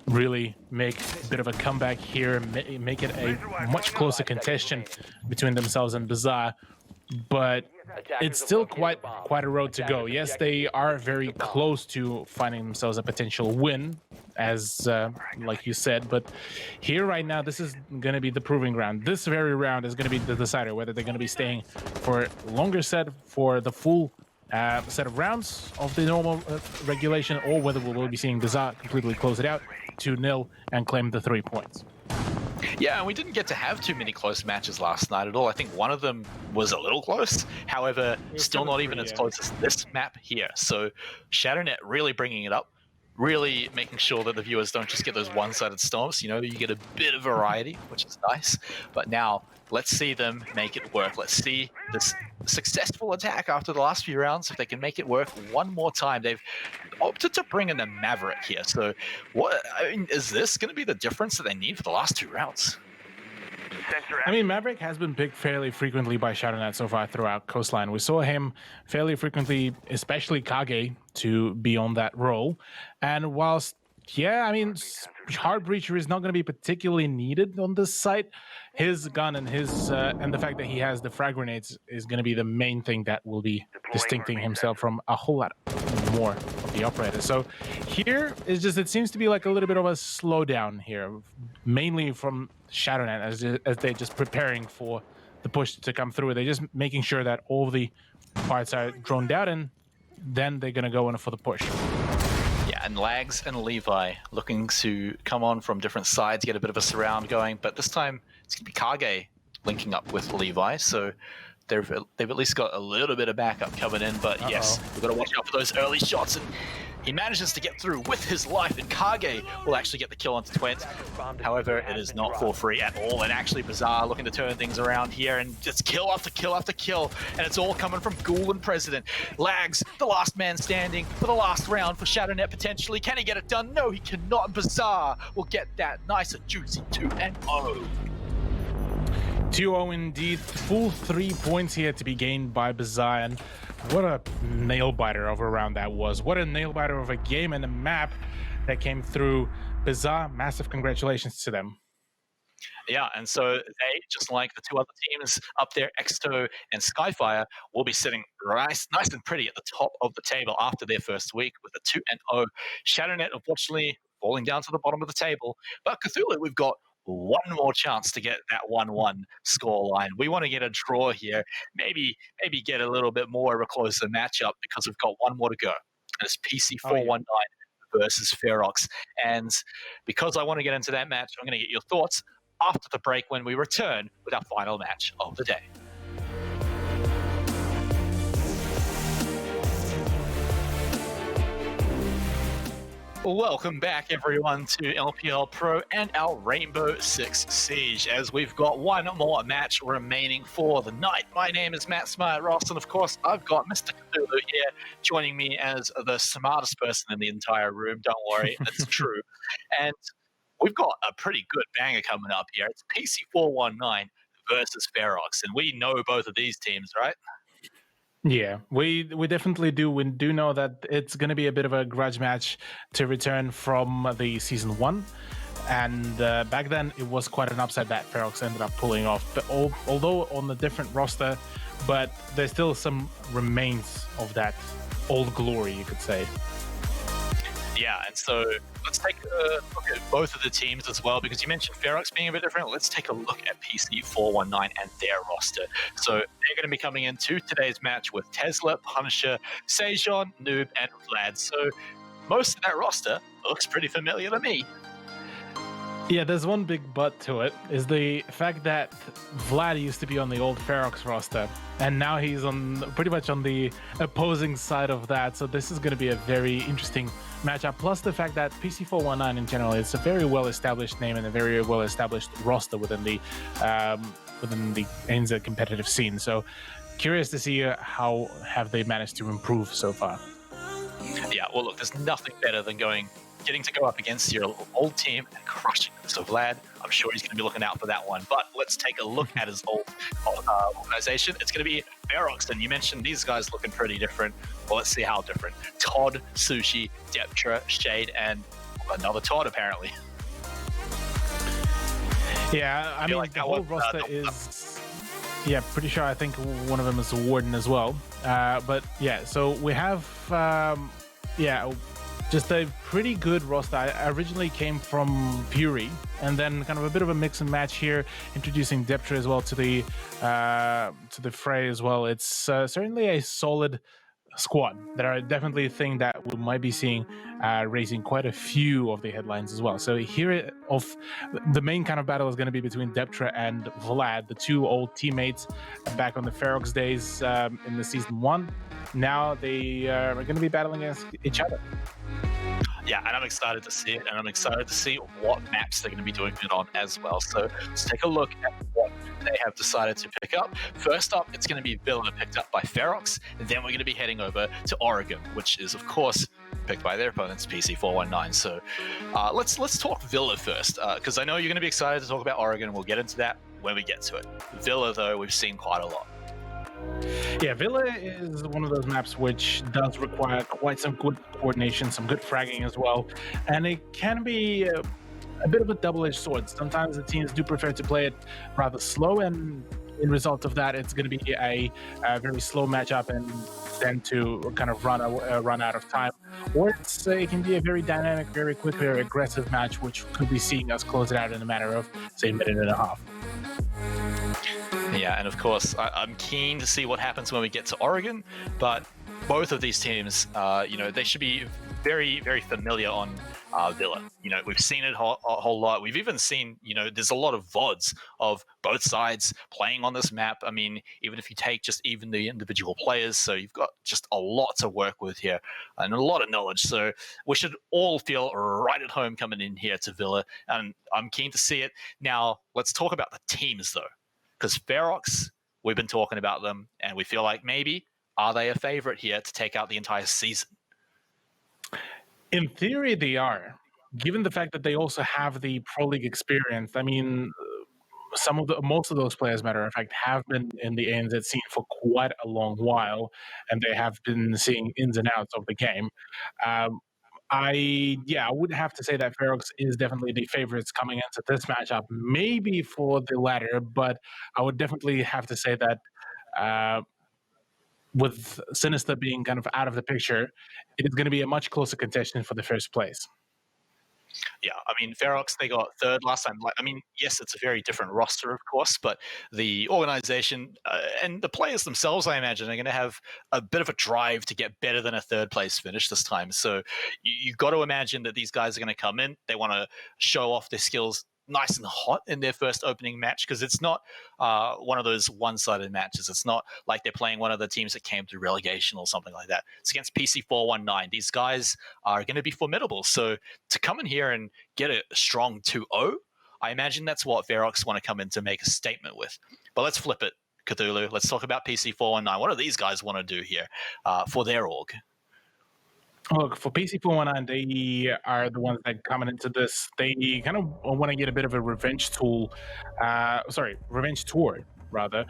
really make a bit of a comeback here, make it a much closer contention between themselves and Bizarre. But it's still quite a road to go. Yes, they are very close to finding themselves a potential win, as like you said. But here right now, this is going to be the proving ground. This very round is going to be the decider whether they're going to be staying for a longer set, for the full set of rounds of the normal regulation, or whether we will be seeing Bizarre completely close it out 2-0 and claim the 3 points. Yeah, and we didn't get to have too many close matches last night at all. I think one of them was a little close. However, still not even as close as this map here. So ShadowNet really bringing it up, really making sure that the viewers don't just get those one-sided stomps. You know, you get a bit of variety, which is nice. But now, let's see them make it work. Let's see this successful attack after the last few rounds. If they can make it work one more time, they've opted to bring in a Maverick here. So, is this going to be the difference that they need for the last 2 rounds? I mean, Maverick has been picked fairly frequently by ShadowNet so far throughout Coastline. We saw him fairly frequently, especially Kage, to be on that role. And whilst, yeah, I mean, Hard Breacher is not going to be particularly needed on this site, his gun and his and the fact that he has the frag grenades is going to be the main thing that will be distincting himself from a whole lot more of the operators. So here is just, it seems to be like a little bit of a slowdown here, mainly from ShadowNet as they're just preparing for the push to come through. They're just making sure that all the parts are droned out, and then they're going to go in for the push. Yeah, and Lags and Levi looking to come on from different sides, get a bit of a surround going, but this time it's going to be Kage linking up with Levi, so they've at least got a little bit of backup coming in, but yes, we've got to watch out for those early shots, and he manages to get through with his life, and Kage will actually get the kill onto Twent. However, it is not for free at all, and actually Bizarre looking to turn things around here, and just kill after kill after kill, and it's all coming from Ghoul and President. Lags, the last man standing for the last round for ShadowNet potentially. Can he get it done? No, he cannot. Bizarre will get that nice and juicy 2-0. 2-0 indeed. Full 3 points here to be gained by Bazayan. What a nail-biter of a round that was. What a nail-biter of a game and a map that came through. Bazaar, massive congratulations to them. Yeah, and so they, just like the two other teams up there, Exsto and Skyfire, will be sitting nice and pretty at the top of the table after their first week with a 2-0. Shadownet, unfortunately, falling down to the bottom of the table. But Cthulhu, we've got one more chance to get that 1-1 score line. We want to get a draw here, maybe get a little bit more of a closer matchup because we've got one more to go. And it's PC419 versus Ferox. And because I want to get into that match, I'm going to get your thoughts after the break when we return with our final match of the day. Welcome back, everyone, to LPL Pro and our Rainbow Six Siege, as we've got one more match remaining for the night. My name is Matt Smart Ross, and of course, I've got Mr. Cthulhu here joining me as the smartest person in the entire room. Don't worry, that's true. And we've got a pretty good banger coming up here. It's PC419 versus Ferox, and we know both of these teams, right? Yeah, we definitely do. We do know that it's going to be a bit of a grudge match to return from the Season 1. And back then, it was quite an upset that Ferox ended up pulling off. But although on a different roster, but there's still some remains of that old glory, you could say. Yeah, and so let's take a look at both of the teams as well, because you mentioned Ferox being a bit different. Let's take a look at PC419 and their roster. So they're going to be coming into today's match with Tesla, Punisher, Sejon, Noob, and Vlad. So most of that roster looks pretty familiar to me. Yeah, there's one big but to it, is the fact that Vlad used to be on the old Ferox roster, and now he's on pretty much on the opposing side of that. So this is going to be a very interesting matchup. Plus the fact that PC419 in general is a very well-established name and a very well-established roster within the ANZ competitive scene. So curious to see how have they managed to improve so far. Yeah, well, look, there's nothing better than getting to go up against your old team and crushing them. So Vlad, I'm sure he's going to be looking out for that one. But let's take a look at his old organization. It's going to be Ferox, and you mentioned these guys looking pretty different. Well, let's see how different. Todd, Sushi, Deptra, Shade, and another Todd, apparently. Yeah, I mean, like the whole roster is... Yeah, pretty sure I think one of them is a Warden as well. But yeah, so we have... just a pretty good roster. I originally came from Fury, and then kind of a bit of a mix and match here, introducing Deptra as well to the fray as well. It's certainly a solid squad that I definitely think that we might be seeing raising quite a few of the headlines as well. So here, of the main kind of battle is going to be between Deptra and Vlad, the two old teammates back on the Ferox days in the Season 1. Now they are going to be battling against each other. Yeah, and I'm excited to see it, and I'm excited to see what maps they're going to be doing it on as well. So let's take a look at what they have decided to pick up. First up, it's going to be Villa, picked up by Ferox, and then we're going to be heading over to Oregon, which is, of course, picked by their opponents, PC419. So let's talk Villa first, because I know you're going to be excited to talk about Oregon. We'll get into that when we get to it. Villa, though, we've seen quite a lot. Yeah, Villa is one of those maps which does require quite some good coordination, some good fragging as well, and it can be a bit of a double-edged sword. Sometimes the teams do prefer to play it rather slow, and in result of that, it's going to be a very slow matchup and then to kind of run out of time. Or it can be a very dynamic, very quick, very aggressive match, which could be seeing us close it out in a matter of, say, a minute and a half. Yeah, and of course, I'm keen to see what happens when we get to Oregon, but both of these teams, they should be very, very familiar on Villa. We've seen it a whole lot. We've even seen, there's a lot of VODs of both sides playing on this map. I mean, even if you take just even the individual players, so you've got just a lot to work with here and a lot of knowledge. So we should all feel right at home coming in here to Villa, and I'm keen to see it. Now, let's talk about the teams, though. Because Ferox, we've been talking about them, and we feel like maybe, are they a favorite here to take out the entire season? In theory, they are, given the fact that they also have the Pro League experience. I mean, most of those players, matter of fact, have been in the ANZ scene for quite a long while, and they have been seeing ins and outs of the game. Um, I would have to say that Ferox is definitely the favorites coming into this matchup, maybe for the latter, but I would definitely have to say that with Sinister being kind of out of the picture, it is going to be a much closer contention for the first place. Yeah, I mean, Ferox, they got third last time. Like, I mean, yes, it's a very different roster, of course, but the organization and the players themselves, I imagine, are going to have a bit of a drive to get better than a third place finish this time. So you've got to imagine that these guys are going to come in. They want to show off their skills nice and hot in their first opening match, because it's not one of those one-sided matches. It's not like they're playing one of the teams that came through relegation or something like that. It's against PC419. These guys are going to be formidable. So to come in here and get a strong 2-0, I imagine that's what Ferox want to come in to make a statement with. But let's flip it, Cthulhu. Let's talk about PC419. What do these guys want to do here for their org? Look, for PC419, they are the ones that coming into this. They kind of want to get a bit of a revenge tour, rather,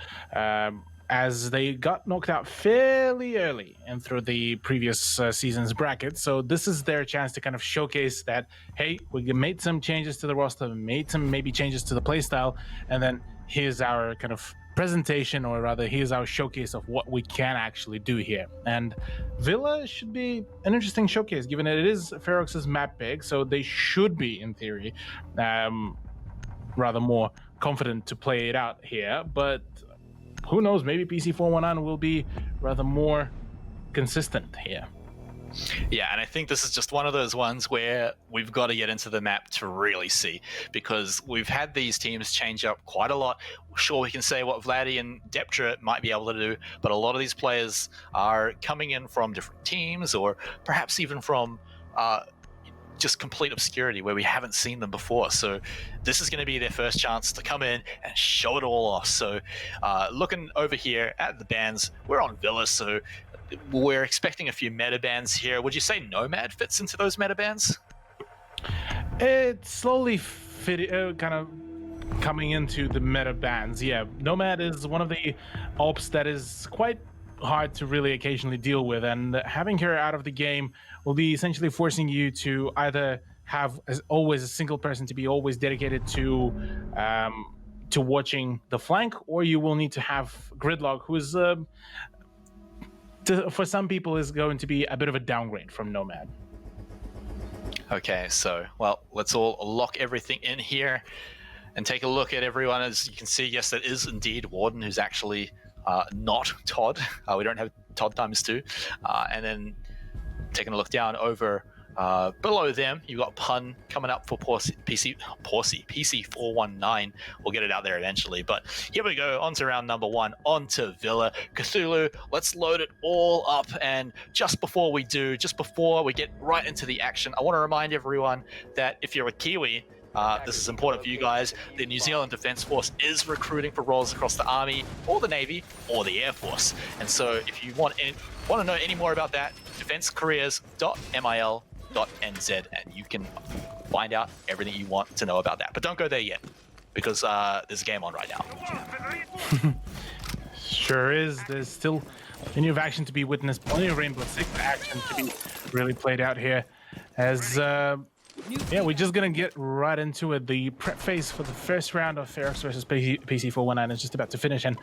as they got knocked out fairly early and through the previous season's bracket. So this is their chance to kind of showcase that, hey, we made some changes to the roster, made some maybe changes to the playstyle, and then here's our kind of presentation, or rather here's our showcase of what we can actually do here. And Villa should be an interesting showcase, given that it is Ferox's map pick, so they should be, in theory, rather more confident to play it out here. But who knows, maybe PC419 will be rather more consistent here. Yeah, and I think this is just one of those ones where we've got to get into the map to really see, because we've had these teams change up quite a lot. Sure, we can say what Vladdy and Deptra might be able to do, but a lot of these players are coming in from different teams, or perhaps even from just complete obscurity where we haven't seen them before. So this is going to be their first chance to come in and show it all off. So looking over here at the bans, we're on Villa, so we're expecting a few meta bans here. Would you say Nomad fits into those meta bans? It's slowly kind of coming into the meta bans. Yeah, Nomad is one of the ops that is quite hard to really occasionally deal with, and having her out of the game will be essentially forcing you to either have always a single person to be always dedicated to watching the flank, or you will need to have Gridlock, who is for some people is going to be a bit of a downgrade from Nomad. Okay, so, well, let's all lock everything in here and take a look at everyone. As you can see, yes, that is indeed Warden, who's actually not Todd. We don't have Todd × 2. And then taking a look down over below them, you've got Pun coming up for PC419. We'll get it out there eventually. But here we go, on to round number 1, on to Villa. Cthulhu, let's load it all up. And just before we get right into the action, I want to remind everyone that if you're a Kiwi, this is important for you guys. The New Zealand Defence Force is recruiting for roles across the Army, or the Navy, or the Air Force. And so if you want to know any more about that, defencecareers.mil.nz, and you can find out everything you want to know about that. But don't go there yet, because there's a game on right now. Sure is. There's still plenty of action to be witnessed, plenty of Rainbow Six action to be really played out here. As we're just gonna get right into it. The prep phase for the first round of Ferox versus PC419 is just about to finish, and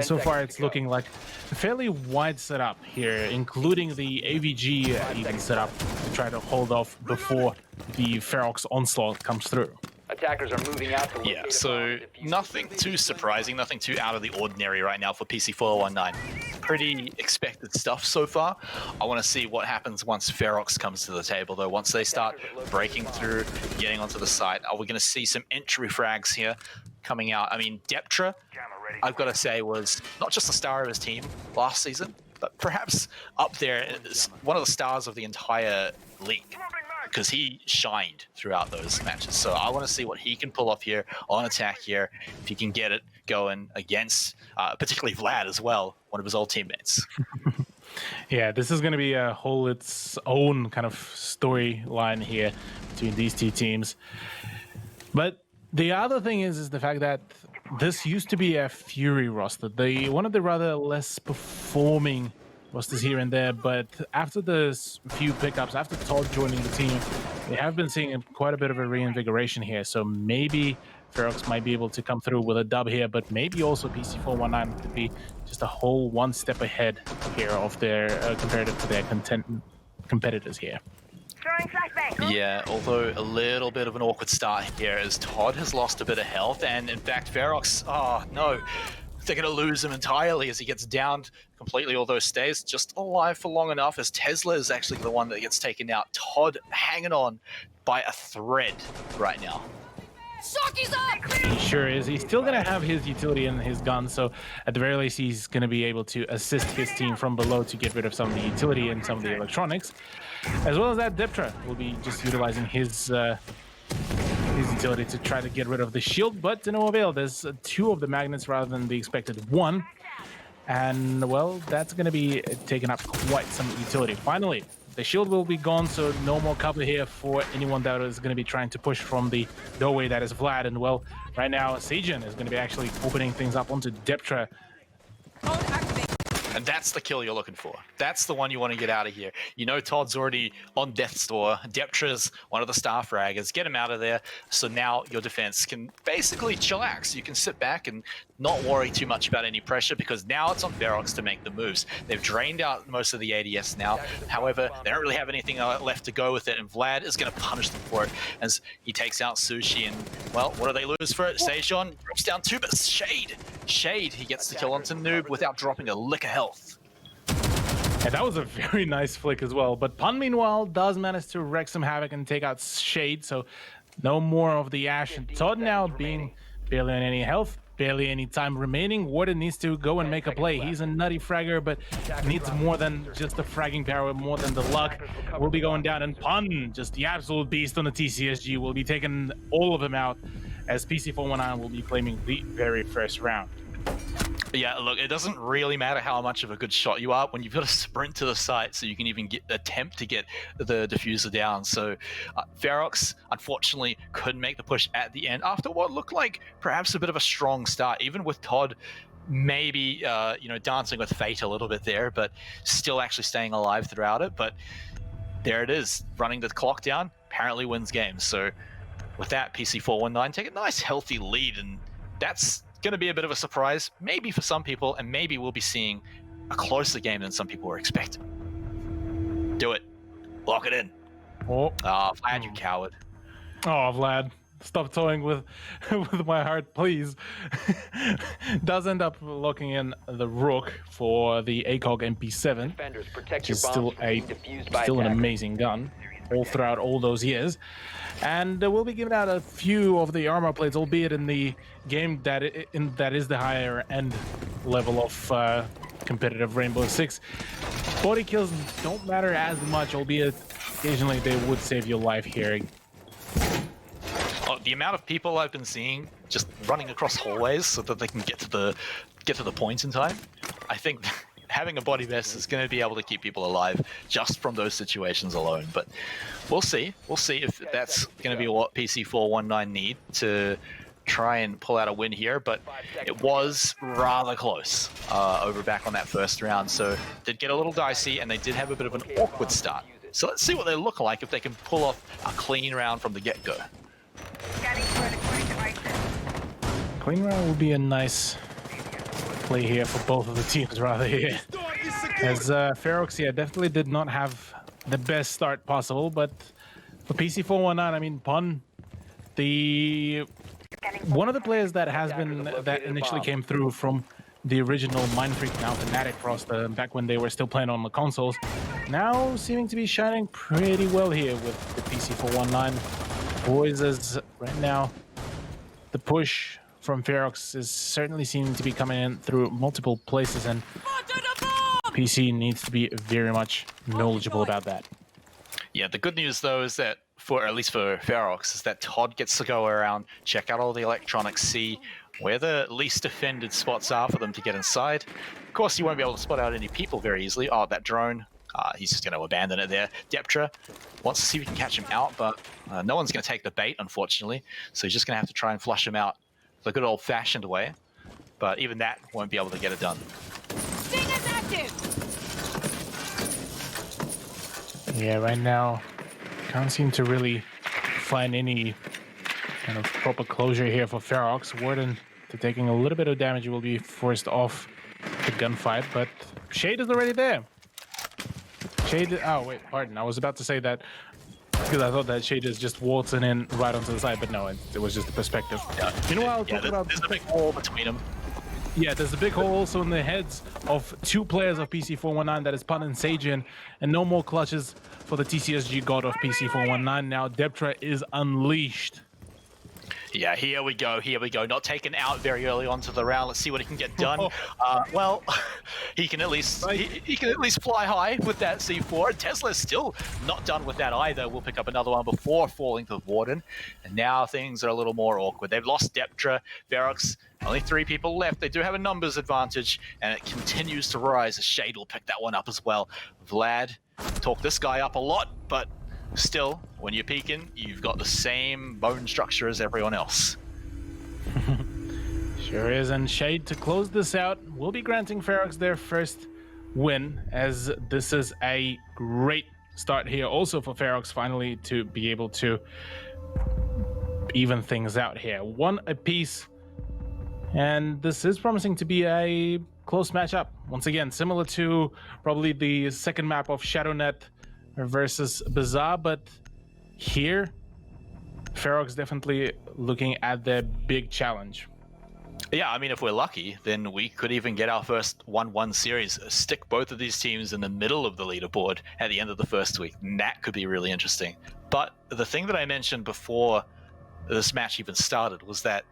so far it's looking like a fairly wide setup here, including the AVG even setup to try to hold off before the Ferox onslaught comes through. Attackers are moving out to Yeah, so nothing too surprising, nothing too out of the ordinary right now for PC419. Pretty expected stuff so far. I want to see what happens once Ferox comes to the table, though. Once they start breaking through, getting onto the site, are we going to see some entry frags here coming out? I mean, Deptra, I've got to say, was not just the star of his team last season, but perhaps up there as one of the stars of the entire league, because he shined throughout those matches. So I want to see what he can pull off here on attack here, if he can get it going against particularly Vlad as well, one of his old teammates. Yeah, this is going to be a whole its own kind of storyline here between these two teams. But the other thing is the fact that this used to be a Fury roster, one of the rather less performing rosters here and there, but after the few pickups, after Todd joining the team, we have been seeing quite a bit of a reinvigoration here. So maybe Ferox might be able to come through with a dub here, but maybe also PC419 could be just a whole one step ahead here of their comparative to their competitors here. Yeah, although a little bit of an awkward start here as Todd has lost a bit of health, and in fact Ferox, oh no, they're going to lose him entirely as he gets downed completely, although stays just alive for long enough as Tesla is actually the one that gets taken out. Todd hanging on by a thread right now. Socky's up! He sure is. He's still going to have his utility and his gun, so at the very least he's going to be able to assist his team from below to get rid of some of the utility and some of the electronics. As well as that, Deptra will be just utilizing his utility to try to get rid of the shield, but to no avail. There's 2 of the magnets rather than the expected 1. And, well, that's going to be taking up quite some utility. Finally, the shield will be gone, so no more cover here for anyone that is going to be trying to push from the doorway that is Vlad. And, well, right now, Sajin is going to be actually opening things up onto Deptra. And that's the kill you're looking for. That's the one you want to get out of here. You know Todd's already on death's door. Deptra's one of the star fraggers. Get him out of there. So now your defense can basically chillax. You can sit back and not worry too much about any pressure because now it's on Ferox to make the moves. They've drained out most of the ADS now. However, they don't really have anything left to go with it, and Vlad is going to punish them for it as he takes out Sushi. And, well, what do they lose for it? Sejon drops down 2, but Shade, he gets the kill onto Noob without dropping a lick of health. And that was a very nice flick as well. But Pun, meanwhile, does manage to wreak some havoc and take out Shade, so no more of the Ash. And Todd now being barely on any health, barely any time remaining. Warden needs to go and make a play. He's a nutty fragger, but needs more than just the fragging power, more than the luck. Will be going down, and Pun, just the absolute beast on the TCSG, will be taking all of them out as PC419 will be claiming the very first round. Yeah, look, it doesn't really matter how much of a good shot you are when you've got to sprint to the site so you can even attempt to get the diffuser down. So Ferox, unfortunately, couldn't make the push at the end after what looked like perhaps a bit of a strong start, even with Todd maybe dancing with fate a little bit there, but still actually staying alive throughout it. But there it is, running the clock down, apparently wins games. So with that, PC419 take a nice healthy lead, and that's going to be a bit of a surprise, maybe for some people, and maybe we'll be seeing a closer game than some people were expecting. Do it. Lock it in. Oh, Vlad, you coward. Oh, Vlad, stop toying with my heart, please. Does end up locking in the Rook for the ACOG MP7, which is still an amazing gun all throughout all those years. And we'll be giving out a few of the armor plates, albeit in the game that is the higher end level of competitive Rainbow Six. Body kills don't matter as much, albeit occasionally they would save your life here. The amount of people I've been seeing just running across hallways so that they can get to the point in time, I think having a body vest is going to be able to keep people alive just from those situations alone. But we'll see. We'll see if that's going to be what PC419 need to try and pull out a win here. But it was rather close over back on that first round. So it did get a little dicey, and they did have a bit of an awkward start. So let's see what they look like if they can pull off a clean round from the get-go. Clean round will be a nice play here for both of the teams rather here. As Ferox, yeah, definitely did not have the best start possible, but for PC419, I mean, Pun, one of the players that initially came through from the original Mind Freak, now Fnatic roster, back when they were still playing on the consoles, now seeming to be shining pretty well here with the PC419 boys, as right now the push from Ferox is certainly seeming to be coming in through multiple places, and PC needs to be very much knowledgeable about that. Yeah, the good news though is that at least for Ferox, is that Todd gets to go around, check out all the electronics, see where the least defended spots are for them to get inside. Of course, you won't be able to spot out any people very easily. Oh, that drone, he's just going to abandon it there. Deptra wants to see if we can catch him out, but no one's going to take the bait, unfortunately. So he's just going to have to try and flush him out the good old-fashioned way, but even that won't be able to get it done. Sting is active. Yeah, right now, can't seem to really find any kind of proper closure here for Ferox. Warden, to taking a little bit of damage, will be forced off the gunfight, but Shade is already there. Shade, oh wait, pardon. I was about to say that because I thought that Shade is just waltzing in right onto the side, but no, it was just the perspective. Yeah. You know what I'll talk about? There's a big wall between them. Yeah, there's a big hole also in the heads of two players of PC419, that is Pun and Sajin, and no more clutches for the TCSG god of PC419. Now Deptra is unleashed. Yeah, here we go. Not taken out very early onto the round. Let's see what he can get done. Well, he can at least fly high with that C4. Tesla's still not done with that either. We'll pick up another one before falling to Warden. And now things are a little more awkward. They've lost Deptra, Ferox. Only 3 people left. They do have a numbers advantage, and it continues to rise. Shade will pick that one up as well. Vlad talked this guy up a lot, but still, when you're peeking, you've got the same bone structure as everyone else. Sure is, and Shade, to close this out, will be granting Ferox their first win, as this is a great start here also for Ferox finally to be able to even things out here. 1 apiece, and this is promising to be a close matchup. Once again, similar to probably the second map of ShadowNet versus Bazaar, but here Ferox definitely looking at their big challenge. Yeah, I mean, if we're lucky, then we could even get our first 1-1 series, stick both of these teams in the middle of the leaderboard at the end of the first week, and that could be really interesting. But the thing that I mentioned before this match even started was that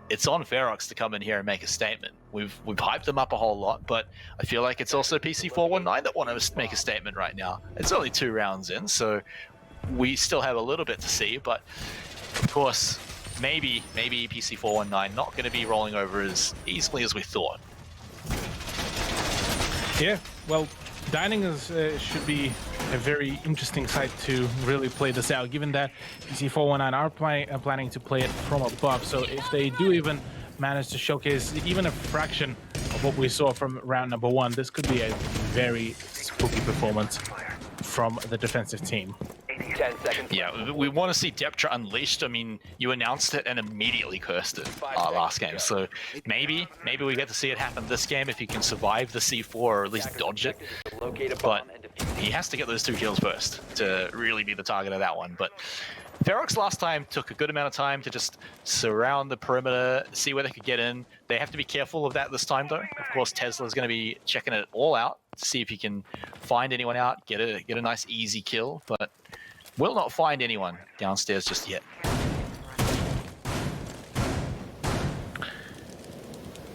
it's on Ferox to come in here and make a statement. We've hyped them up a whole lot, but I feel like it's also PC419 that want to make a statement right now. It's only 2 rounds in, so we still have a little bit to see, but of course, maybe PC419 not going to be rolling over as easily as we thought. Yeah, well, Dining is should be a very interesting site to really play this out, given that PC419 are planning to play it from above. So if they do even manage to showcase even a fraction of what we saw from round number 1, this could be a very spooky performance from the defensive team. 10 seconds. Yeah, we want to see Deptra unleashed. I mean, you announced it and immediately cursed it last game. So maybe we get to see it happen this game if he can survive the C4 or at least dodge it. But he has to get those 2 kills first to really be the target of that one. But Ferox last time took a good amount of time to just surround the perimeter, see where they could get in. They have to be careful of that this time, though. Of course, Tesla's going to be checking it all out to see if he can find anyone out, get a nice easy kill, but will not find anyone downstairs just yet.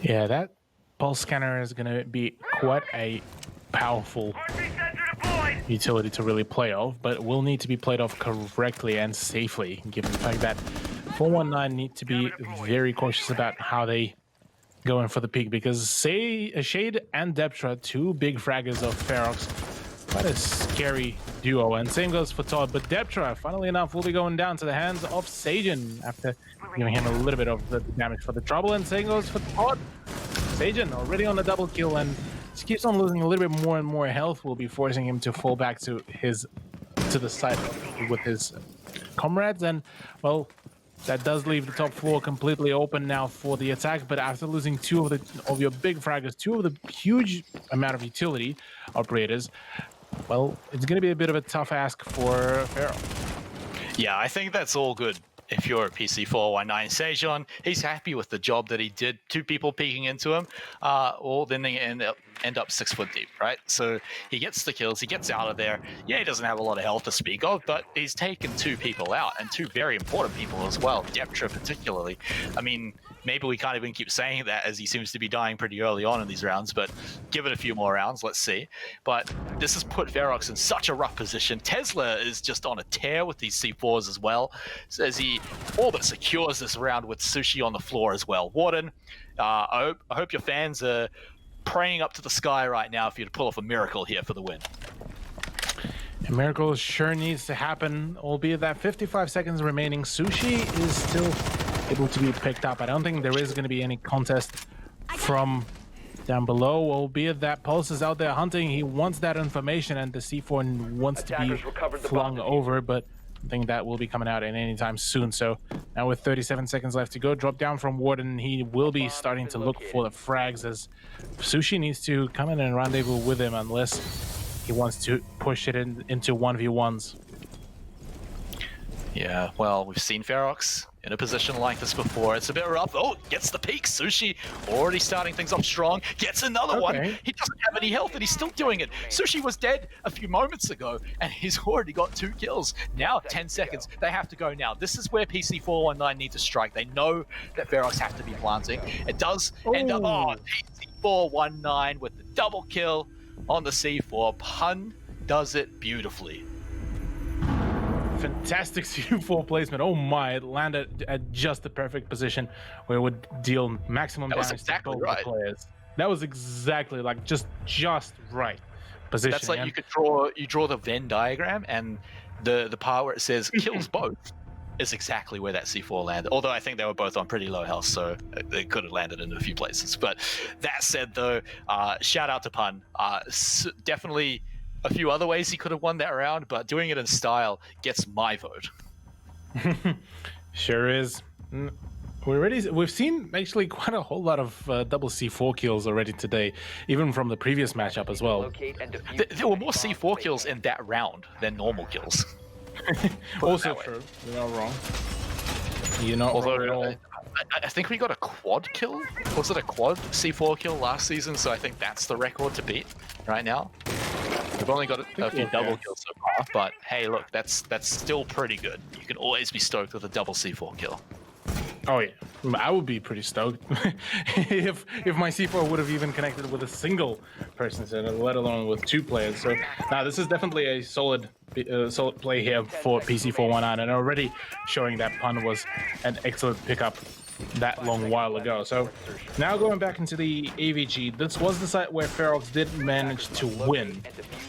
Yeah, that pulse scanner is going to be quite a powerful utility to really play off, but it will need to be played off correctly and safely, given the fact that 419 need to be very cautious about how they go in for the peak, because Shade and Deptra, 2 big fraggers of Ferox, quite a scary duo, and same goes for Todd. But Deptra, funnily enough, will be going down to the hands of Sajin after giving him a little bit of the damage for the trouble, and same goes for Todd. Sajin already on the double kill, and just keeps on losing a little bit more and more health, will be forcing him to fall back to the side with his comrades, and well, that does leave the top floor completely open now for the attack. But after losing 2 of your big fraggers, 2 of the huge amount of utility operators, well, it's going to be a bit of a tough ask for Pharaoh. Yeah, I think that's all good. If you're a PC419 Sejon, he's happy with the job that he did. 2 people peeking into him, or then they end up 6 foot deep, right? So he gets the kills, he gets out of there. Yeah, he doesn't have a lot of health to speak of, but he's taken 2 people out, and 2 very important people as well, Deptra particularly. I mean, maybe we can't even keep saying that as he seems to be dying pretty early on in these rounds, but give it a few more rounds, let's see. But this has put Ferox in such a rough position. Tesla is just on a tear with these C4s as well, as he all but secures this round with Sushi on the floor as well. Warden, I hope your fans are praying up to the sky right now for you to pull off a miracle here for the win. A miracle sure needs to happen, albeit that 55 seconds remaining. Sushi is still able to be picked up. I don't think there is going to be any contest from down below, albeit that Pulse is out there hunting. He wants that information, and the C4 wants to be flung over, but I think that will be coming out at any time soon. So now with 37 seconds left to go, drop down from Warden, he will be starting to look for the frags, as Sushi needs to come in and rendezvous with him unless he wants to push it into 1v1s. Yeah, well, we've seen Ferox in a position like this before. It's a bit rough. Oh, gets the peak. Sushi already starting things off strong. Gets another one. He doesn't have any health, and he's still doing it. Sushi was dead a few moments ago, and he's already got 2 kills. Now, 10 seconds. They have to go now. This is where PC419 need to strike. They know that Ferox have to be planting. It does end up... Oh, PC419 with the double kill on the C4. Pun does it beautifully. Fantastic C4 placement. Oh my, it landed at just the perfect position where it would deal maximum damage to both the players. That was exactly like just right position. That's like you draw the Venn diagram, and the part where it says kills both is exactly where that C4 landed. Although I think they were both on pretty low health, so they could have landed in a few places. But that said, though, shout out to Pun. Definitely a few other ways he could have won that round, but doing it in style gets my vote. Sure is. We've seen actually quite a whole lot of double C4 kills already today, even from the previous matchup as well. There were more C4 kills in that round than normal kills. Also true. You're not wrong. You're not wrong at all. I think we got a quad kill. Was it a quad C4 kill last season? So I think that's the record to beat right now. We've only got a few double kills so far, but hey, look, that's still pretty good. You can always be stoked with a double C4 kill. Oh yeah, I would be pretty stoked if my C4 would have even connected with a single person, let alone with 2 players. So now this is definitely a solid play here for PC419, and already showing that Pun was an excellent pickup that long while ago. So now going back into the AVG, this was the site where Ferox did manage to win,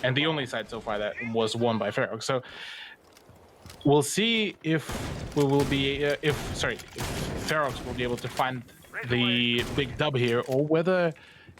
and the only site so far that was won by Ferox. So we'll see if we will be if Ferox will be able to find the big dub here, or whether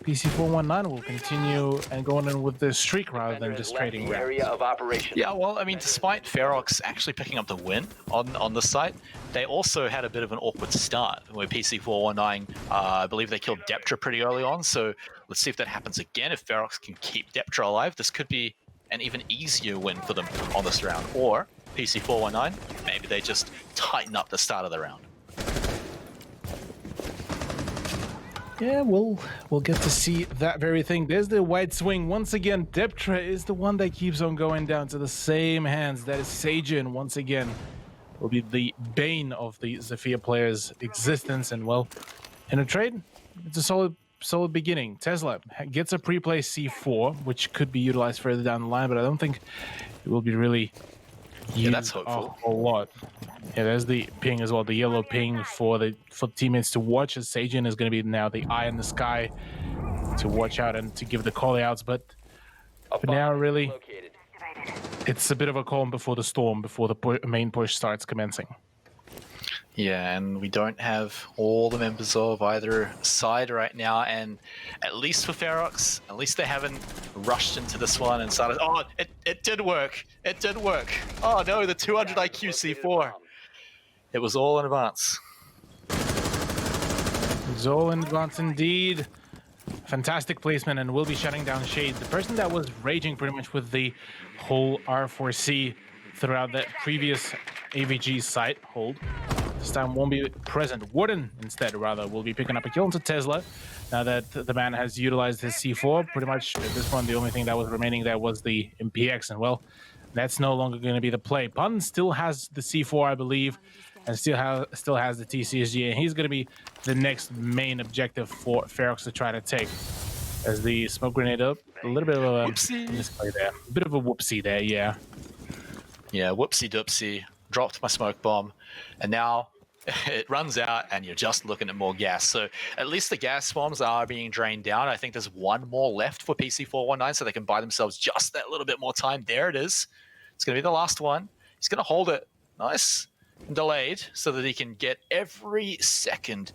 PC419 will continue and go on with the streak rather than just trading rounds. Yeah, well, I mean, despite Ferox actually picking up the win on the site, they also had a bit of an awkward start where PC419, I believe they killed Deptra pretty early on, so let's see if that happens again. If Ferox can keep Deptra alive, this could be an even easier win for them on this round. Or PC419, maybe they just tighten up the start of the round. Yeah, we'll get to see that very thing. There's the wide swing. Once again, Deptra is the one that keeps on going down to the same hands. That is Sajin, once again, will be the bane of the Zofia player's existence. And well, in a trade, it's a solid beginning. Tesla gets a pre-play C4, which could be utilized further down the line, but I don't think it will be really used that's hopeful. a lot. Yeah, there's the ping as well, the yellow ping for teammates to watch, as Sajin is going to be now the eye in the sky to watch out and to give the call outs. But for now, really, it's a bit of a calm before the storm, before the main push starts commencing. Yeah, and we don't have all the members of either side right now, and at least for Ferox, at least they haven't rushed into this one and started, oh, it did work. It did work. Oh no, the 200 IQ C4. It was all in advance. It was all in advance indeed. Fantastic placement, and will be shutting down Shade, the person that was raging pretty much with the whole R4C throughout that previous AVG site hold. This time won't be present. Warden, instead, rather, will be picking up a kill into Tesla. Now that the man has utilized his C4, pretty much at this point, the only thing that was remaining there was the MPX, and well, that's no longer going to be the play. Pun still has the C4, I believe, and still has the TCSG, and he's going to be the next main objective for Ferox to try to take. As the smoke grenade up, a little bit of a misplay there. A bit of a whoopsie there, yeah. Yeah, whoopsie doopsie. Dropped my smoke bomb, and now it runs out, and you're just looking at more gas. So at least the gas bombs are being drained down. I think there's one more left for PC419, so they can buy themselves just that little bit more time. There it is. It's going to be the last one. He's going to hold it. Nice. delayed so that he can get every second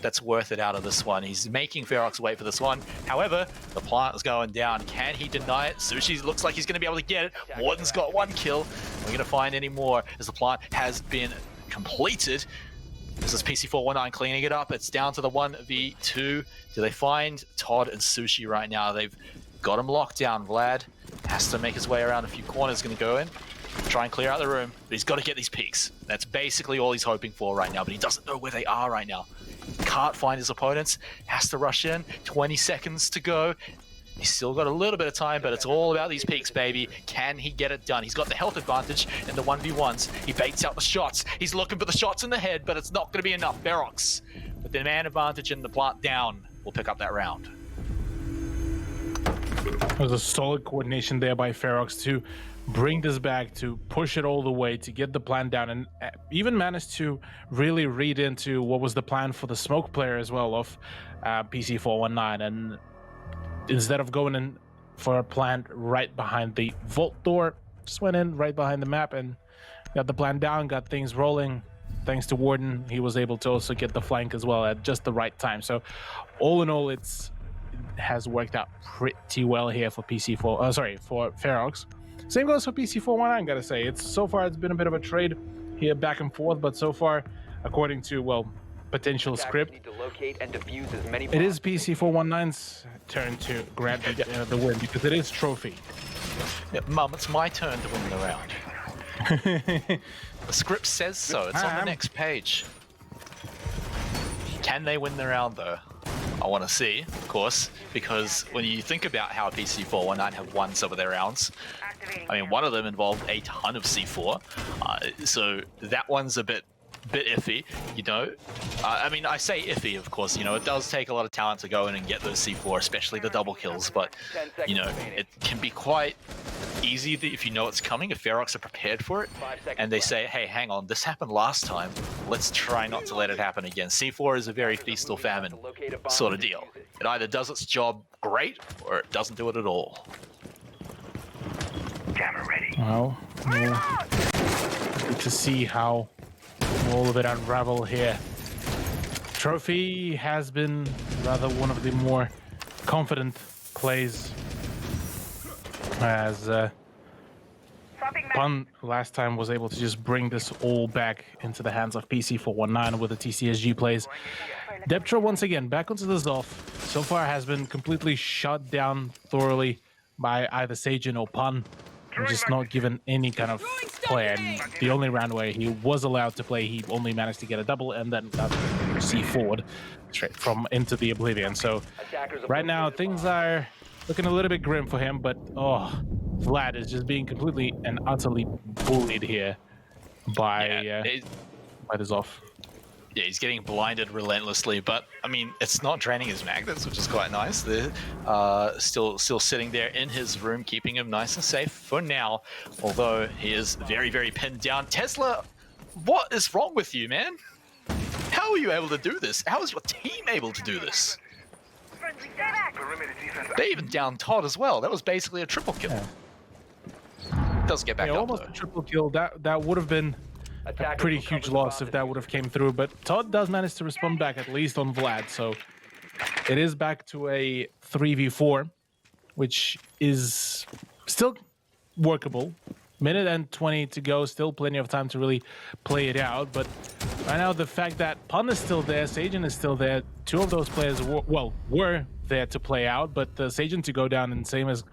that's worth it out of this one. He's making Ferox wait for this one. However, the plant is going down. Can he deny it? Sushi looks like he's going to be able to get it. Warden's got 1 kill. We're going to find any more as the plant has been completed. This is PC419 cleaning it up. It's down to the 1v2. Do they find Todd and Sushi right now? They've got him locked down. Vlad has to make his way around a few corners. Going to go in, try and clear out the room. But he's got to get these peaks. That's basically all he's hoping for right now. But he doesn't know where they are right now. Can't find his opponents. Has to rush in. 20 seconds to go. He's still got a little bit of time, but it's all about these peaks, baby. Can he get it done? He's got the health advantage in the 1v1s. He baits out the shots. He's looking for the shots in the head, but it's not going to be enough. Ferox, with the man advantage and the plant down, will pick up that round. There was a solid coordination there by Ferox to bring this back, to push it all the way, to get the plan down, and even managed to really read into what was the plan for the smoke player as well of PC419. And instead of going in for a plant right behind the vault door, just went in right behind the map and got the plan down, got things rolling. Thanks to Warden, he was able to also get the flank as well at just the right time. So all in all, it has worked out pretty well here for for Ferox. Same goes for PC419, gotta say. So far it's been a bit of a trade here back and forth, but so far, according to, well, potential script, it is PC419's turn to grab the win, because it is trophy. Yeah, Mum, it's my turn to win the round. The script says so. It's on the next page. Can they win the round, though? I want to see, of course, because when you think about how PC419 have won some of their rounds, I mean, one of them involved a ton of C4, so that one's a bit iffy, you know. I mean, I say iffy, of course, you know, it does take a lot of talent to go in and get those C4, especially the double kills, but, you know, it can be quite easy if you know it's coming, if Ferox are prepared for it, and they say, hey, hang on, this happened last time, let's try not to let it happen again. C4 is a very feast or famine sort of deal. It either does its job great, or it doesn't do it at all. Camera ready. Well, good to see how all of it unravel here. Trophy has been rather one of the more confident plays, as Pun last time was able to just bring this all back into the hands of PC419 with the TCSG plays. Deptra once again back onto the Zoff. So far has been completely shut down thoroughly by either Sajin or Pun. And just not given any kind of play. And the only round where he was allowed to play, he only managed to get a double and then got C forward straight from into the Oblivion. So right now things are looking a little bit grim for him, but Vlad is just being completely and utterly bullied here by the Zoff. Yeah, he's getting blinded relentlessly, but I mean, it's not draining his magnets, which is quite nice. They're still sitting there in his room, keeping him nice and safe for now, although he is very, very pinned down. Tesla, what is wrong with you, man? How are you able to do this? How is your team able to do this? They even downed Todd as well. That was basically a triple kill. Yeah. Doesn't get back up, almost though. a triple kill. That would have been a pretty huge loss if that would have came through, but Todd does manage to respond back, at least on Vlad, so it is back to a 3v4, which is still workable. Minute and 20 to go, still plenty of time to really play it out, but right now the fact that Pun is still there, Sajin is still there, two of those players were there to play out, but Sajin to go down, and same as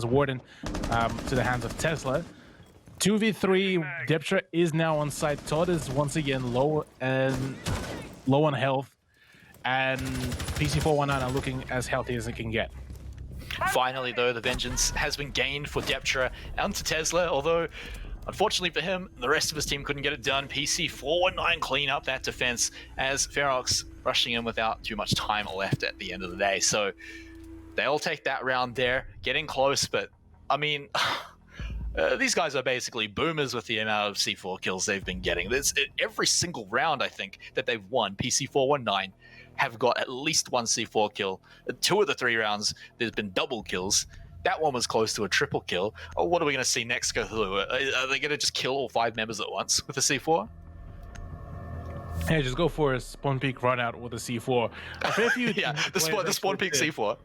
Warden to the hands of Tesla. 2v3, Deptra is now on site. Todd is once again low on health, and PC419 are looking as healthy as it can get. Finally, though, the vengeance has been gained for Deptra and to Tesla, although unfortunately for him, the rest of his team couldn't get it done. PC419 clean up that defense as Ferox rushing in without too much time left at the end of the day. So they'll take that round there, getting close, but I mean, these guys are basically boomers with the amount of C4 kills they've been getting. Every single round, I think, that they've won, PC419 have got at least one C4 kill. 2 of the 3 rounds, there's been double kills. That one was close to a triple kill. What are we going to see next, Cthulhu? Are they going to just kill all 5 members at once with a C4? Yeah, just go for a spawn peak run out with a C4. A fair few Yeah, the spawn peak C4.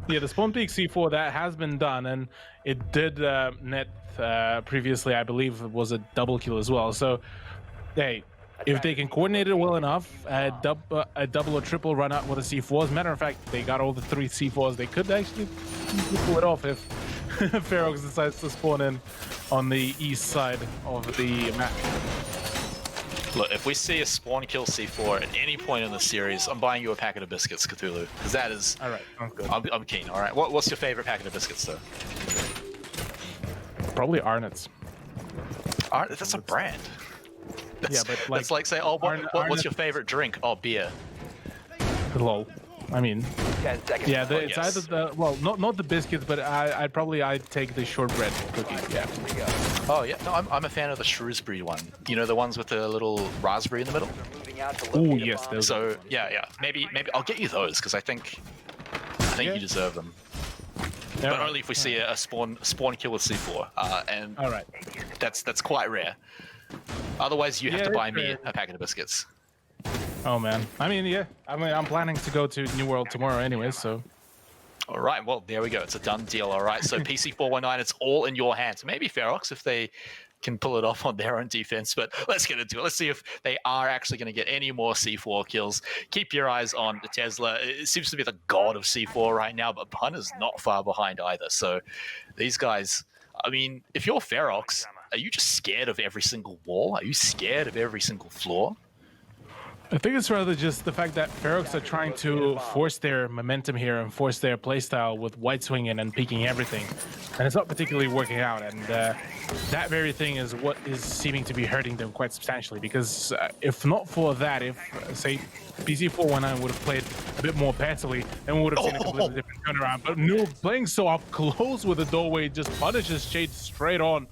Yeah, the spawn peak C4 that has been done, and it did net previously. I believe it was a double kill as well. So, hey, if they can coordinate it well enough, a double or triple run out with a C4. As a matter of fact, they got all the 3 C4s. They could actually pull it off if Ferox decides to spawn in on the east side of the map. Look, if we see a spawn kill C4 at any point in the series, I'm buying you a packet of biscuits, Cthulhu. Because that is... All right, sounds good. I'm keen, all right? What's your favorite packet of biscuits, though? Probably Arnott's. That's a brand. Yeah, but like... It's like say, oh, what's your favorite drink? Oh, beer. Lol. I mean... 10 seconds. Yeah, before it's yes. either the... Well, not the biscuits, but I'd take the shortbread cookies, yeah. we go. Oh, yeah. No, I'm a fan of the Shrewsbury one. You know, the ones with the little raspberry in the middle? They're moving out to Ooh, locate a yes, bomb. those. So, yeah. Maybe I'll get you those, because I think Yeah. you deserve them. Yeah, But only if we see a spawn kill with C4. And all right. that's quite rare. Otherwise, you have Yeah, to buy it's me rare. a packet of biscuits. Oh man. I mean, yeah. I'm planning to go to New World tomorrow anyway, so. All right, well, there we go. It's a done deal, all right? So PC419, it's all in your hands. Maybe Ferox, if they can pull it off on their own defense, but let's get into it. Let's see if they are actually going to get any more C4 kills. Keep your eyes on Tesla. It seems to be the god of C4 right now, but Pun is not far behind either. So these guys, I mean, if you're Ferox, are you just scared of every single wall? Are you scared of every single floor? I think it's rather just the fact that Ferox are trying to force their momentum here and force their playstyle with white swinging and peeking everything. And it's not particularly working out. And that very thing is what is seeming to be hurting them quite substantially. Because if not for that, if, say, PC419 would have played a bit more passively, then we would have seen a completely different turnaround. But no, playing so up close with the doorway just punishes Shade straight on.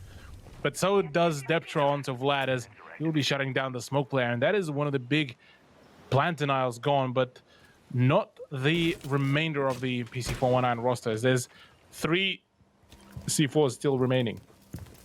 But so does Deptra onto Vlad, as he'll be shutting down the smoke player. And that is one of the big plant denials gone, but not the remainder of the PC419 rosters. There's 3 C4s still remaining.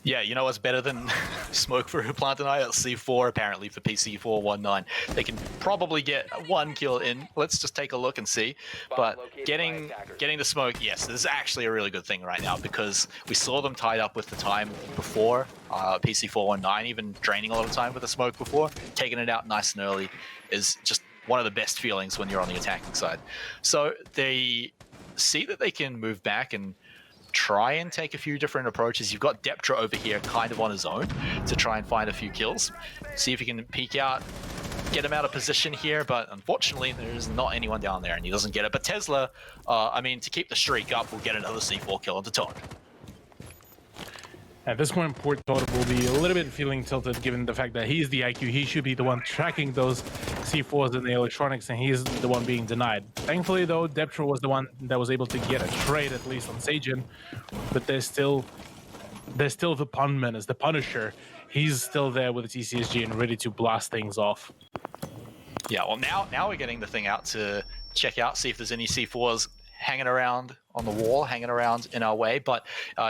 Yeah, you know what's better than smoke for plant denial? C4 apparently for PC419. They can probably get 1 kill in. Let's just take a look and see. But getting the smoke, yes, this is actually a really good thing right now, because we saw them tied up with the time before. PC419 even draining a lot of time with the smoke before. Taking it out nice and early is just one of the best feelings when you're on the attacking side. So they see that they can move back and try and take a few different approaches. You've got Deptra over here kind of on his own to try and find a few kills. See if he can peek out, get him out of position here, but unfortunately there's not anyone down there and he doesn't get it. But Tesla, I mean, to keep the streak up, will get another C4 kill onto Todd. At this point, Port Todd will be a little bit feeling tilted given the fact that he's the IQ. He should be the one tracking those C4s in the electronics, and he's the one being denied. Thankfully, though, Deptra was the one that was able to get a trade, at least on Sajin. But there's still the Pun Menace, the Punisher. He's still there with the TCSG and ready to blast things off. Yeah, well, now we're getting the thing out to check out, see if there's any C4s hanging around on the wall, hanging around in our way. But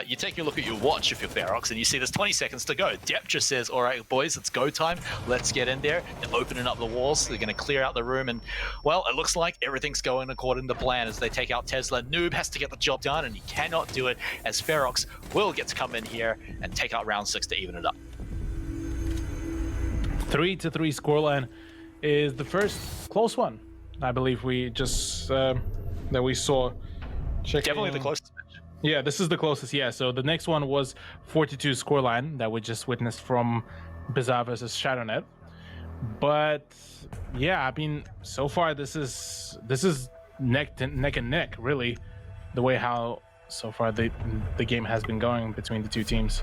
you take a look at your watch if you're Ferox, and you see there's 20 seconds to go. Deptra says, all right, boys, it's go time. Let's get in there. They're opening up the walls. They're going to clear out the room. And, well, it looks like everything's going according to plan as they take out Tesla. Noob has to get the job done, and he cannot do it, as Ferox will get to come in here and take out round 6 to even it up. 3-3 scoreline is the first close one, I believe we just that we saw. Definitely the closest match. Yeah, this is the closest. Yeah, so the next one was 4-2 scoreline that we just witnessed from Bizarre versus ShadowNet. But yeah, I mean, so far this is neck and neck, really, the way how so far the game has been going between the two teams.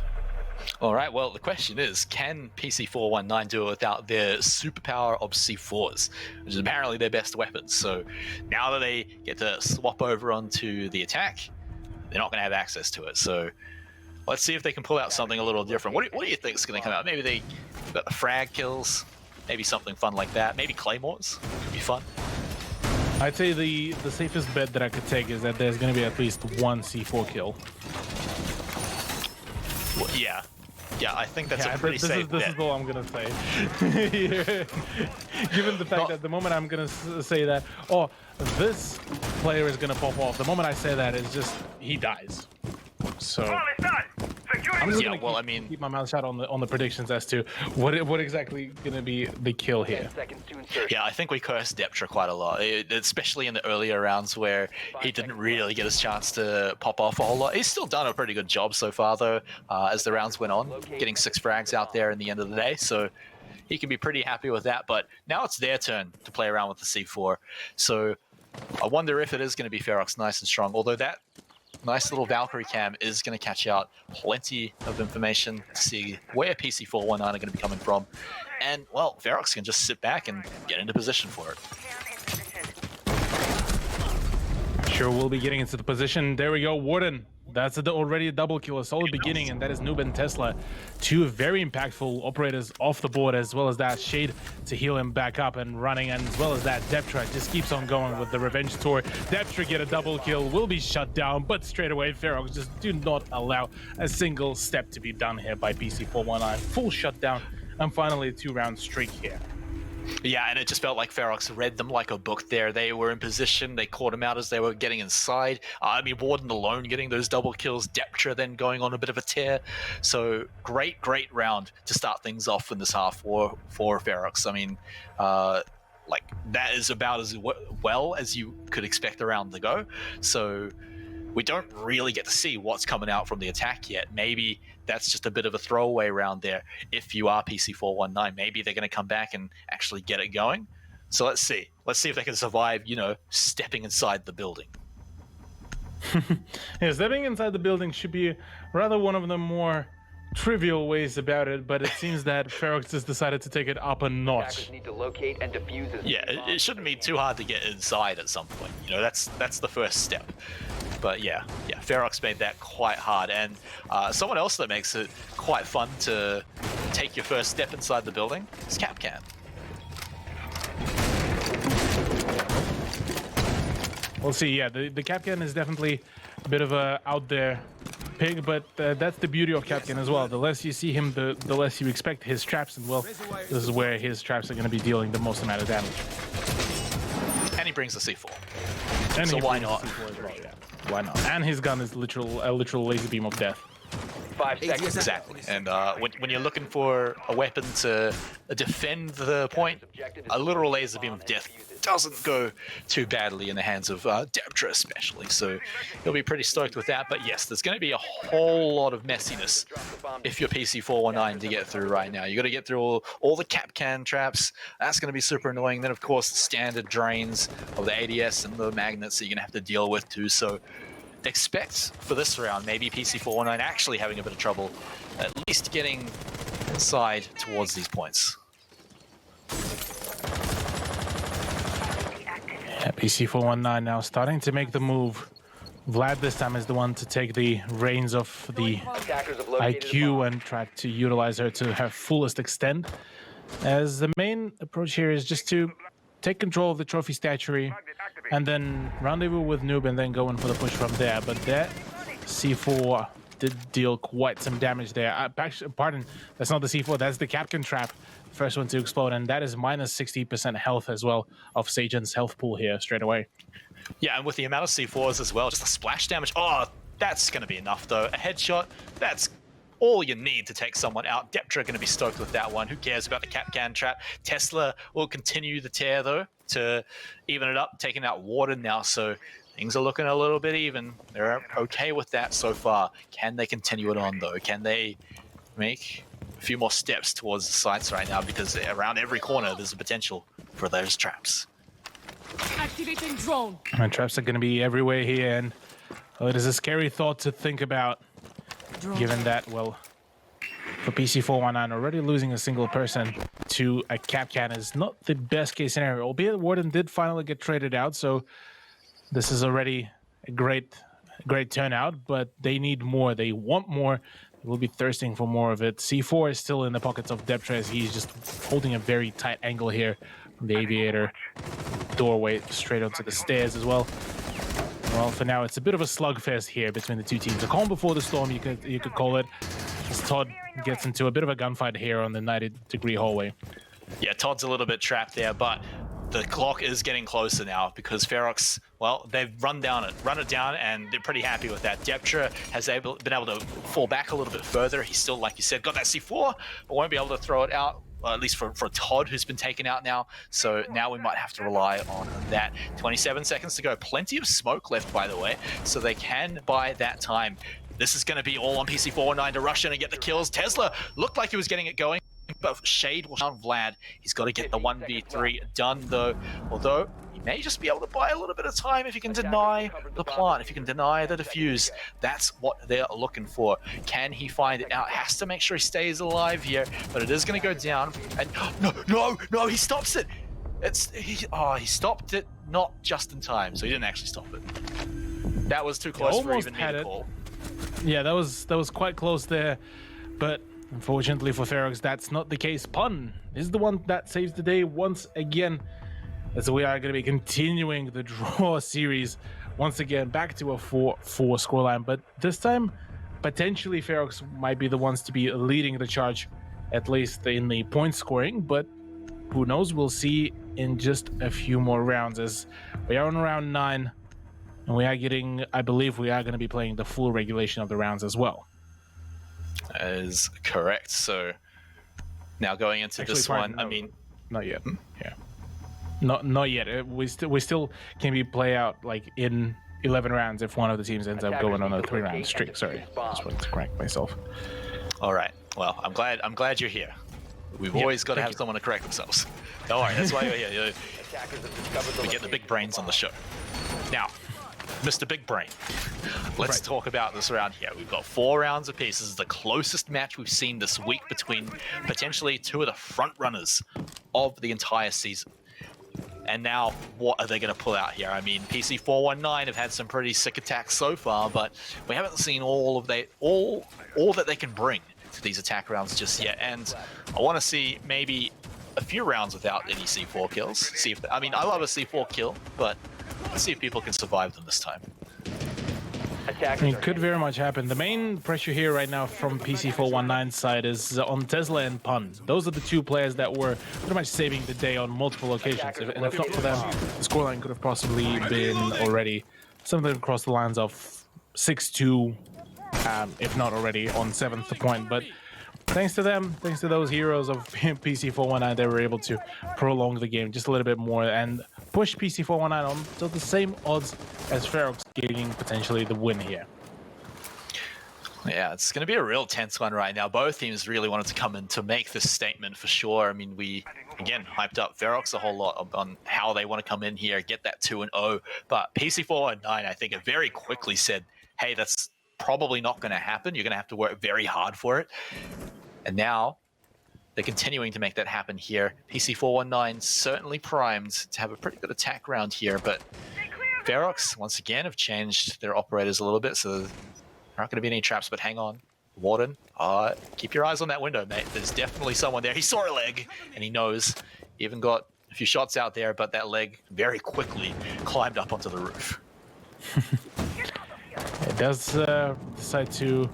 All right, well, the question is, can PC419 do it without their superpower of C4s, which is apparently their best weapons? So now that they get to swap over onto the attack, they're not going to have access to it. So let's see if they can pull out something a little different. What do you think is going to come out? Maybe they got the frag kills, maybe something fun like that. Maybe claymores could be fun. I'd say the safest bet that I could take is that there's going to be at least one C4 kill. Well, yeah, Yeah, I think that's a Yeah, pretty safe this bet. is all I'm gonna say. Given the fact that the moment I'm gonna say that, oh, this player is gonna pop off. The moment I say that, is just he dies. So I'm just gonna keep my mouth shut on the predictions as to what exactly gonna be the kill here. 10 seconds to insertion. Yeah, I think we cursed Deptra quite a lot, especially in the earlier rounds where he didn't really get his chance to pop off a whole lot. He's still done a pretty good job so far, though, as the rounds went on, getting 6 frags out there in the end of the day, so he can be pretty happy with that. But now it's their turn to play around with the C4, so I wonder if it is going to be Ferox nice and strong, although that nice little Valkyrie cam is going to catch out plenty of information to see where PC419 are going to be coming from. And, well, Ferox can just sit back and get into position for it. Sure, we'll be getting into the position. There we go, Warden. That's already a double kill, a solid beginning, and that is Noob and Tesla. 2 very impactful operators off the board, as well as that Shade to heal him back up and running, and as well as that Deptra just keeps on going with the revenge tour. Deptra get a double kill, will be shut down, but straight away Ferox just do not allow a single step to be done here by PC419. Full shutdown, and finally a 2-round streak here. Yeah, and it just felt like Ferox read them like a book there. They were in position, they caught him out as they were getting inside. I mean, Warden alone getting those double kills, Deptra then going on a bit of a tear. So great round to start things off in this half for Ferox. I mean, like, that is about as well as you could expect a round to go. So we don't really get to see what's coming out from the attack yet. Maybe that's just a bit of a throwaway round there. If you are PC419, maybe they're going to come back and actually get it going. So let's see. Let's see if they can survive, you know, stepping inside the building. Yeah, stepping inside the building should be rather one of the more trivial ways about it, but it seems that Ferox has decided to take it up a notch. Attackers need to locate and defuse as Yeah, it shouldn't be too hard to get inside at some point. You know, that's the first step. But yeah, Ferox made that quite hard. And someone else that makes it quite fun to take your first step inside the building is Capcan. We'll see. Yeah, the Capcan is definitely a bit of a out there pig, but that's the beauty of Capcan as well. The less you see him, the less you expect his traps, and well, this is where his traps are going to be dealing the most amount of damage. And he brings the C4. And So he why brings not? the C4 as well, yeah. Why not? And his gun is a literal laser beam of death. 5 seconds. Exactly. And when you're looking for a weapon to defend the point, a literal laser beam of death doesn't go too badly in the hands of Deptra especially. So he'll be pretty stoked with that. But yes, there's going to be a whole lot of messiness if you're PC419 to get through right now. You got to get through all the Capcan traps. That's going to be super annoying. Then, of course, the standard drains of the ADS and the magnets that you're going to have to deal with too. So expect for this round maybe PC419 actually having a bit of trouble at least getting inside towards these points. Yeah, PC419 now starting to make the move. Vlad this time is the one to take the reins of the Attackers have located a bomb. IQ and try to utilize her to her fullest extent. As the main approach here is just to take control of the trophy statuary and then rendezvous with Noob and then go in for the push from there. But that C4 did deal quite some damage there. Pardon, that's not the C4, that's the Capcan trap. First one to explode, and that is minus 60% health as well of Sajan's health pool here straight away. Yeah, and with the amount of C4s as well, just the splash damage. Oh, that's going to be enough though. A headshot, that's all you need to take someone out. Deptra going to be stoked with that one. Who cares about the Capcan trap? Tesla will continue the tear though to even it up, taking out Warden now. So things are looking a little bit even. They're okay with that so far. Can they continue it on though? Can they make a few more steps towards the sites right now? Because around every corner there's a potential for those traps. Activating drone. And traps are going to be everywhere here, and well, it is a scary thought to think about, given that, well, for PC419, already losing a single person to a Capcan is not the best case scenario, albeit Warden did finally get traded out, so this is already a great turnout, but they need more. They want more. They will be thirsting for more of it. C4 is still in the pockets of Deptra as he's just holding a very tight angle here from the aviator doorway straight onto the stairs as well. Well, for now, it's a bit of a slugfest here between the two teams. A calm before the storm, you could call it. as Todd gets into a bit of a gunfight here on the 90-degree hallway. Yeah, Todd's a little bit trapped there, but the clock is getting closer now because Ferox, well, they've run it down, and they're pretty happy with that. Deptra has been able to fall back a little bit further. He's still, like you said, got that C4, but won't be able to throw it out, at least for Todd, who's been taken out now. So now we might have to rely on that. 27 seconds to go. Plenty of smoke left, by the way, so they can buy that time. This is going to be all on PC419 to rush in and get the kills. Tesla looked like he was getting it going, but Shade will down Vlad. He's got to get the 1v3 done, though. Although, he may just be able to buy a little bit of time if he can deny the plant, if he can deny the defuse. That's what they're looking for. Can he find it out? Has to make sure he stays alive here, but it is going to go down. And no, he stops it. He stopped it not just in time, so he didn't actually stop it. That was too close for even me to call. Yeah, that was quite close there, but unfortunately for Ferox, that's not the case. Pun is the one that saves the day once again, as we are going to be continuing the draw series once again, back to a 4-4 scoreline, but this time potentially Ferox might be the ones to be leading the charge, at least in the point scoring, but who knows? We'll see in just a few more rounds, as we are on round 9. And we are getting, I believe we are going to be playing the full regulation of the rounds as well. That is correct. So now going into this one, no, I mean, not yet. Yeah, not yet. We still can be play out like in 11 rounds if one of the teams ends up going on a 3-round streak. Sorry, just wanted to correct myself. All right. Well, I'm glad you're here. We've always got to have someone to correct themselves. Don't worry, that's why you're here. We get the big brains on the show. Now, Mr. Big Brain, let's talk about this round here. We've got 4 rounds apiece. This is the closest match we've seen this week between potentially 2 of the front runners of the entire season. And now, what are they going to pull out here? I mean, PC419 have had some pretty sick attacks so far, but we haven't seen all that they can bring to these attack rounds just yet. And I want to see maybe a few rounds without any C4 kills. I love a C4 kill, but let's see if people can survive them this time. It could very much happen. The main pressure here right now from PC419's side is on Tesla and Pun. Those are the 2 players that were pretty much saving the day on multiple occasions. And if not for them, the scoreline could have possibly been already something across the lines of 6-2, if not already on 7th point. But thanks to them, thanks to those heroes of PC419, they were able to prolong the game just a little bit more and push PC419 on to the same odds as Ferox, gaining potentially the win here. Yeah, it's going to be a real tense one right now. Both teams really wanted to come in to make this statement for sure. I mean, we, again, hyped up Ferox a whole lot on how they want to come in here, get that 2-0. But PC419, I think, have very quickly said, hey, that's probably not going to happen. You're going to have to work very hard for it. And now they're continuing to make that happen here. PC419 certainly primed to have a pretty good attack round here, but Ferox, once again, have changed their operators a little bit, so there aren't going to be any traps, but hang on. Warden, keep your eyes on that window, mate. There's definitely someone there. He saw a leg, and he knows. He even got a few shots out there, but that leg very quickly climbed up onto the roof. It does decide to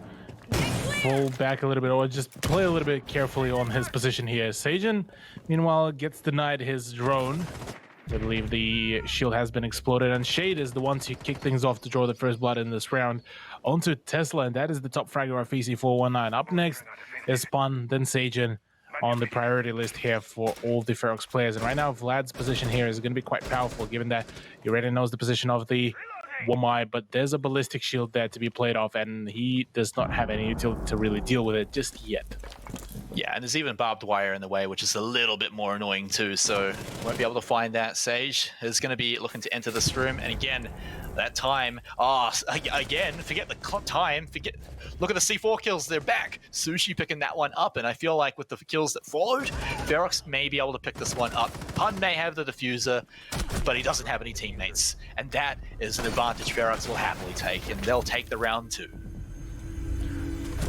fall back a little bit, or just play a little bit carefully on his position here. Sajin, meanwhile, gets denied his drone. I believe the shield has been exploded, and Shade is the one to kick things off to draw the first blood in this round onto Tesla, and that is the top fragger of PC419. Up next is Pun, then Sajin on the priority list here for all the Ferox players. And right now, Vlad's position here is going to be quite powerful, given that he already knows the position of the Womai, but there's a ballistic shield there to be played off, and he does not have any utility to really deal with it just yet. Yeah, and there's even barbed wire in the way, which is a little bit more annoying too, so won't be able to find that. Sage is going to be looking to enter this room, and again, that time, again, forget the time, look at the C4 kills, they're back. Sushi picking that one up, and I feel like with the kills that followed, Ferox may be able to pick this one up. Pun may have the diffuser, but he doesn't have any teammates, and that is an advantage Ferox will happily take, and they'll take the round 2.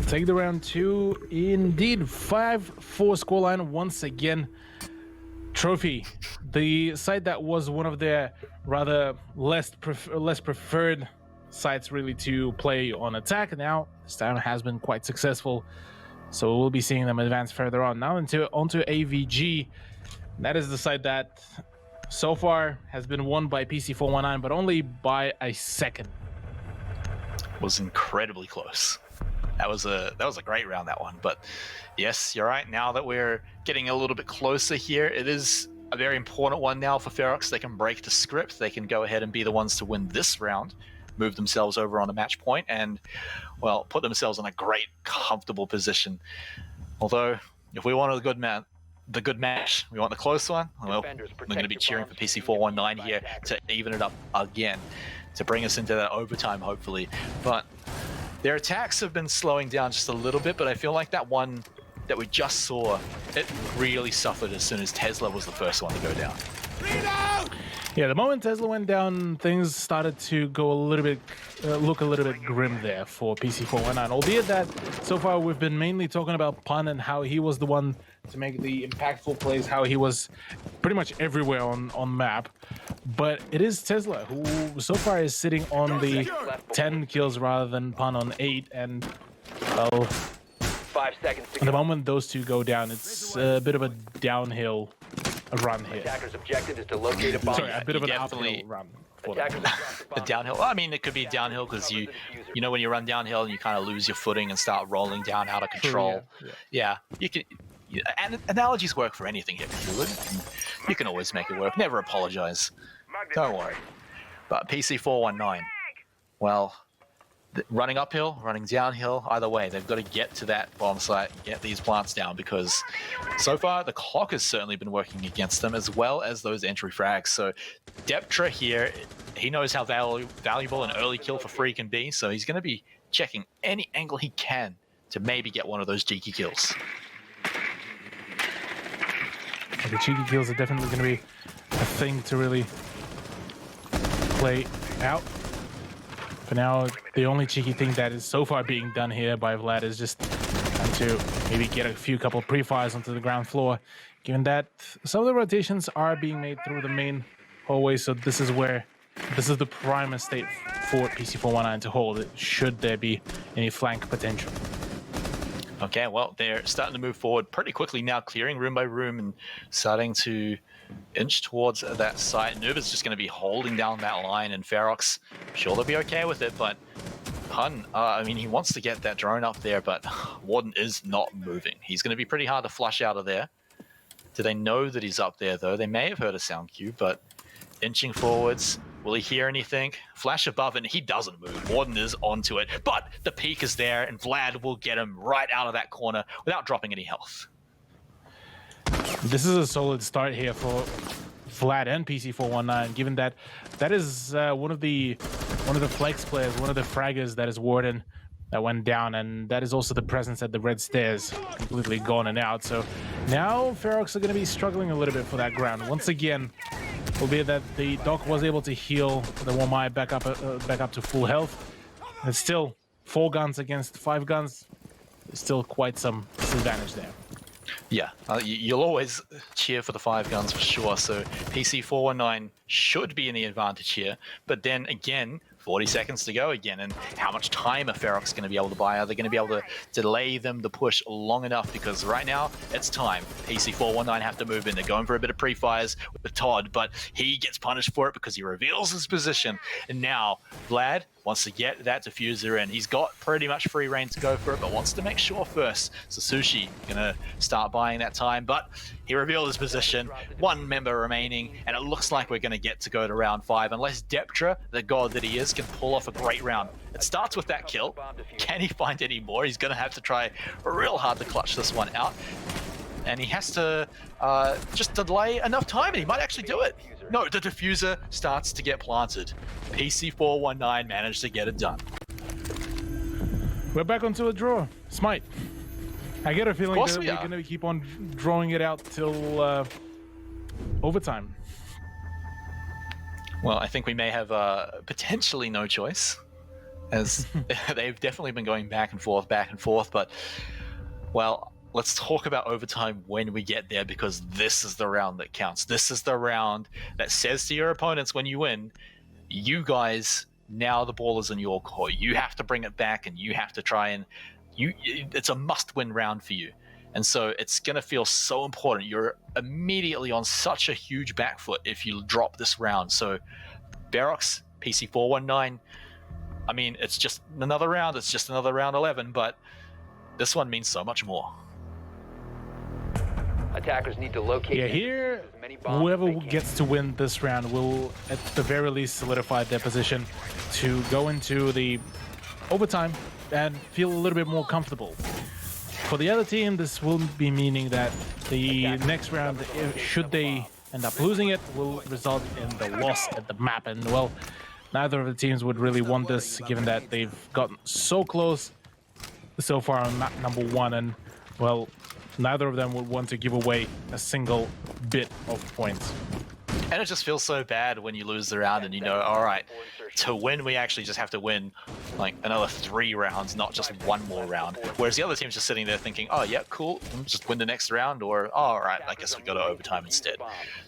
Take the round 2, indeed. 5-4 scoreline once again. Trophy, the site that was one of their rather less preferred sites really to play on attack, now this time has been quite successful. So we'll be seeing them advance further on. Now onto AVG. That is the side that so far has been won by PC419, but only by a second. Was incredibly close. That was a great round, that one. But yes, you're right. Now that we're getting a little bit closer here, it is a very important one now for Ferox. They can break the script. They can go ahead and be the ones to win this round, move themselves over on a match point, and, well, put themselves in a great, comfortable position. Although, if we want the good match, we want the close one, well, we're going to be cheering for PC419 here to even it up again, to bring us into that overtime, hopefully. But their attacks have been slowing down just a little bit, but I feel like that one that we just saw, it really suffered as soon as Tesla was the first one to go down. Yeah, the moment Tesla went down, things started to go a little bit, look a little bit grim there for PC419. Albeit that so far we've been mainly talking about Pun and how he was the one to make the impactful plays, how he was pretty much everywhere on map. But it is Tesla who so far is sitting on the 10 kills rather than Pun on 8, and well, 5 seconds to the go. moment those two go down, it's a bit of a downhill run here. Attacker's objective is to locate a bomb. Sorry, a bit of an definitely- uphill run. For them. Attackers have dropped the The bomb. downhill, well, I mean, it could be downhill because you know, when you run downhill and you kind of lose your footing and start rolling down out of control. Yeah, you can. And analogies work for anything here, Cthulhu. You can always make it work. Never apologize. Don't worry. But PC419, well, running uphill, running downhill, either way, they've got to get to that bomb site, get these plants down, because so far the clock has certainly been working against them, as well as those entry frags. So Deptra here, he knows how valuable an early kill for free can be, so he's going to be checking any angle he can to maybe get one of those cheeky kills. The cheeky kills are definitely going to be a thing to really play out. For now, the only cheeky thing that is so far being done here by Vlad is just trying to maybe get a couple pre-fires onto the ground floor, given that some of the rotations are being made through the main hallway, so this is the prime estate for PC419 to hold, should there be any flank potential. Okay, well, they're starting to move forward pretty quickly now, clearing room by room and starting to inch towards that site. Nuba's just going to be holding down that line, and Ferox, I'm sure they'll be okay with it, but Pun, I mean, he wants to get that drone up there, but Warden is not moving. He's going to be pretty hard to flush out of there. Do they know that he's up there, though? They may have heard a sound cue, but inching forwards. Will he hear anything? Flash above, and he doesn't move. Warden is onto it, but the peak is there, and Vlad will get him right out of that corner without dropping any health. This is a solid start here for Vlad and PC419, given that that is one of the flex players, one of the fraggers that is Warden that went down, and that is also the presence at the red stairs, completely gone and out. So now Ferox are going to be struggling a little bit for that ground once again. Albeit that the Doc was able to heal the Wamai back up to full health. It's still 4 guns against 5 guns. There's still quite some disadvantage there. Yeah, you'll always cheer for the 5 guns for sure, so PC419 should be in the advantage here, but then again, 40 seconds to go again, and how much time are Ferox going to be able to buy? Are they going to be able to delay them the push long enough? Because right now, it's time. PC419 have to move in. They're going for a bit of pre-fires with Todd, but he gets punished for it because he reveals his position. And now, Vlad wants to get that diffuser in. He's got pretty much free reign to go for it, but wants to make sure first. So Sushi gonna start buying that time, but he revealed his position. 1 member remaining, and it looks like we're gonna get to go to round 5, unless Deptra, the god that he is, can pull off a great round. It starts with that kill. Can he find any more? He's gonna have to try real hard to clutch this one out. And he has to just delay enough time, and he might actually do it. No, the diffuser starts to get planted. PC419 managed to get it done. We're back onto a draw. Smite. I get a feeling course that we we're are. going to keep on drawing it out till overtime. Well, I think we may have potentially no choice, as they've definitely been going back and forth, but, well, let's talk about overtime when we get there, because this is the round that counts. This is the round that says to your opponents when you win, you guys, now the ball is in your court. You have to bring it back, and you have to try and it's a must-win round for you. And so it's going to feel so important. You're immediately on such a huge back foot if you drop this round. So Ferox, PC419, I mean, it's just another round. It's just another round 11, but this one means so much more. Attackers need to locate. Yeah, here, whoever gets to win this round will, at the very least, solidify their position to go into the overtime and feel a little bit more comfortable. For the other team, this will be meaning that the next round, should they end up losing it, will result in the loss at the map. And, well, neither of the teams would really want this, given that they've gotten so close so far on map number 1. And, well, neither of them would want to give away a single bit of points. And it just feels so bad when you lose the round and you know, all right, to win, we actually just have to win like another 3 rounds, not just 1 more round. Whereas the other team's just sitting there thinking, oh, yeah, cool, just win the next round, or, oh, all right, I guess we go to overtime instead.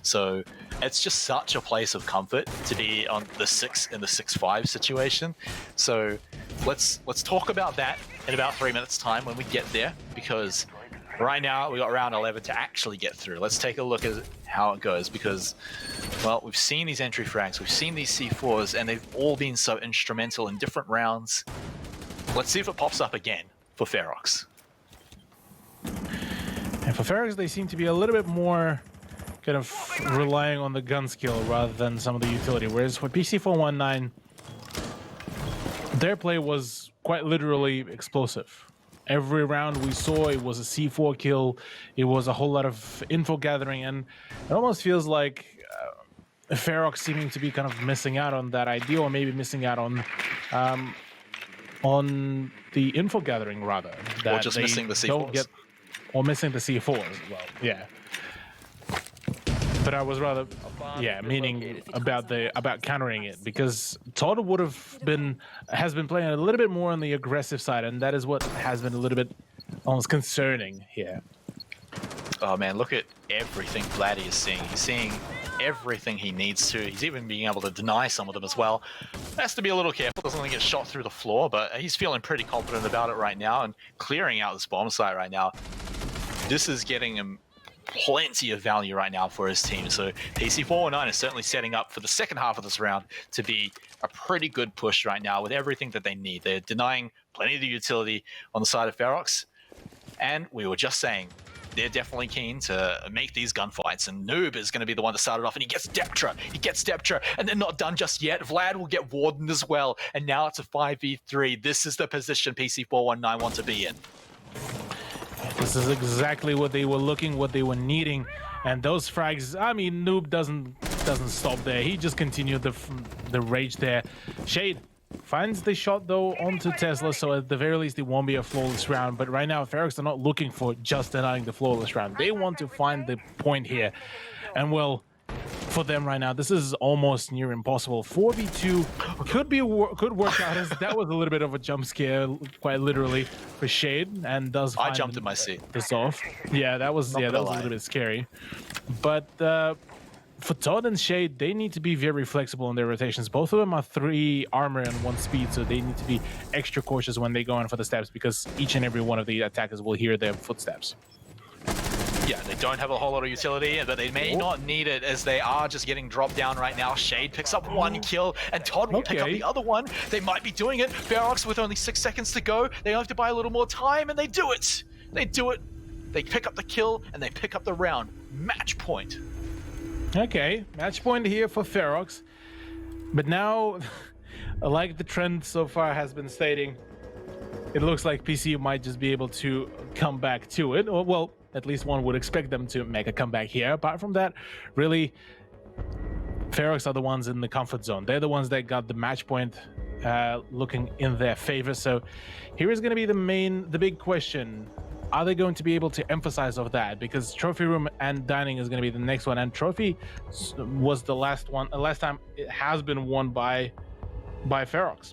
So it's just such a place of comfort to be on the 6 in the 6-5 situation. So let's talk about that in about 3 minutes' time when we get there, because right now we got round 11 to actually get through. Let's take a look at how it goes, because, well, we've seen these entry frags, we've seen these C4s, and they've all been so instrumental in different rounds. Let's see if it pops up again for Ferox. And for Ferox, they seem to be a little bit more kind of relying on the gun skill rather than some of the utility, whereas for PC419, their play was quite literally explosive. Every round we saw, it was a C4 kill, it was a whole lot of info gathering, and it almost feels like Ferox seeming to be kind of missing out on that idea, or maybe missing out on the info gathering, rather. That or just missing the C4s. Or missing the C4s as well, yeah. But I was rather, meaning about countering it, because Todd has been playing a little bit more on the aggressive side, and that is what has been a little bit almost concerning here. Oh man, look at everything Vladdy is seeing. He's seeing everything he needs to. He's even being able to deny some of them as well. Has to be a little careful, doesn't want to get shot through the floor, but he's feeling pretty confident about it right now and clearing out this bomb site right now. This is getting him plenty of value right now for his team. So PC419 is certainly setting up for the second half of this round to be a pretty good push right now with everything that they need. They're denying plenty of the utility on the side of Ferox. And we were just saying, they're definitely keen to make these gunfights, and Noob is going to be the one to start it off, and he gets Deptra, and they're not done just yet. Vlad will get Warden as well, and now it's a 5v3. This is the position PC419 want to be in. This is exactly what they were needing, and those frags, I mean, Noob doesn't stop there. He just continued the rage there. Shade finds the shot though onto Tesla, so at the very least it won't be a flawless round. But right now Ferox are not looking for just denying the flawless round. They want to find the point here, and well, for them right now this is almost near impossible. 4v2 could work out, as that was a little bit of a jump scare, quite literally, for Shade, and does find I jumped in my seat. This off. Yeah, that was a little bit scary. But for Todd and Shade, they need to be very flexible in their rotations. Both of them are 3 armor and 1 speed, so they need to be extra cautious when they go in for the steps, because each and every one of the attackers will hear their footsteps. Yeah, they don't have a whole lot of utility, but they may not need it, as they are just getting dropped down right now. Shade picks up 1 kill, and Todd will pick up the other one. They might be doing it. Ferox with only 6 seconds to go. They have to buy a little more time, and they do it. They do it. They pick up the kill, and they pick up the round. Match point. Okay, match point here for Ferox. But now, like the trend so far has been stating, it looks like PC might just be able to come back to it. Or, well, at least one would expect them to make a comeback here. Apart from that, really, Ferox are the ones in the comfort zone. They're the ones that got the match point looking in their favor. So here is going to be the big question. Are they going to be able to emphasize of that? Because Trophy Room and Dining is going to be the next one, and Trophy was the last one. Last time it has been won by Ferox.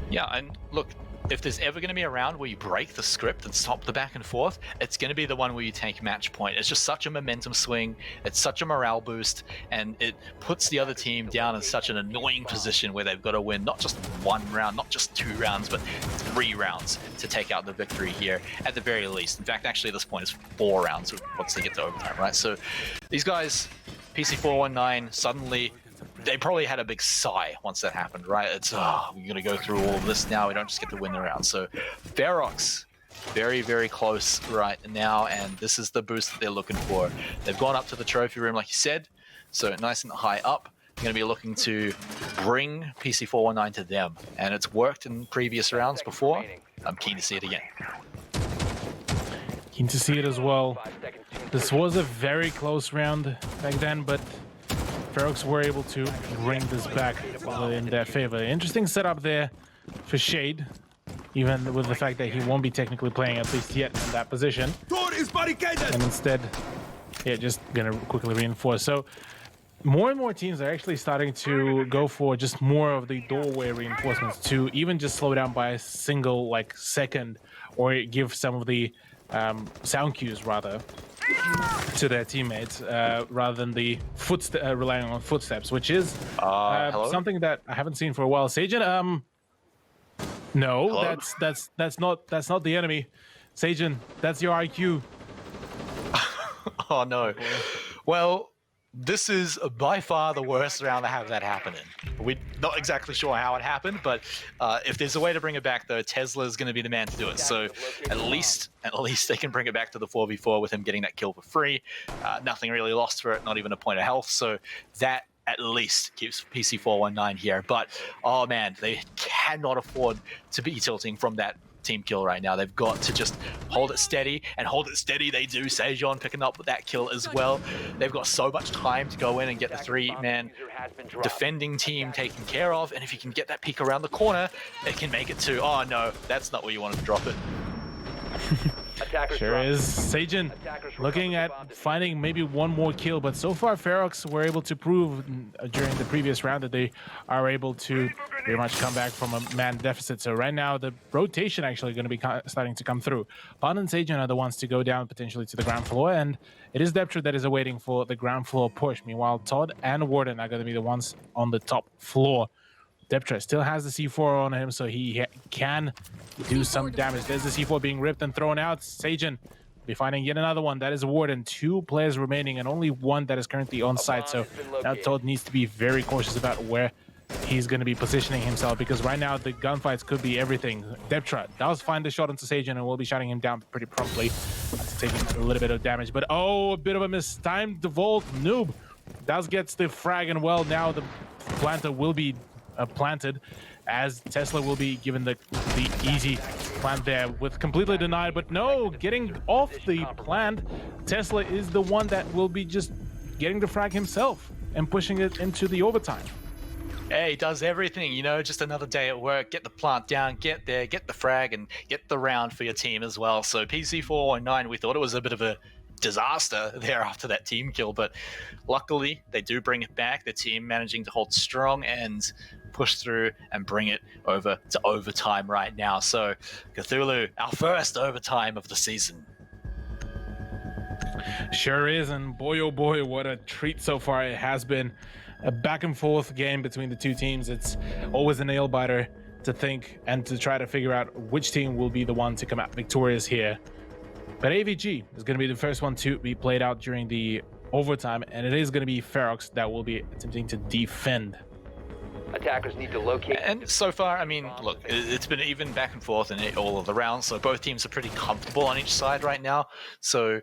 Yeah, and look, if there's ever going to be a round where you break the script and stop the back and forth, it's going to be the one where you take match point. It's just such a momentum swing. It's such a morale boost, and it puts the other team down in such an annoying position where they've got to win not just 1 round, not just 2 rounds, but 3 rounds to take out the victory here at the very least. In fact, actually, at this point, it's 4 rounds once they get to overtime, right? So these guys, PC419, suddenly they probably had a big sigh once that happened, right? It's, we're going to go through all of this now. We don't just get to win the round. So Ferox, very, very close right now, and this is the boost that they're looking for. They've gone up to the trophy room, like you said, so nice and high up. They're going to be looking to bring PC419 to them, and it's worked in previous rounds before. I'm keen to see it again. Keen to see it as well. This was a very close round back then, but Ferox were able to bring this back in their favor. Interesting setup there for Shade, even with the fact that he won't be technically playing, at least yet, in that position. Door is barricaded! And instead, yeah, just gonna quickly reinforce. So more and more teams are actually starting to go for just more of the doorway reinforcements to even just slow down by a single second, or give some of the sound cues rather to their teammates rather than the relying on footsteps, which is something that I haven't seen for a while. Sajin, no, hello? that's not the enemy. Sajin, that's your IQ. Oh no. Well, this is by far the worst round to have that happen in. We're not exactly sure how it happened, but if there's a way to bring it back, though, Tesla is going to be the man to do it. So at least they can bring it back to the 4v4 with him getting that kill for free. Nothing really lost for it, not even a point of health. So that at least keeps PC419 here. But, oh man, they cannot afford to be tilting from that team kill right now. They've got to just hold it steady, and hold it steady they do. Sejon picking up with that kill as well. They've got so much time to go in and get the 3-man defending team taken care of, and if you can get that peek around the corner, it can make it to, oh no, that's not where you wanted to drop it. Sure is. Sajin looking at finding maybe one more kill, but so far Ferox were able to prove during the previous round that they are able to pretty much come back from a man deficit. So right now the rotation actually going to be starting to come through. Pan and Sajin are the ones to go down potentially to the ground floor, and it is Deptra that is awaiting for the ground floor push. Meanwhile, Todd and Warden are going to be the ones on the top floor. Deptra still has the C4 on him, so he can do some damage. There's the C4 being ripped and thrown out. Sajin be finding yet another one. That is Warden. 2 players remaining and only one that is currently on site. So now Todd needs to be very cautious about where he's going to be positioning himself, because right now the gunfights could be everything. Deptra does find the shot into Sajin and will be shutting him down pretty promptly, taking a little bit of damage. But oh, a bit of a mistimed Vault. Noob does gets the frag, and well, now the planter will be planted, as Tesla will be given the easy plant there with completely denied. But no, getting off the plant, Tesla is the one that will be just getting the frag himself and pushing it into the overtime. Hey, he does everything, you know, just another day at work, get the plant down, get there, get the frag, and get the round for your team as well. So PC419, we thought it was a bit of a disaster there after that team kill, but luckily they do bring it back. The team managing to hold strong and push through and bring it over to overtime right now. So Cthulhu, our first overtime of the season. Sure is, and boy oh boy, what a treat so far it has been. A back and forth game between the two teams. It's always a nail biter to think and to try to figure out which team will be the one to come out victorious here. But AVG is going to be the first one to be played out during the overtime, and it is going to be Ferox that will be attempting to defend. Attackers need to locate. And so far, I mean, look, it's been even back and forth in all of the rounds, so both teams are pretty comfortable on each side right now. So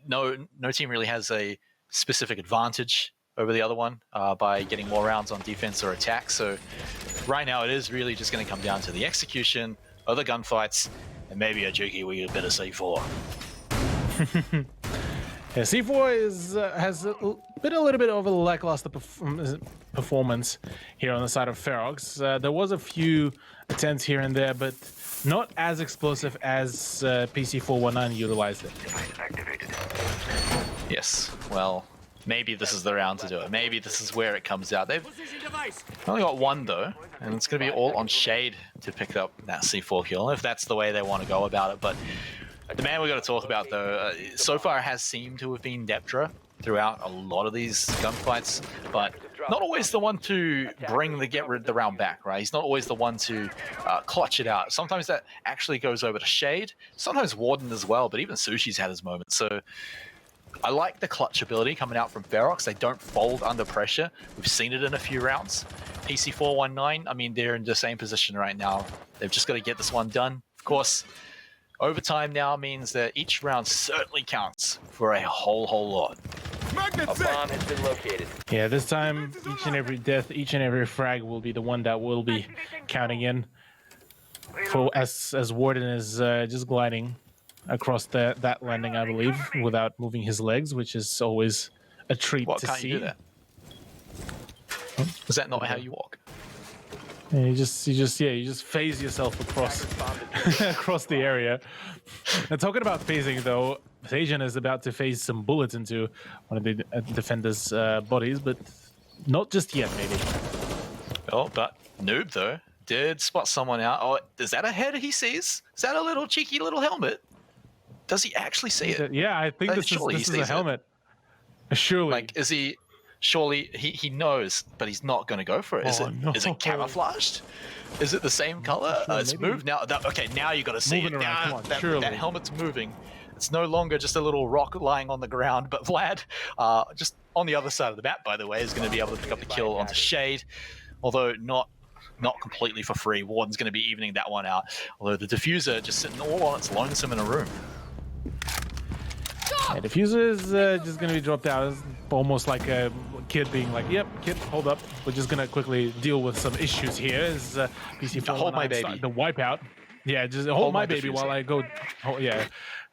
no team really has a specific advantage over the other one by getting more rounds on defense or attack. So right now it is really just going to come down to the execution of the gunfights, and maybe a jukey we get a bit of C4. Yeah, C4 has been a little bit of a lackluster performance here on the side of Ferox. There was a few attempts here and there, but not as explosive as PC419 utilized it. Yes, well, maybe this is the round to do it. Maybe this is where it comes out. They've Position device. only got one though, and it's going to be all on Shade to pick up that C4 kill, if that's the way they want to go about it. But the man we got to talk about though, so far has seemed to have been Deptra throughout a lot of these gunfights, but not always the one to bring the round back, right? He's not always the one to clutch it out. Sometimes that actually goes over to Shade, sometimes Warden as well, but even Sushi's had his moments. So I like the clutch ability coming out from Ferox. They don't fold under pressure. We've seen it in a few rounds. PC419, I mean, they're in the same position right now. They've just got to get this one done. Of course, overtime now means that each round certainly counts for a whole lot. A bomb has been located. Yeah, this time each and every death, each and every frag will be the one that will be counting in. For as Warden is just gliding across that landing, I believe, without moving his legs, which is always a treat What, to can't see. you do that? Is that not how you walk? Yeah, you just phase yourself across across the area. And talking about phasing, though, Asian is about to phase some bullets into one of the defenders' bodies, but not just yet, maybe. Oh, but Noob though did spot someone out. Oh, is that a head he sees? Is that a little cheeky little helmet? Does he actually see it? Yeah, I think this is a helmet. Surely. Like, is he? Surely he knows, but he's not going to go for it. Is it camouflaged? Is it the same color? It's moved now. Okay, now you got to see it. Now that helmet's moving. It's no longer just a little rock lying on the ground. But Vlad, just on the other side of the map, by the way, is going to be able to pick up the kill onto Shade, although not completely for free. Warden's going to be evening that one out. Although the diffuser just sitting all on its lonesome in a room. Yeah, diffuser is just going to be dropped out. It's almost like a kid being like, "Yep, kid, hold up. We're just going to quickly deal with some issues here." Is PC419 hold my baby. The wipeout? Yeah, just hold my baby while I go.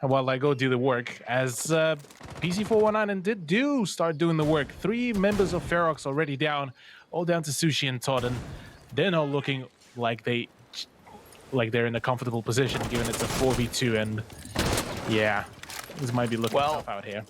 While I go do the work. As PC419 did start doing the work. 3 members of Ferox already down, all down to Sushi and Todd, and they're not looking like they're in a comfortable position, given it's a 4v2, and yeah. This might be looking tough out here.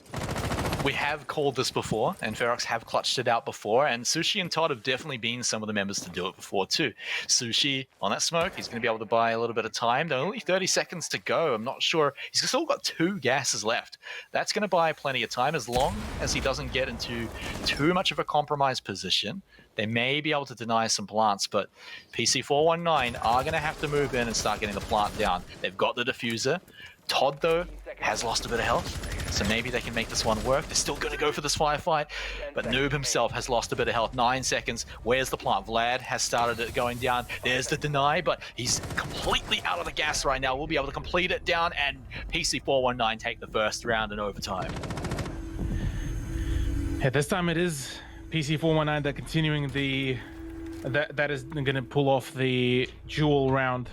We have called this before, and Ferox have clutched it out before, and Sushi and Todd have definitely been some of the members to do it before too. Sushi on that smoke, he's going to be able to buy a little bit of time. There are only 30 seconds to go. I'm not sure. He's still got 2 gases left. That's going to buy plenty of time as long as he doesn't get into too much of a compromised position. They may be able to deny some plants, but PC419 are going to have to move in and start getting the plant down. They've got the diffuser. Todd, though, has lost a bit of health, so maybe they can make this one work. They're still going to go for this firefight, but Noob himself has lost a bit of health. 9 seconds. Where's the plant? Vlad has started it going down. There's the deny, but he's completely out of the gas right now. We'll be able to complete it down, and PC419 take the first round in overtime. Yeah, this time it is PC419 that continuing that is going to pull off the dual round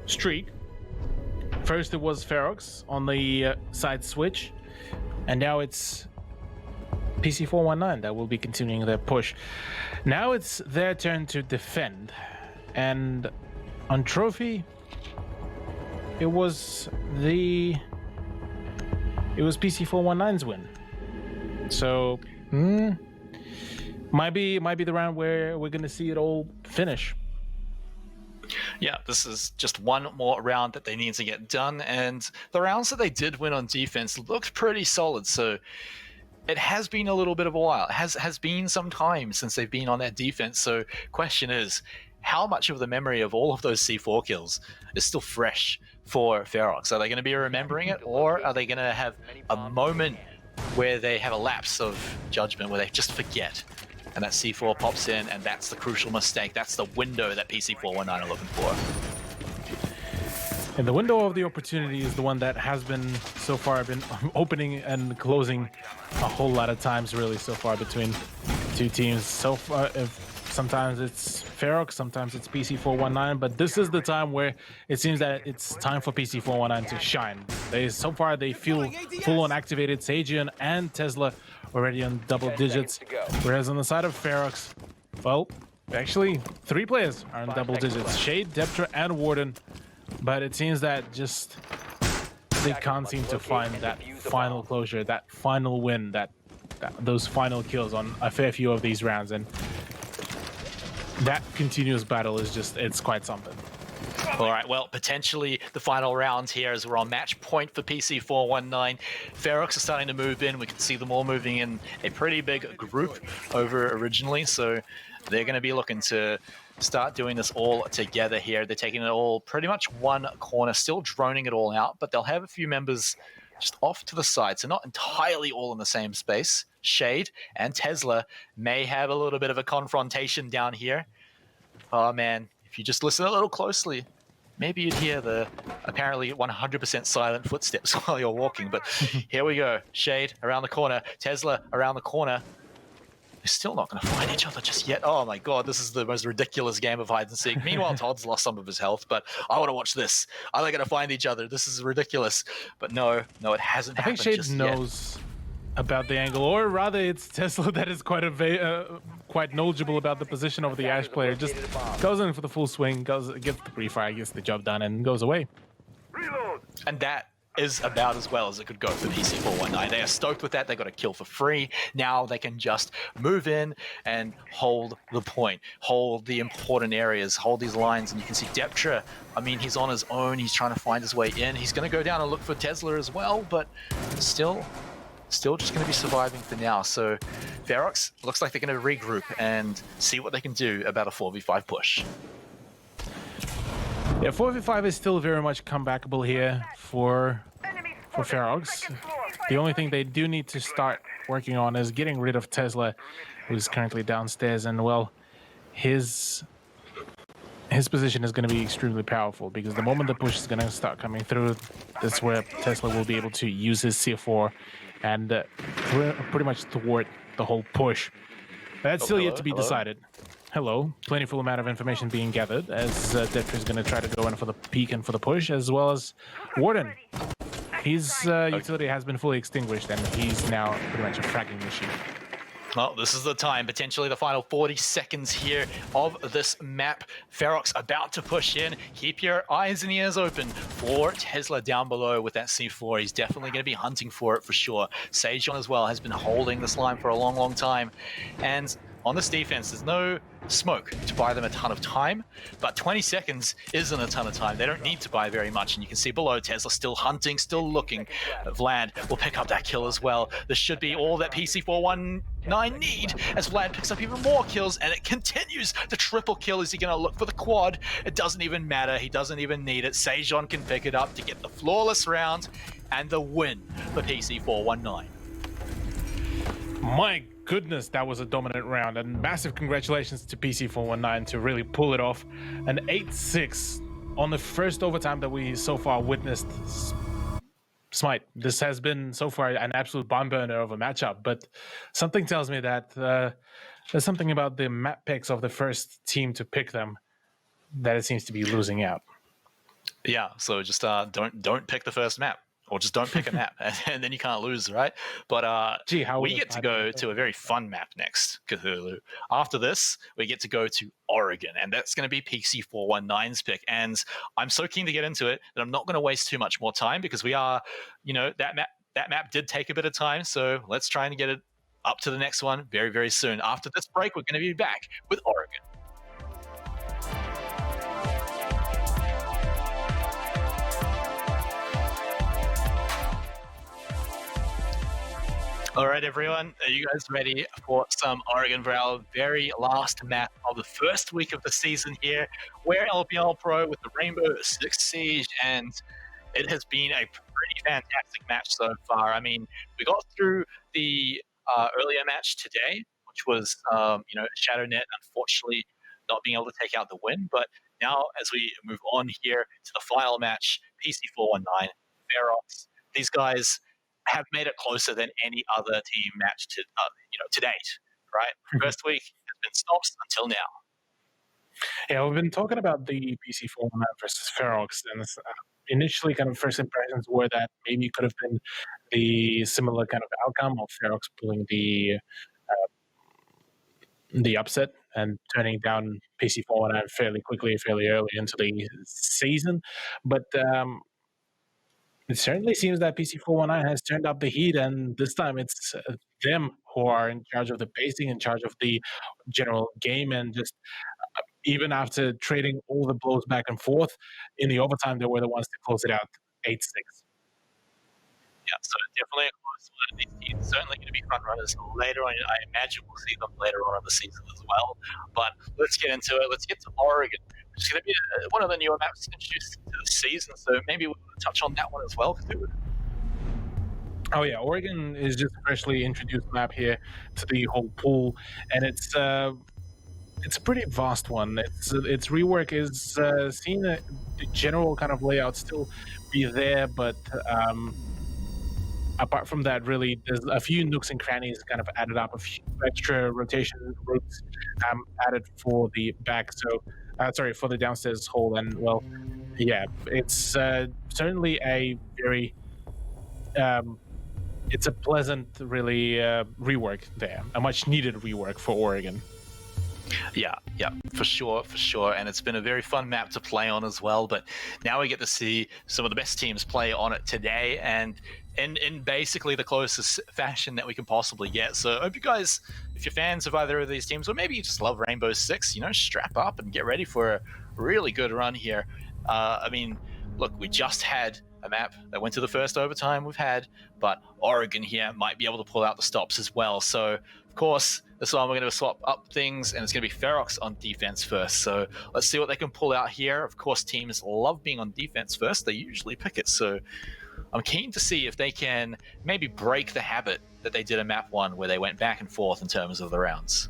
streak. First it was Ferox on the side switch, and now it's PC419 that will be continuing their push. Now it's their turn to defend, and on trophy it was PC419's win. So might be the round where we're going to see it all finish. Yeah, this is just one more round that they need to get done, and the rounds that they did win on defense looked pretty solid, so it has been a little bit of a while. It has been some time since they've been on that defense, so question is, how much of the memory of all of those C4 kills is still fresh for Ferox? Are they going to be remembering it, or are they going to have a moment where they have a lapse of judgment, where they just forget? And that C4 pops in, and that's the crucial mistake. That's the window that PC419 are looking for. And the window of the opportunity is the one that has been so far been opening and closing a whole lot of times, really, so far between 2 teams. So far, sometimes it's Ferox, sometimes it's PC419, but this is the time where it seems that it's time for PC419 to shine. So far, they feel full-on activated. Sagian and Tesla already on double digits, whereas on the side of Ferox, well, actually 3 players are in double digits: Shade, Deptra, and Warden. But it seems that just they can't seem to find that final closure, that final win, that those final kills on a fair few of these rounds, and that continuous battle is it's quite something. All right, well, potentially the final round here as we're on match point for PC419. Ferox are starting to move in. We can see them all moving in a pretty big group over originally, so they're going to be looking to start doing this all together here. They're taking it all pretty much one corner, still droning it all out, but they'll have a few members just off to the side, so not entirely all in the same space. Shade and Tesla may have a little bit of a confrontation down here. Oh man, if you just listen a little closely, maybe you'd hear the apparently 100% silent footsteps while you're walking, but here we go. Shade around the corner, Tesla around the corner. They're still not going to find each other just yet. Oh my god, this is the most ridiculous game of hide and seek. Meanwhile, Todd's lost some of his health, but I want to watch this. Are they going to find each other? This is ridiculous. But no, it hasn't happened just yet. I think Shade knows about the angle, or rather it's Tesla that is quite knowledgeable about the position of the Ash player. Just goes in for the full swing, gets the pre-fire, gets the job done, and goes away. And that is about as well as it could go for PC419. They are stoked with that. They got a kill for free. Now they can just move in and hold the point, hold the important areas, hold these lines. And you can see Deptra, I mean, he's on his own. He's trying to find his way in. He's going to go down and look for Tesla as well, but still just going to be surviving for now. So Ferox looks like they're going to regroup and see what they can do about a 4v5 push. Yeah, 4v5 is still very much comebackable here for Ferox. The only thing they do need to start working on is getting rid of Tesla, who's currently downstairs, and well, his position is going to be extremely powerful, because the moment the push is going to start coming through, that's where Tesla will be able to use his C4 and pretty much thwart the whole push. That's still yet to be decided. Hello, plentiful amount of information being gathered as Deptra is going to try to go in for the peek and for the push, as well as Warden. His utility has been fully extinguished, and he's now pretty much a fragging machine. Well, this is the time, potentially the final 40 seconds here of this map. Ferox about to push in. Keep your eyes and ears open for Tesla down below with that C4. He's definitely going to be hunting for it for sure. Sajon as well has been holding this line for a long, long time. And on this defense, there's no smoke to buy them a ton of time, but 20 seconds isn't a ton of time. They don't need to buy very much, and you can see below Tesla still hunting, still looking. Vlad will pick up that kill as well. This should be all that PC419 need, as Vlad picks up even more kills, and it continues. The triple kill. Is he going to look for the quad? It doesn't even matter. He doesn't even need it. Sajon can pick it up to get the flawless round and the win for PC419. My goodness, that was a dominant round, and massive congratulations to PC419 to really pull it off. An 8-6 on the first overtime that we so far witnessed. Smite, this has been so far an absolute bomb burner of a matchup, but something tells me that there's something about the map picks of the first team to pick them that it seems to be losing out. Yeah, so just don't pick the first map. Or just don't pick a map, and then you can't lose, right? But we get to go to a very fun map next, Cthulhu. After this, we get to go to Oregon, and that's going to be PC419's pick. And I'm so keen to get into it that I'm not going to waste too much more time, because we are, that map did take a bit of time, so let's try and get it up to the next one very, very soon. After this break, we're going to be back with Oregon. All right, everyone, are you guys ready for some Oregon for our very last map of the first week of the season here? We're LPL Pro with the Rainbow Six Siege, and it has been a pretty fantastic match so far. I mean, we got through the earlier match today, which was, ShadowNet, unfortunately, not being able to take out the win. But now, as we move on here to the final match, PC419, Ferox, these guys have made it closer than any other team match to date, right? First week has been stops until now. Yeah, we've been talking about the PC419 versus Ferox, and initially kind of first impressions were that maybe it could have been the similar kind of outcome of Ferox pulling the upset and turning down PC419 fairly quickly, fairly early into the season. But it certainly seems that PC419 has turned up the heat, and this time it's them who are in charge of the pacing, in charge of the general game, and just even after trading all the blows back and forth, in the overtime, they were the ones to close it out 8-6. Yeah, so definitely a close one. These teams certainly going to be front runners later on. I imagine we'll see them later on in the season as well. But let's get into it. Let's get to Oregon, which is going to be one of the newer maps introduced to the season. So maybe we'll touch on that one as well. Oh yeah, Oregon is just a freshly introduced map here to the whole pool, and it's a pretty vast one. Its rework is seeing the general kind of layout still be there, but apart from that, really, there's a few nooks and crannies kind of added up, a few extra rotation routes added for the back. So, for the downstairs hole. And well, yeah, it's certainly a very, it's a pleasant, really rework there, a much needed rework for Oregon. Yeah, for sure. And it's been a very fun map to play on as well. But now we get to see some of the best teams play on it today, and in basically the closest fashion that we can possibly get. So I hope you guys, if you're fans of either of these teams, or maybe you just love Rainbow Six, strap up and get ready for a really good run here. I mean, look, we just had a map that went to the first overtime we've had, but Oregon here might be able to pull out the stops as well. So, of course, this one we're going to swap up things, and it's going to be Ferox on defense first. So let's see what they can pull out here. Of course, teams love being on defense first. They usually pick it. So I'm keen to see if they can maybe break the habit that they did in map 1, where they went back and forth in terms of the rounds.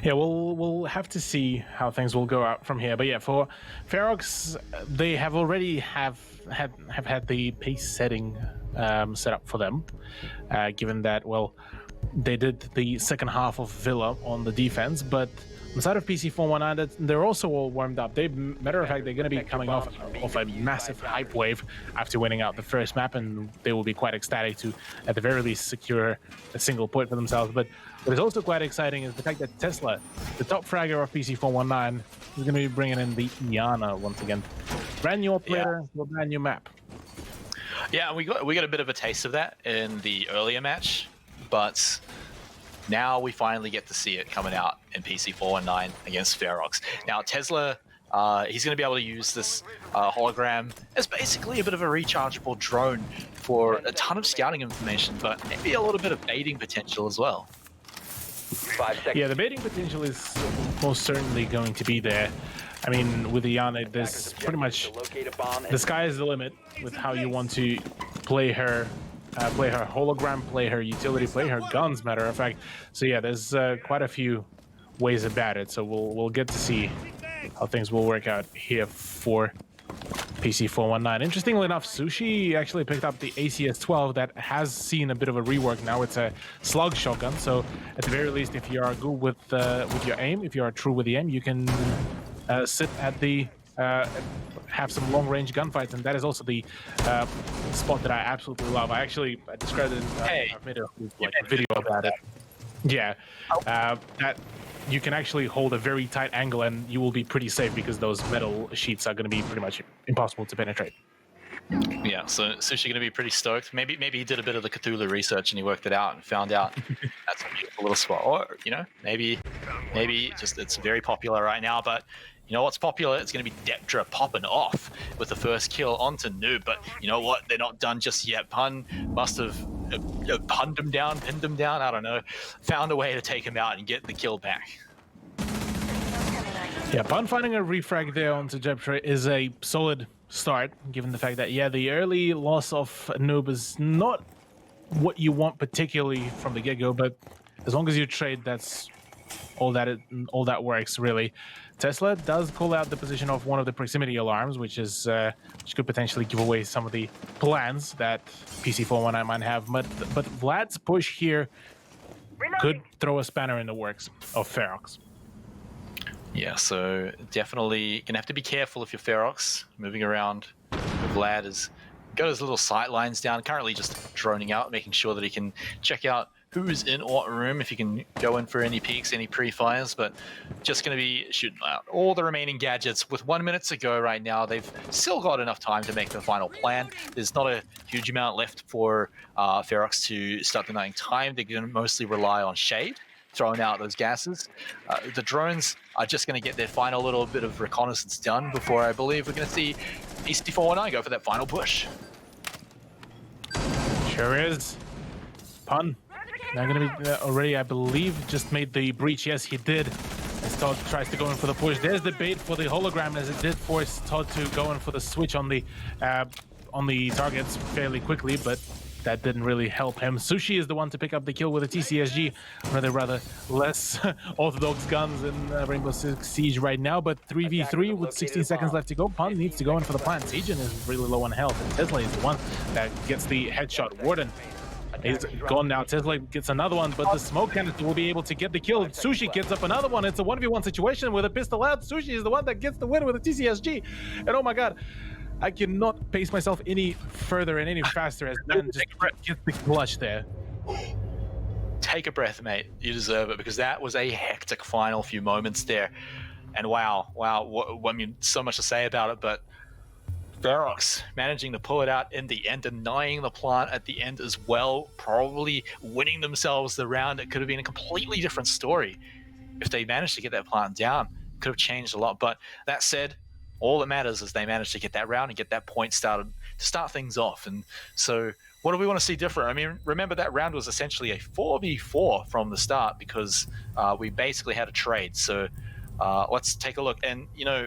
Yeah, we'll have to see how things will go out from here. But yeah, for Ferox, they have already had the pace setting set up for them, given that, well, they did the second half of Villa on the defense, but on the side of PC419, they're also all warmed up. Matter of fact, they're going to be coming off a massive hype wave after winning out the first map, and they will be quite ecstatic to, at the very least, secure a single point for themselves. But what is also quite exciting is the fact that Tesla, the top fragger of PC419, is going to be bringing in the Iana once again. Brand new player, brand new map. Yeah, we got a bit of a taste of that in the earlier match, but now we finally get to see it coming out in PC419 against Ferox. Now, Tesla, he's going to be able to use this hologram as basically a bit of a rechargeable drone for a ton of scouting information, but maybe a little bit of baiting potential as well. 5 seconds. Yeah, the baiting potential is most certainly going to be there. I mean, with Iana, there's pretty much the sky is the limit with how you want to play her. Play her hologram, play her utility, play her guns, matter of fact. So yeah, there's quite a few ways about it. So we'll get to see how things will work out here for PC419. Interestingly enough, Sushi actually picked up the ACS-12 that has seen a bit of a rework. Now it's a slug shotgun. So at the very least, if you are good with your aim, if you are true with the aim, you can sit at the have some long-range gunfights, and that is also the spot that I absolutely love. I described it. I've made a video about it. Yeah, that you can actually hold a very tight angle, and you will be pretty safe because those metal sheets are going to be pretty much impossible to penetrate. Yeah, so Sushi going to be pretty stoked. Maybe he did a bit of the Cthulhu research and he worked it out and found out that's a beautiful little spot. Or maybe just it's very popular right now, but. You know what's popular? It's going to be Deptra popping off with the first kill onto Noob. But you know what? They're not done just yet. Pun must have pinned him down, I don't know. Found a way to take him out and get the kill back. Yeah, Pun finding a refrag there onto Deptra is a solid start, given the fact that, yeah, the early loss of Noob is not what you want particularly from the get-go, but as long as you trade, that's all that works, really. Tesla does call out the position of one of the proximity alarms, which could potentially give away some of the plans that PC419 might have. But Vlad's push here could throw a spanner in the works of Ferox. Yeah, so definitely gonna have to be careful if you're Ferox moving around. Vlad has got his little sight lines down, currently just droning out, making sure that he can check out who's in what room, if you can go in for any peeks, any pre-fires, but just going to be shooting out all the remaining gadgets. With 1 minute to go right now, they've still got enough time to make the final plan. There's not a huge amount left for Ferox to start denying time. They're going to mostly rely on Shade, throwing out those gases. The drones are just going to get their final little bit of reconnaissance done before I believe we're going to see PC419 go for that final push. Sure is. Pun. Now going to be already, I believe, just made the breach. Yes, he did. As Todd tries to go in for the push. There's the bait for the hologram, as it did force Todd to go in for the switch on the targets fairly quickly, but that didn't really help him. Sushi is the one to pick up the kill with a TCSG, one of the rather less orthodox guns in Rainbow Six Siege right now, but 3v3 with 16 seconds left to go. Pun needs to go in for the plant. Siegen is really low on health, and Tesla is the one that gets the headshot. Warden is gone now. Tesla gets another one, but the smoke canister will be able to get the kill. Sushi gets up another one. It's a 1v1 situation with a pistol out. Sushi is the one that gets the win with a TCSG. And oh my god, I cannot pace myself any further and any faster as Dan just gets the clutch there. Take a breath, mate. You deserve it, because that was a hectic final few moments there. And wow, I mean, so much to say about it, but Ferox managing to pull it out in the end, denying the plant at the end as well, probably winning themselves the round. It could have been a completely different story if they managed to get that plant down. It could have changed a lot, but that said, all that matters is they managed to get that round and get that point started to start things off. And so what do we want to see different? I mean, remember that round was essentially a 4v4 from the start, because we basically had a trade. So let's take a look. And, you know,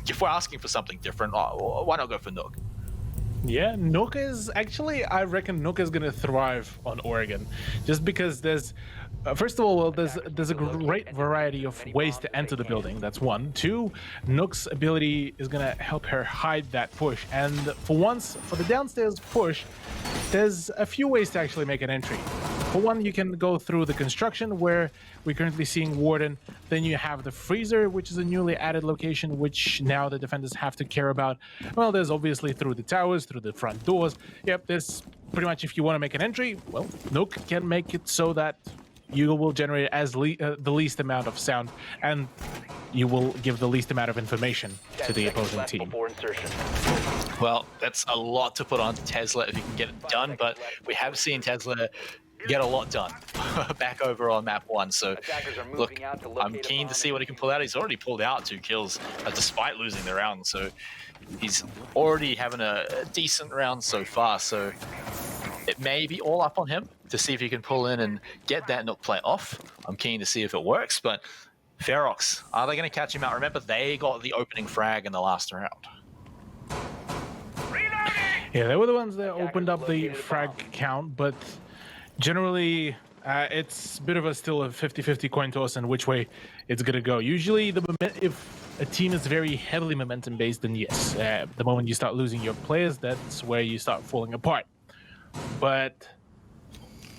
if we're asking for something different, why not go for Nook? Yeah, Nook is actually, I reckon Nook is going to thrive on Oregon, just because there's, first of all, well, there's a great variety of ways to enter the building. That's one. Two, Nook's ability is going to help her hide that push. And for once, for the downstairs push, there's a few ways to actually make an entry. For one, you can go through the construction, where we're currently seeing Warden. Then you have the freezer, which is a newly added location, which now the defenders have to care about. Well, there's obviously through the towers, through the front doors. Yep, there's pretty much, if you want to make an entry, well, Nook can make it so that you will generate as the least amount of sound, and you will give the least amount of information to the opposing team. Well, that's a lot to put on Tesla if you can get it done, but we have seen Tesla get a lot done back over on map 1. So look, I'm keen to see what he can pull out. He's already pulled out 2 kills despite losing the round, so he's already having a decent round so far. So it may be all up on him to see if he can pull in and get that Nook play off. I'm keen to see if it works, but Ferox, are they going to catch him out? Remember, they got the opening frag in the last round. Yeah, they were the ones that opened up the frag count, but generally, it's a bit of still a 50-50 coin toss and which way it's going to go. Usually, if a team is very heavily momentum-based, then yes, the moment you start losing your players, that's where you start falling apart. But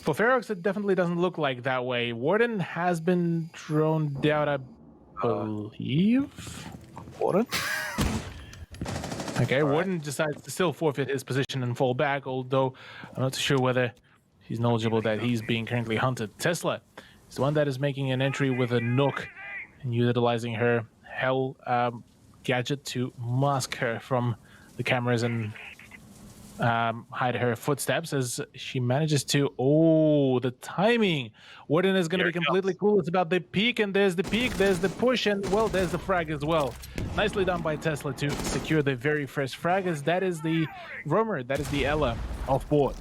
for Ferox, it definitely doesn't look like that way. Warden has been thrown down, I believe. Warden? Okay, Warden decides to still forfeit his position and fall back, although I'm not sure whether he's knowledgeable that he's being currently hunted. Tesla is the one that is making an entry with a Nook and utilizing her Hell gadget to mask her from the cameras and hide her footsteps as she manages to... Oh, the timing! Warden is going to be completely cool. It's about the peek, and there's the peek, there's the push, and, well, there's the frag as well. Nicely done by Tesla to secure the very first frag, as that is the roamer, that is the Ella off board.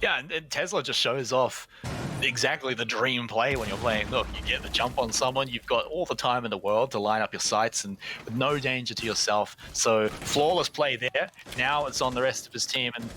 Yeah, and Tesla just shows off exactly the dream play when you're playing. Look, you get the jump on someone, you've got all the time in the world to line up your sights and with no danger to yourself. So flawless play there. Now it's on the rest of his team and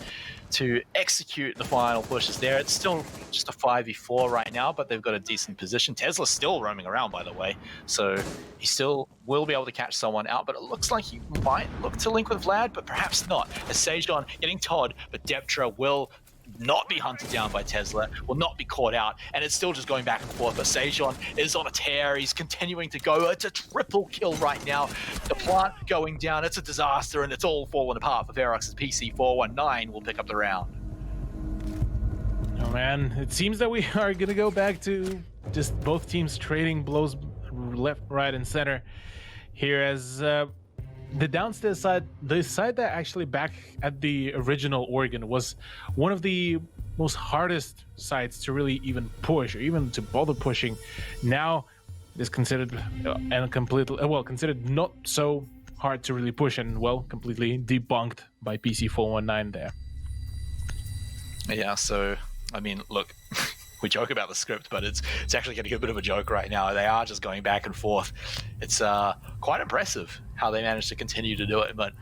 to execute the final pushes there. It's still just a 5v4 right now, but they've got a decent position. Tesla's still roaming around, by the way, so he still will be able to catch someone out, but it looks like he might look to link with Vlad, but perhaps not. As Sajon getting Todd, but Deptra will not be hunted down by Tesla, will not be caught out, and it's still just going back and forth. But Sajon is on a tear, he's continuing to go. It's a triple kill right now. The plant going down, it's a disaster, and it's all falling apart for Ferox's PC419 will pick up the round. man, it seems that we are gonna go back to just both teams trading blows left, right, and center here as the downstairs side, the side that actually back at the original Oregon was one of the most hardest sides to really even push or even to bother pushing. Now is considered and completely considered not so hard to really push, and completely debunked by PC419 there. Yeah, so I mean, look, we joke about the script, but it's actually getting a bit of a joke right now. They are just going back and forth. It's quite impressive how they managed to continue to do it, but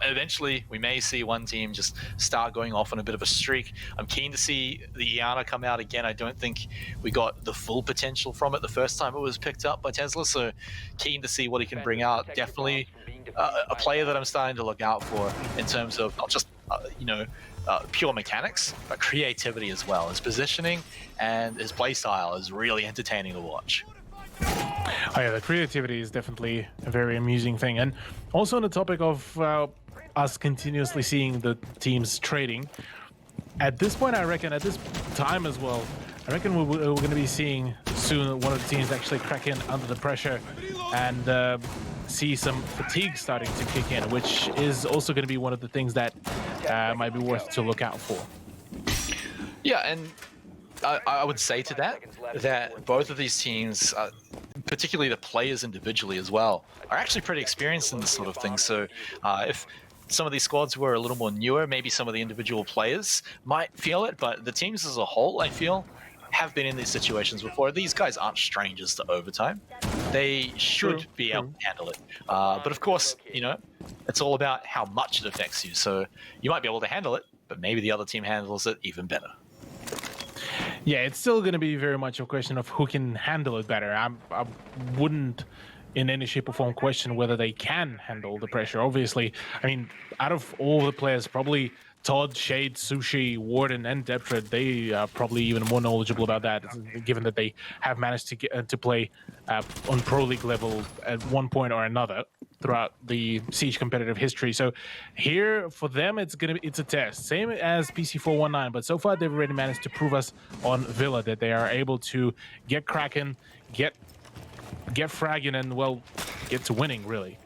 eventually we may see one team just start going off on a bit of a streak. I'm keen to see the Iana come out again. I don't think we got the full potential from it the first time it was picked up by Tesla, so keen to see what he can bring out. Definitely a player that I'm starting to look out for in terms of not just pure mechanics, but creativity as well. His positioning and his play style is really entertaining to watch. Oh yeah, the creativity is definitely a very amusing thing. And also on the topic of us continuously seeing the teams trading, at this point, I reckon, at this time as well, I reckon we're going to be seeing soon one of the teams actually crack in under the pressure and see some fatigue starting to kick in, which is also going to be one of the things that might be worth to look out for. Yeah, and I would say to that both of these teams, particularly the players individually as well, are actually pretty experienced in this sort of thing. So if some of these squads were a little more newer, maybe some of the individual players might feel it, but the teams as a whole, I feel, have been in these situations before. These guys aren't strangers to overtime. They should be able to handle it. But of course, it's all about how much it affects you. So you might be able to handle it, but maybe the other team handles it even better. Yeah, it's still going to be very much a question of who can handle it better. I wouldn't in any shape or form question whether they can handle the pressure. Obviously, I mean, out of all the players, probably Todd, Shade, Sushi, Warden, and Deptred, they are probably even more knowledgeable about that, given that they have managed to get to play on Pro League level at one point or another throughout the Siege competitive history. So here for them, it's a test, same as PC419, but so far they've already managed to prove us on Villa that they are able to get cracking, get fragging, and get to winning really.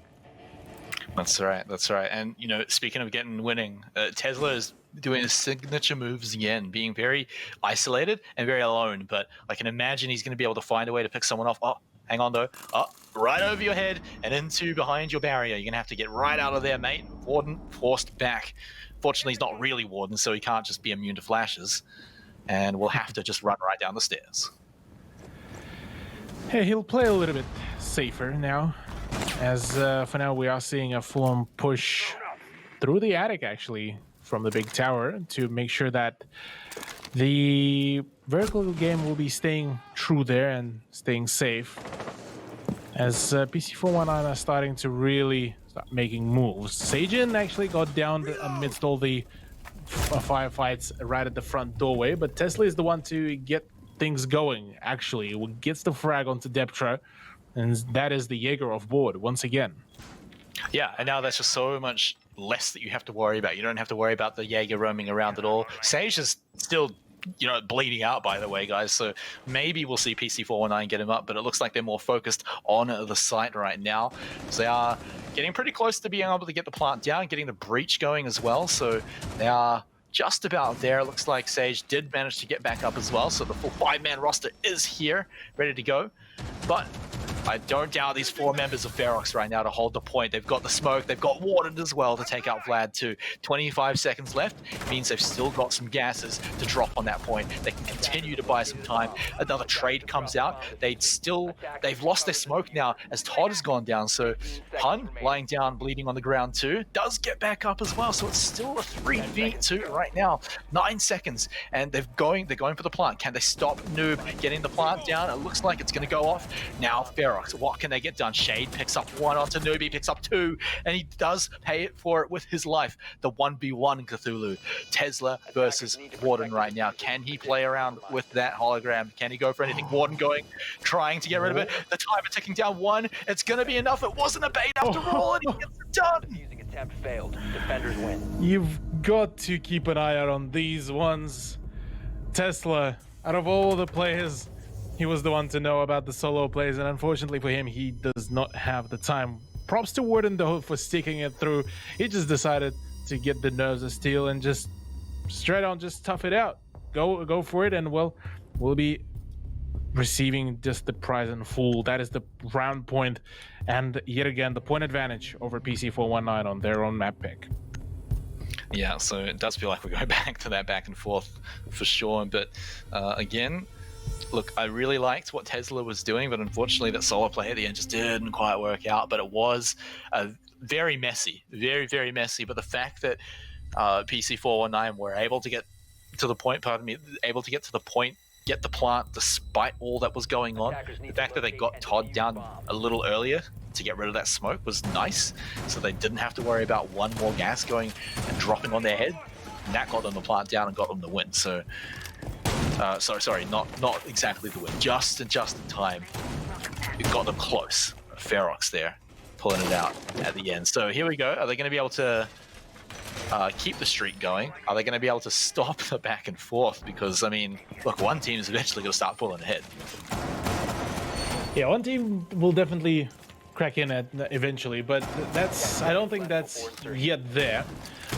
That's right. And, speaking of winning, Tesla is doing his signature moves again, being very isolated and very alone. But I can imagine he's going to be able to find a way to pick someone off. Oh, hang on, though. Oh, right over your head and into behind your barrier. You're going to have to get right out of there, mate. Warden forced back. Fortunately, he's not really Warden, so he can't just be immune to flashes. And we'll have to just run right down the stairs. Hey, he'll play a little bit safer now. As for now, we are seeing a full-on push through the attic, actually, from the big tower to make sure that the vertical game will be staying true there and staying safe. As PC419 are starting to really start making moves. Sajin actually got down amidst all the firefights right at the front doorway, but Tesla is the one to get things going, actually. Gets the frag onto Deptra. And that is the Jaeger off board once again. Yeah, and now that's just so much less that you have to worry about. You don't have to worry about the Jaeger roaming around at all. Sage is still, bleeding out, by the way, guys. So maybe we'll see PC419 get him up, but it looks like they're more focused on the site right now. So they are getting pretty close to being able to get the plant down, getting the breach going as well. So they are just about there. It looks like Sage did manage to get back up as well. So the full 5-man roster is here, ready to go. But I don't doubt these 4 members of Ferox right now to hold the point. They've got the smoke. They've got Warden as well to take out Vlad too. 25 seconds left means they've still got some gases to drop on that point. They can continue to buy some time. Another trade comes out. They've lost their smoke now as Todd has gone down. So Hun, lying down, bleeding on the ground too, does get back up as well. So it's still a 3v2 right now. 9 seconds, and they're going for the plant. Can they stop Noob getting the plant down? It looks like it's going to go off. Now Ferox, what can they get done? Shade picks up 1 onto Noob, he picks up 2, and he does pay for it with his life. The 1v1 Cthulhu. Tesla versus Warden right now. Can he play around with that hologram? Can he go for anything? Warden trying to get rid of it. The timer ticking down 1. It's going to be enough. It wasn't a bait after all, and he gets it done. Defusing attempt failed. Defenders win. You've got to keep an eye out on these ones. Tesla, out of all the players, he was the one to know about the solo plays, and unfortunately for him, he does not have the time. Props to Warden though for sticking it through. He just decided to get the nerves of steel and just straight on just tough it out. Go for it, and well, we'll be receiving just the prize in full. That is the round point, and yet again the point advantage over PC419 on their own map pick. Yeah, so it does feel like we go back to that back and forth for sure. But again, look, I really liked what Tesla was doing, but unfortunately that solo play at the end just didn't quite work out. But it was very messy, very, very messy. But the fact that PC419 were able to get to the point, get the plant despite all that was going on, the fact that they got Todd down a little earlier to get rid of that smoke was nice, so they didn't have to worry about one more gas going and dropping on their head. And that got them the plant down and got them the win. So sorry, not exactly the win, just in time. It got them close. Ferox there pulling it out at the end. So here we go. Are they going to be able to keep the streak going? Are they going to be able to stop the back and forth? Because I mean, look, one team is eventually going to start pulling ahead. Yeah, one team will definitely crack in at eventually, but I don't think that's yet there.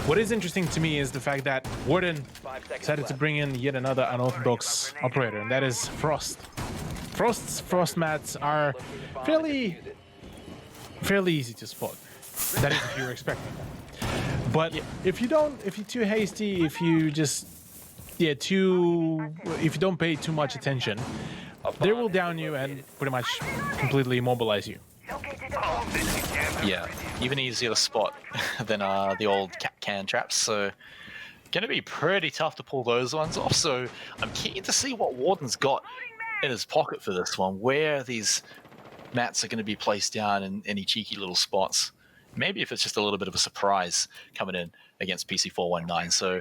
What is interesting to me is the fact that Warden decided to bring in yet another unorthodox operator, and that is Frost. Frost's frost mats are fairly easy to spot. That is if you're expecting them. But if you're too hasty, if you don't pay too much attention, they will down you and pretty much completely immobilize you. Yeah, even easier to spot than the old can traps, so gonna be pretty tough to pull those ones off. So I'm keen to see what Warden's got in his pocket for this one, where these mats are going to be placed down in any cheeky little spots. Maybe if it's just a little bit of a surprise coming in against PC419. So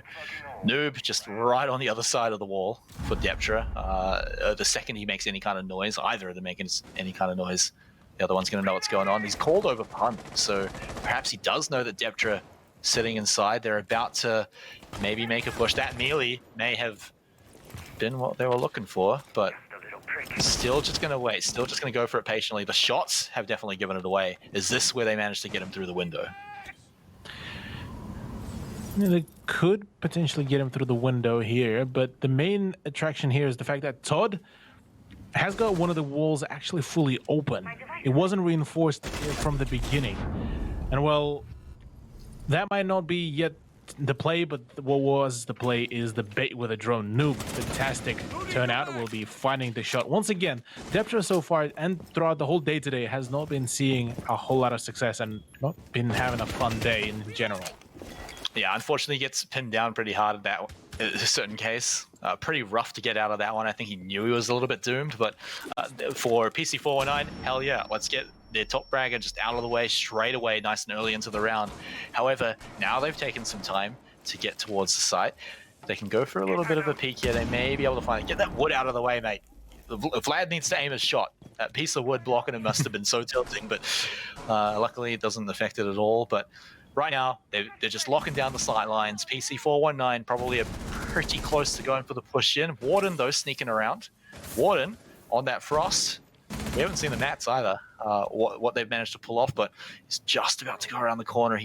Noob just right on the other side of the wall for Deptra. The second he makes any kind of noise, either of them making any kind of noise, the other one's going to know what's going on. He's called over punt, so perhaps he does know that Deptra sitting inside. They're about to maybe make a push. That melee may have been what they were looking for, but still just going to wait. Still just going to go for it patiently. The shots have definitely given it away. Is this where they managed to get him through the window? They could potentially get him through the window here, but the main attraction here is the fact that Todd has got one of the walls actually fully open. It wasn't reinforced from the beginning. And well, that might not be yet the play, but what was the play is the bait with a drone. Noob, fantastic turnout, will be finding the shot. Once again, Deptra so far and throughout the whole day today has not been seeing a whole lot of success and not been having a fun day in general. Yeah, unfortunately he gets pinned down pretty hard at that in a certain case. Pretty rough to get out of that one. I think he knew he was a little bit doomed, but for PC419, hell yeah, let's get their top bragger just out of the way straight away, nice and early into the round. However, now they've taken some time to get towards the site. They can go for a little bit of a peek here. They may be able to find it. Get that wood out of the way, mate. Vlad needs to aim his shot. That piece of wood blocking him must have been so tilting, but luckily it doesn't affect it at all. But right now, they're just locking down the sight lines. PC419 probably are pretty close to going for the push in. Warden, though, sneaking around. Warden on that Frost. We haven't seen the mats either, what they've managed to pull off, but he's just about to go around the corner.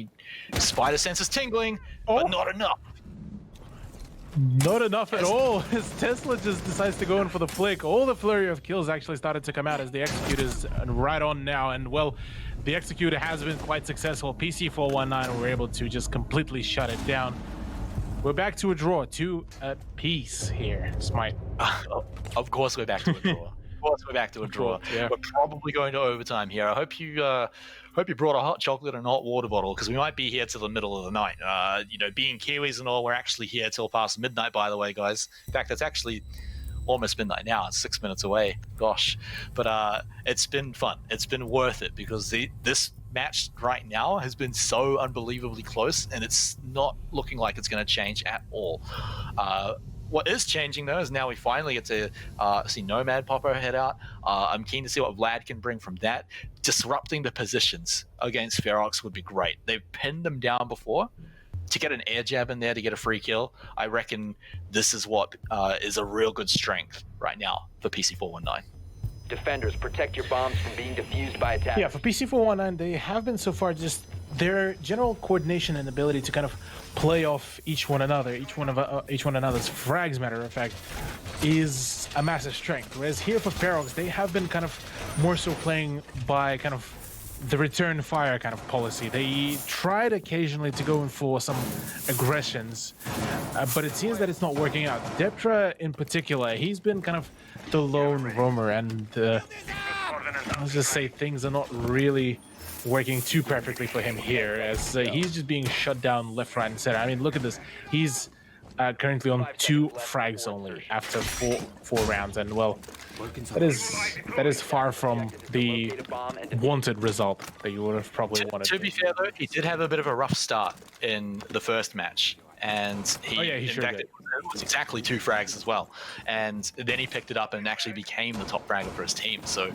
Spider sense is tingling, but not enough. Not enough at all, as Tesla just decides to go in for the flick. All the flurry of kills actually started to come out as the Executor's right on now, and well, the Executor has been quite successful. PC419 were able to just completely shut it down. We're back to a draw, 2 apiece here, Smite. Of course we're back to a draw. Of course we're back to a draw. Yeah. We're probably going to overtime here. I hope you brought a hot chocolate and hot water bottle, because we might be here till the middle of the night. You know, being Kiwis and all, we're actually here till past midnight, by the way, guys. In fact, it's actually almost midnight now. It's 6 minutes away. Gosh. But it's been fun. It's been worth it, because this match right now has been so unbelievably close, and it's not looking like it's going to change at all. What is changing, though, is now we finally get to see Nomad pop her head out. I'm keen to see what Vlad can bring from that. Disrupting the positions against Ferox would be great. They've pinned them down before. to get an air jab in there to get a free kill, I reckon this is what is a real good strength right now for PC419. Defenders, protect your bombs from being defused by attackers. Yeah, for PC419, they have been so far just their general coordination and ability to kind of play off each one another's frags, matter of fact, is a massive strength. Whereas here for Ferox, they have been kind of more so playing by kind of the return fire kind of policy. They tried occasionally to go in for some aggressions, but it seems that it's not working out. Deptra in particular, he's been kind of the lone roamer, and let's just say things are not really working too perfectly for him here, as he's just being shut down left, right, and center. I mean, look at this. He's currently on 2 frags only after four rounds, and well, that is far from the wanted result that you would have probably wanted. To be fair though, he did have a bit of a rough start in the first match, and he it was exactly 2 frags as well, and then he picked it up and actually became the top fragger for his team. So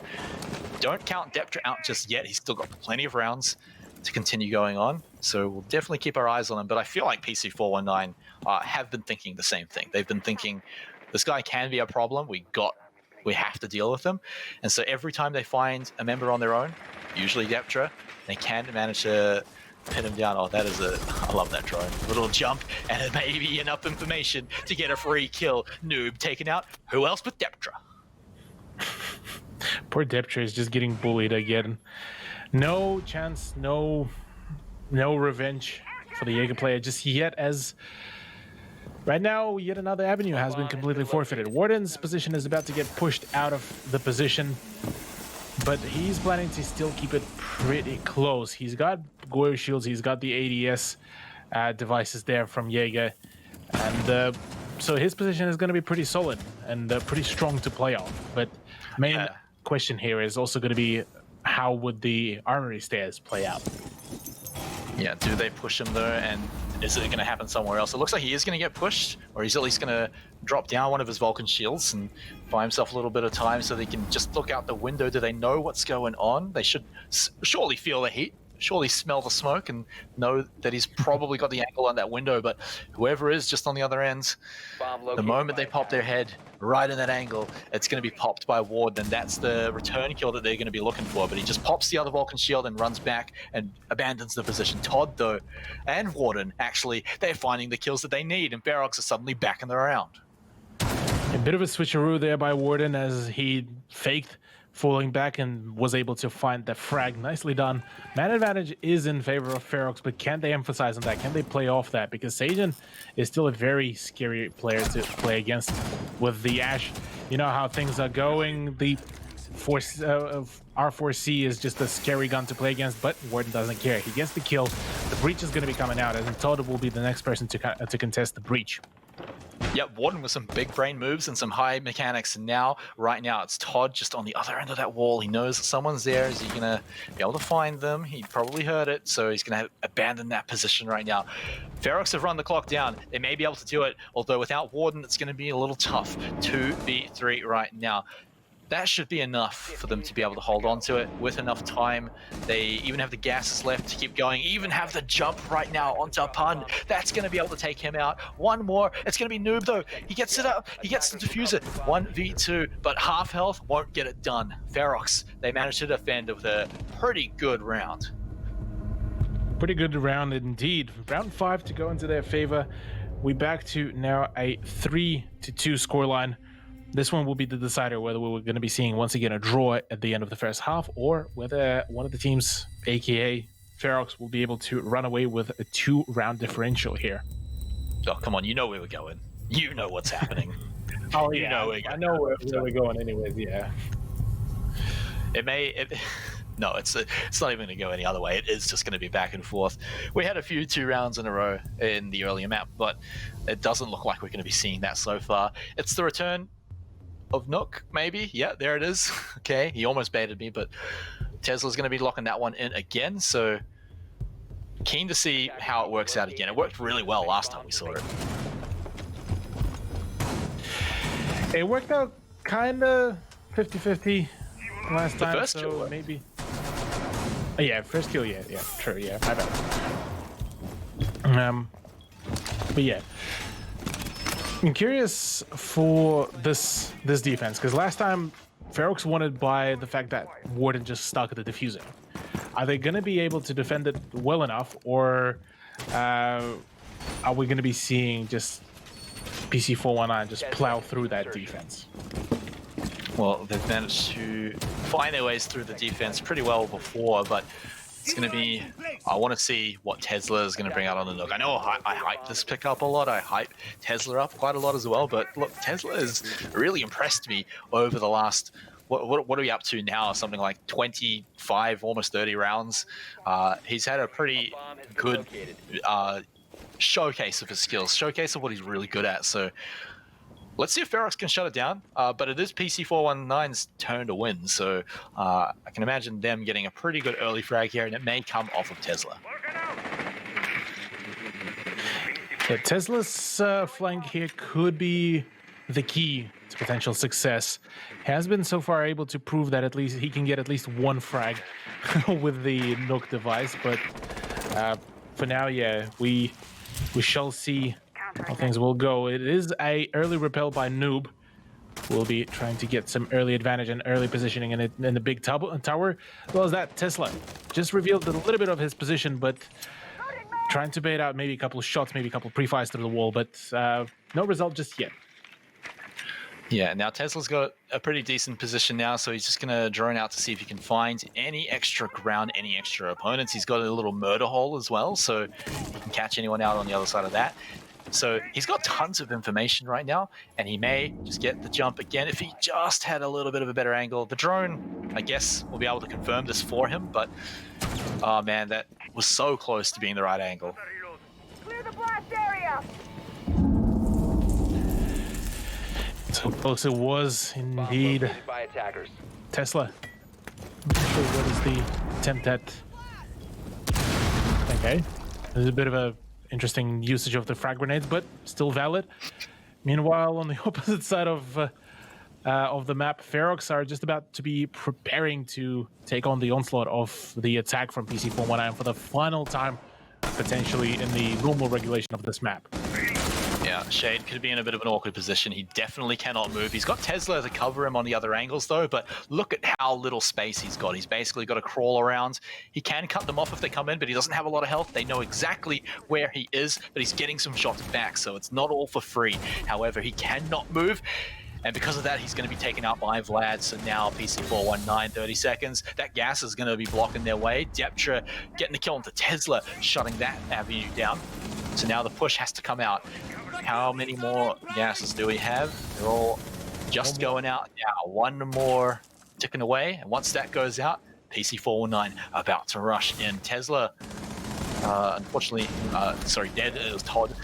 don't count Deptra out just yet. He's still got plenty of rounds to continue going on, so we'll definitely keep our eyes on him. But I feel like PC419 have been thinking the same thing. They've been thinking this guy can be a problem. We have to deal with them. And so every time they find a member on their own, usually Deptra, they can manage to pin him down. Oh, I love that drone. Little jump and it may be enough information to get a free kill. Noob taken out. Who else but Deptra? Poor Deptra is just getting bullied again. No chance, no revenge for the Jaeger player just yet, as right now, yet another avenue has been completely forfeited. Warden's position is about to get pushed out of the position, but he's planning to still keep it pretty close. He's got Goyo shields, he's got the ADS devices there from Jaeger, and so his position is going to be pretty solid and pretty strong to play off. But main question here is also going to be, how would the armory stairs play out? Yeah, do they push him though, and is it going to happen somewhere else? It looks like he is going to get pushed, or he's at least going to drop down one of his Vulcan shields and buy himself a little bit of time so they can just look out the window. Do they know what's going on? They should surely feel the heat, surely smell the smoke, and know that he's probably got the angle on that window. But whoever is just on the other end, the moment they pop their head right in that angle, it's going to be popped by Warden, and that's the return kill that they're going to be looking for. But he just pops the other Vulcan shield and runs back and abandons the position. Todd, though, and Warden, actually, they're finding the kills that they need, and Ferox are suddenly back in the round. A bit of a switcheroo there by Warden, as he faked falling back and was able to find the frag. Nicely done. Man advantage is in favor of Ferox, but can they emphasize on that? Can they play off that? Because Sajin is still a very scary player to play against with the Ash. You know how things are going. The force of R4C is just a scary gun to play against, but Warden doesn't care. He gets the kill. The breach is going to be coming out, and Todd will be the next person to contest the breach. Yep, Warden with some big brain moves and some high mechanics, and right now it's Todd just on the other end of that wall. He knows that someone's there. Is he gonna be able to find them? He probably heard it, so he's gonna abandon that position right now. Ferox have run the clock down. They may be able to do it, although without Warden it's gonna be a little tough. 2v3 right now. That should be enough for them to be able to hold on to it with enough time. They even have the gases left to keep going, even have the jump right now onto Pun. That's going to be able to take him out. One more. It's going to be Noob, though. He gets it up. He gets the diffuser. 1v2, but half health won't get it done. Ferox, they managed to defend with a pretty good round. Pretty good round indeed. Round 5 to go into their favor. We back to now a 3-2 scoreline. This one will be the decider whether we're going to be seeing once again a draw at the end of the first half, or whether one of the teams, aka Ferox, will be able to run away with a 2-round differential here. Oh, come on, you know where we're going. You know what's happening. Oh, yeah, I know where we're going anyways, yeah. No, it's not even going to go any other way. It is just going to be back and forth. We had a few 2 rounds in a row in the earlier map, but it doesn't look like we're going to be seeing that so far. It's the return of Nook, maybe. Yeah, there it is. Okay, he almost baited me, but Tesla's going to be locking that one in again, so keen to see how it works out again. It worked really well last time we saw it. It worked out kind of 50-50 last time, first so kill maybe. Oh, yeah, first kill, yeah, true, yeah, my bad. But yeah, I'm curious for this defense, because last time Ferox won it by the fact that Warden just stuck at the defusing. Are they going to be able to defend it well enough, or are we going to be seeing just PC419 just plow through that defense? Well, they've managed to find their ways through the defense pretty well before, but it's going to be... I want to see what Tesla is going to bring out on the Nook. I know I hype this pick up a lot. I hype Tesla up quite a lot as well, but look, Tesla has really impressed me over the last... What are we up to now? Something like 25, almost 30 rounds. He's had a pretty good showcase of his skills, showcase of what he's really good at. So let's see if Ferox can shut it down. But it is PC419's turn to win. So I can imagine them getting a pretty good early frag here, and it may come off of Tesla. Yeah, Tesla's flank here could be the key to potential success. Has been so far able to prove that at least he can get at least one frag with the Nook device, but for now, yeah, we shall see how things will go. It is a early repel by Noob. We'll be trying to get some early advantage and early positioning in the big tower. As well as that, Tesla just revealed a little bit of his position, but trying to bait out maybe a couple of shots, maybe a couple of pre-fires through the wall, but no result just yet. Yeah, now Tesla's got a pretty decent position now, so he's just going to drone out to see if he can find any extra ground, any extra opponents. He's got a little murder hole as well, so he can catch anyone out on the other side of that. So he's got tons of information right now, and he may just get the jump again if he just had a little bit of a better angle. The drone, I guess, will be able to confirm this for him, but oh man, that was so close to being the right angle. Clear the blast area! So close it was indeed. By attackers. Tesla. I'm not sure what is the attempt at. Okay. There's a bit of a interesting usage of the frag grenades, but still valid. Meanwhile, on the opposite side of the map, Ferox are just about to be preparing to take on the onslaught of the attack from PC419 for the final time, potentially in the normal regulation of this map. Yeah, Shade could be in a bit of an awkward position. He definitely cannot move. He's got Tesla to cover him on the other angles, though, but look at how little space he's got. He's basically got to crawl around. He can cut them off if they come in, but he doesn't have a lot of health. They know exactly where he is, but he's getting some shots back, so it's not all for free. However, he cannot move, and because of that, he's going to be taken out by Vlad. So now PC419, 30 seconds. That gas is going to be blocking their way. Deptra getting the kill onto Tesla, shutting that avenue down. So now the push has to come out. How many more gases do we have? They're all just going out now. One more ticking away, and once that goes out, PC419 about to rush in. Tesla, unfortunately, dead. It was Todd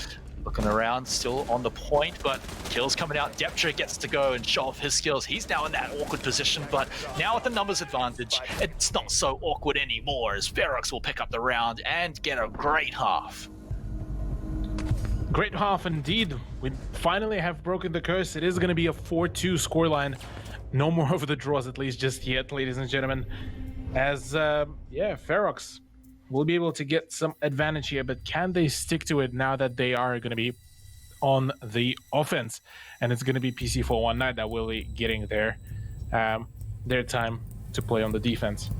looking around, still on the point, but kills coming out. Deptra gets to go and show off his skills. He's now in that awkward position, but now with the numbers advantage, it's not so awkward anymore, as Ferox will pick up the round and get a great half. Great half indeed. We finally have broken the curse. It is going to be a 4-2 scoreline. No more of the draws, at least just yet, ladies and gentlemen. As, Ferox will be able to get some advantage here, but can they stick to it now that they are going to be on the offense? And it's going to be PC419 that will be getting their time to play on the defense.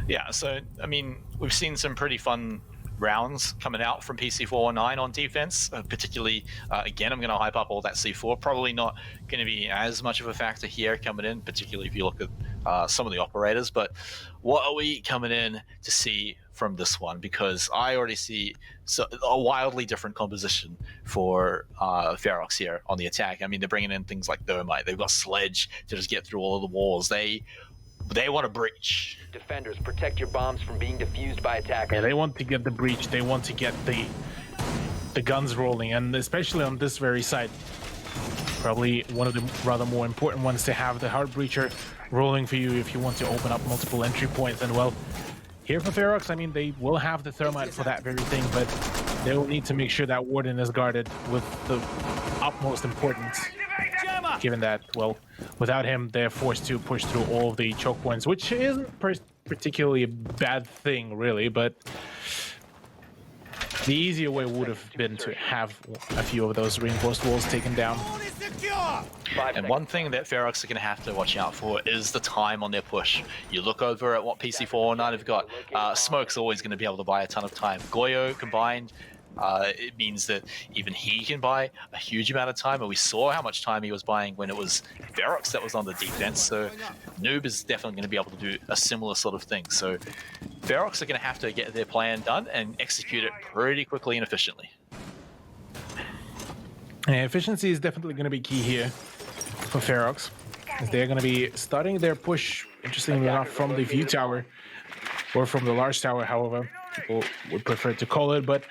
Yeah, so, I mean, we've seen some pretty fun rounds coming out from PC419 on defense, particularly, again, I'm going to hype up all that C4. Probably not going to be as much of a factor here coming in, particularly if you look at some of the operators. But what are we coming in to see from this one? Because I already see a wildly different composition for Ferox here on the attack. I mean, they're bringing in things like Thermite. They've got Sledge to just get through all of the walls. They want to breach. Defenders, protect your bombs from being defused by attackers. Yeah, they want to get the breach. They want to get the guns rolling, and especially on this very side, probably one of the rather more important ones to have the hard breacher rolling for you if you want to open up multiple entry points. And well, here for Ferox, I mean, they will have the Thermite for that very thing, but they will need to make sure that Warden is guarded with the utmost importance. Given that, well, without him, they're forced to push through all of the choke points, which isn't particularly a bad thing, really, but The easier way would have been to have a few of those reinforced walls taken down. And one thing that Ferox are going to have to watch out for is the time on their push. You look over at what PC419 have got. Smoke's always going to be able to buy a ton of time. Goyo combined, it means that even he can buy a huge amount of time, and we saw how much time he was buying when it was Ferox that was on the defense, so Noob is definitely going to be able to do a similar sort of thing. So Ferox are going to have to get their plan done and execute it pretty quickly and efficiently. Yeah, efficiency is definitely going to be key here for Ferox, as they're going to be starting their push, interestingly enough, from the view tower, or from the large tower, however people would prefer to call it, but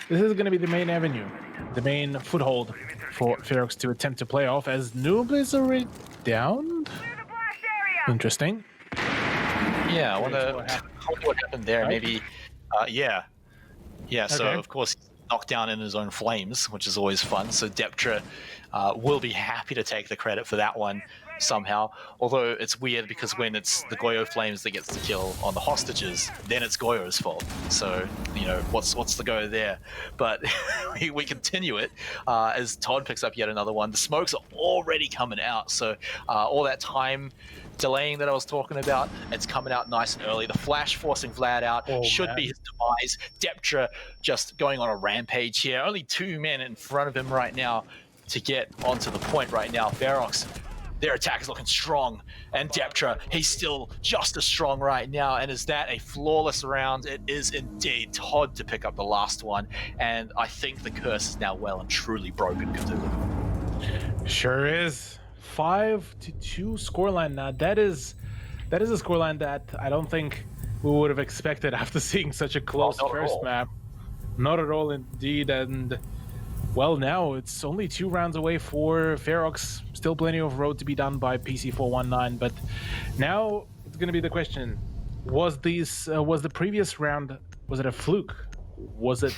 this is going to be the main avenue, the main foothold for Ferox to attempt to play off, as Noob is already down. Interesting. Yeah, I wonder what happened there. Right? Maybe, yeah. So okay. Of course, knocked down in his own flames, which is always fun. So Deptra will be happy to take the credit for that one somehow. Although it's weird because when it's the Goyo flames that gets the kill on the hostages, then it's Goyo's fault. So what's the go there? But we continue it as Todd picks up yet another one. The smokes are already coming out, so all that time delaying that I was talking about, it's coming out nice and early. The flash forcing Vlad out should be his demise. Deptra just going on a rampage here. Only 2 men in front of him right now to get onto the point right now. Ferox, their attack is looking strong, and Deptra, he's still just as strong right now. And is that a flawless round? It is indeed. Todd to pick up the last one, and I think the curse is now well and truly broken, Cthulhu. Sure is. 5-2 scoreline now. That is a scoreline that I don't think we would have expected after seeing such a close first map. Not at all, indeed. And well, now it's only 2 rounds away for Ferox. Still plenty of road to be done by PC419, but now it's going to be the question: was the previous round, was it a fluke? Was it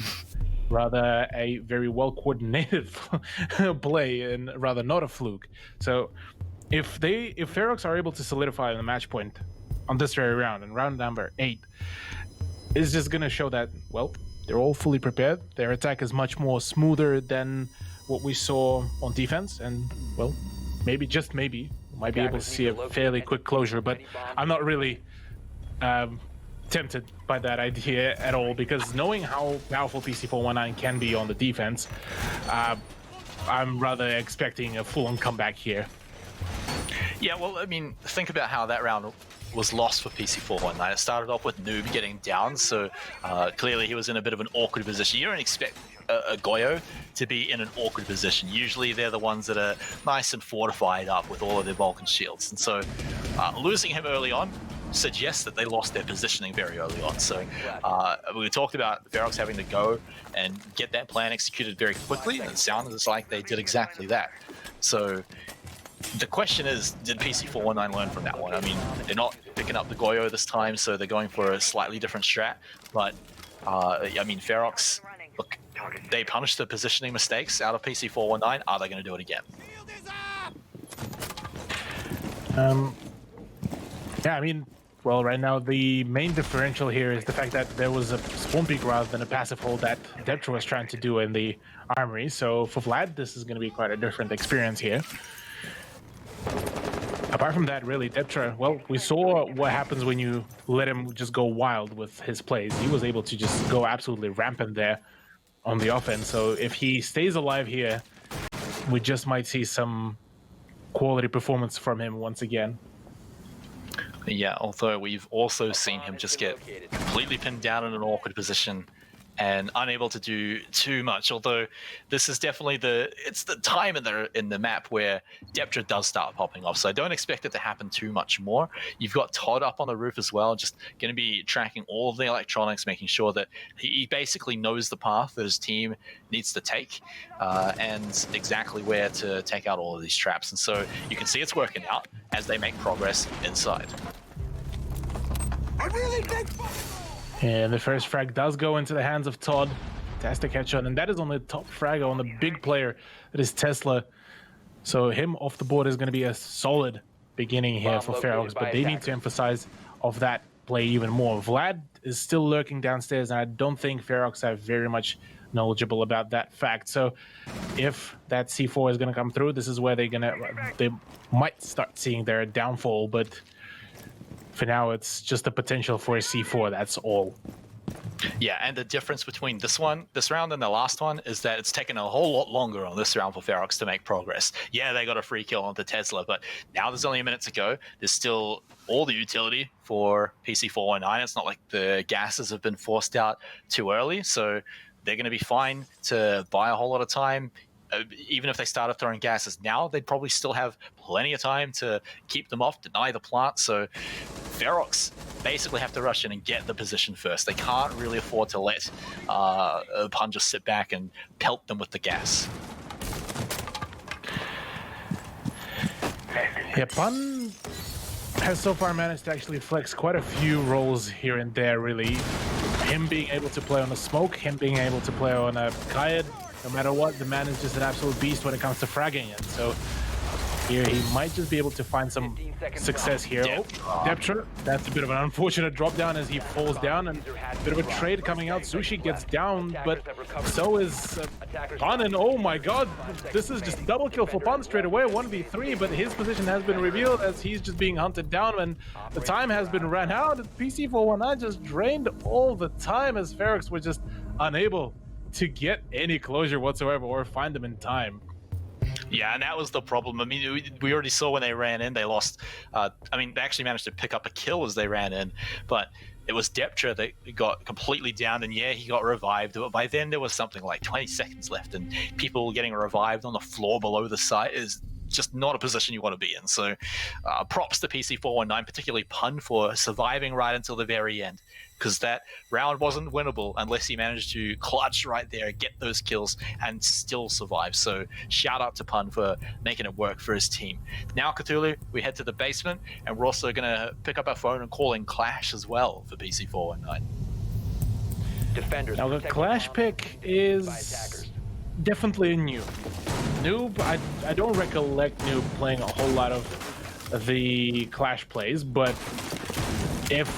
rather a very well coordinated play and rather not a fluke? So if Ferox are able to solidify the match point on this very round, and round number 8, is just going to show that, well, they're all fully prepared. Their attack is much more smoother than what we saw on defense, and well, maybe, just maybe, we might be able to see a fairly quick closure, but I'm not really tempted by that idea at all, because knowing how powerful PC419 can be on the defense, I'm rather expecting a full-on comeback here. Yeah, well, I mean, think about how that round was lost for PC419. It started off with Noob getting down, so clearly he was in a bit of an awkward position. You don't expect a Goyo to be in an awkward position. Usually they're the ones that are nice and fortified up with all of their Vulcan shields. And so losing him early on suggests that they lost their positioning very early on. So we talked about Ferox having to go and get that plan executed very quickly, and it sounded like they did exactly that. So the question is, did PC419 learn from that one? I mean, they're not picking up the Goyo this time, so they're going for a slightly different strat. But, I mean, Ferox, look, they punished the positioning mistakes out of PC419. Are they going to do it again? Yeah, I mean, well, right now the main differential here is the fact that there was a spawn peek rather than a passive hold that Deptra was trying to do in the armory. So for Vlad, this is going to be quite a different experience here. Apart from that, really, Deptra, well, we saw what happens when you let him just go wild with his plays. He was able to just go absolutely rampant there on the offense. So if he stays alive here, we just might see some quality performance from him once again. Yeah, although we've also seen him just get completely pinned down in an awkward position and unable to do too much. Although this is definitely it's the time in the map where Deptra does start popping off. So I don't expect it to happen too much more. You've got Todd up on the roof as well, just going to be tracking all of the electronics, making sure that he basically knows the path that his team needs to take and exactly where to take out all of these traps. And so you can see it's working out as they make progress inside. And the first frag does go into the hands of Todd. Fantastic headshot, and that is on the top frag on the big player, that is Tesla. So him off the board is going to be a solid beginning here for Ferox, but they need to emphasize of that play even more. Vlad is still lurking downstairs, and I don't think Ferox are very much knowledgeable about that fact. So if that C4 is going to come through, this is where they might start seeing their downfall, but for now it's just the potential for a C4, that's all. Yeah, and the difference between this round and the last one is that it's taken a whole lot longer on this round for Ferox to make progress. Yeah, they got a free kill onto Tesla, but now there's only a minute to go. There's still all the utility for PC419. It's not like the gases have been forced out too early, so they're going to be fine to buy a whole lot of time. Even if they started throwing gases now, they'd probably still have plenty of time to keep them off, deny the plant. So Ferox basically have to rush in and get the position first. They can't really afford to let Pun just sit back and pelt them with the gas. Yeah, Pun has so far managed to actually flex quite a few roles here and there, really. Him being able to play on a smoke, him being able to play on a Kayed, no matter what, the man is just an absolute beast when it comes to fragging it. So here he might just be able to find some success here. Oh, Deptra, that's a bit of an unfortunate drop down as he falls down, and a bit of a trade coming out. Sushi gets down, but so is Pun, and oh my god, this is just double kill for Pun straight away, 1v3, but his position has been revealed as he's just being hunted down, and the time has been ran out. PC419 just drained all the time as Ferox were just unable to get any closure whatsoever or find them in time. Yeah, and that was the problem. I mean, we already saw when they ran in, they lost. I mean, they actually managed to pick up a kill as they ran in, but it was Deptra that got completely down, and yeah, he got revived. But by then, there was something like 20 seconds left, and people getting revived on the floor below the site is just not a position you want to be in. So props to PC419, particularly Pun, for surviving right until the very end, because that round wasn't winnable unless he managed to clutch right there, get those kills, and still survive. So shout out to Pun for making it work for his team. Now, Cthulhu, we head to the basement, and we're also going to pick up our phone and call in Clash as well for PC419. Defenders now, the Clash pick is definitely a noob. Noob, I don't recollect Noob playing a whole lot of the Clash plays, but if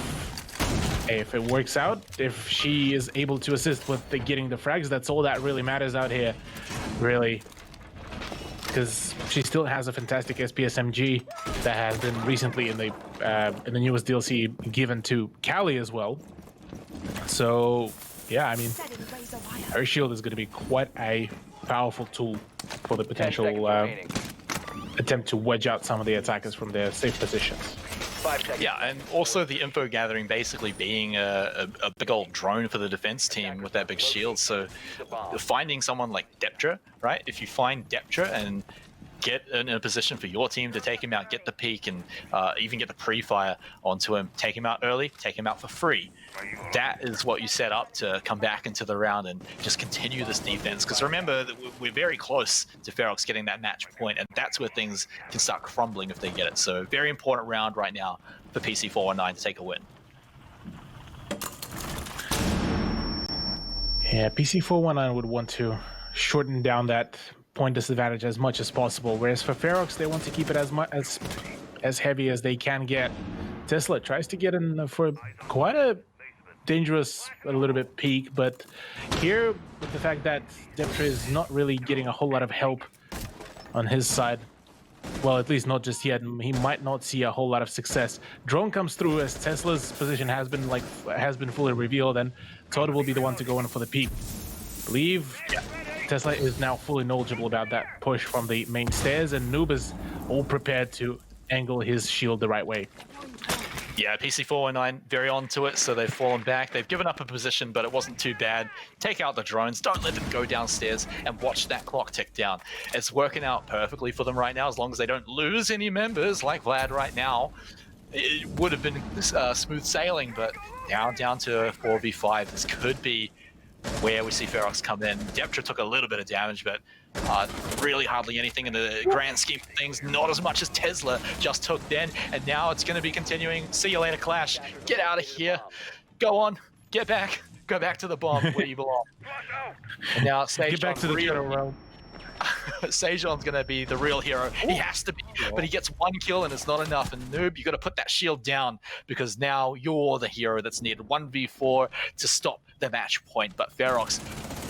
it works out, if she is able to assist with getting the frags, that's all that really matters out here, really. Because she still has a fantastic SPSMG that has been recently in the newest DLC given to Callie as well. So yeah, I mean, her shield is going to be quite a powerful tool for the potential attempt to wedge out some of the attackers from their safe positions. Yeah, and also the info gathering basically being a big old drone for the defense team with that big shield. So finding someone like Deptra, right? If you find Deptra and get in a position for your team to take him out, get the peek, and even get the pre-fire onto him, take him out early, take him out for free. That is what you set up to come back into the round and just continue this defense. Because remember, that we're very close to Ferox getting that match point, and that's where things can start crumbling if they get it. So very important round right now for PC419 to take a win. Yeah, PC419 would want to shorten down that point disadvantage as much as possible, whereas for Ferox, they want to keep it as heavy as they can get. Tesla tries to get in for quite a dangerous, a little bit peak, but here, with the fact that Deptra is not really getting a whole lot of help on his side, well, at least not just yet, he might not see a whole lot of success. Drone comes through as Tesla's position has been fully revealed, and Todd will be the one to go in for the peak. I believe Tesla is now fully knowledgeable about that push from the main stairs, and Noob is all prepared to angle his shield the right way. Yeah, PC419 very onto it, so they've fallen back. They've given up a position, but it wasn't too bad. Take out the drones, don't let them go downstairs, and watch that clock tick down. It's working out perfectly for them right now, as long as they don't lose any members like Vlad right now. It would have been smooth sailing, but now down to 4v5. This could be where we see Ferox come in. Deptra took a little bit of damage, but really hardly anything in the grand scheme of things. Not as much as Tesla just took then, and now it's going to be continuing. See you later, Clash. Get out of here. Go on. Get back. Go back to the bomb where you belong. And now Sage get back to the turtle realm. Sejon's going to be the real hero. He has to be, but he gets 1 kill and it's not enough. And Noob, you got to put that shield down because now you're the hero that's needed. 1v4 to stop the match point. But Ferox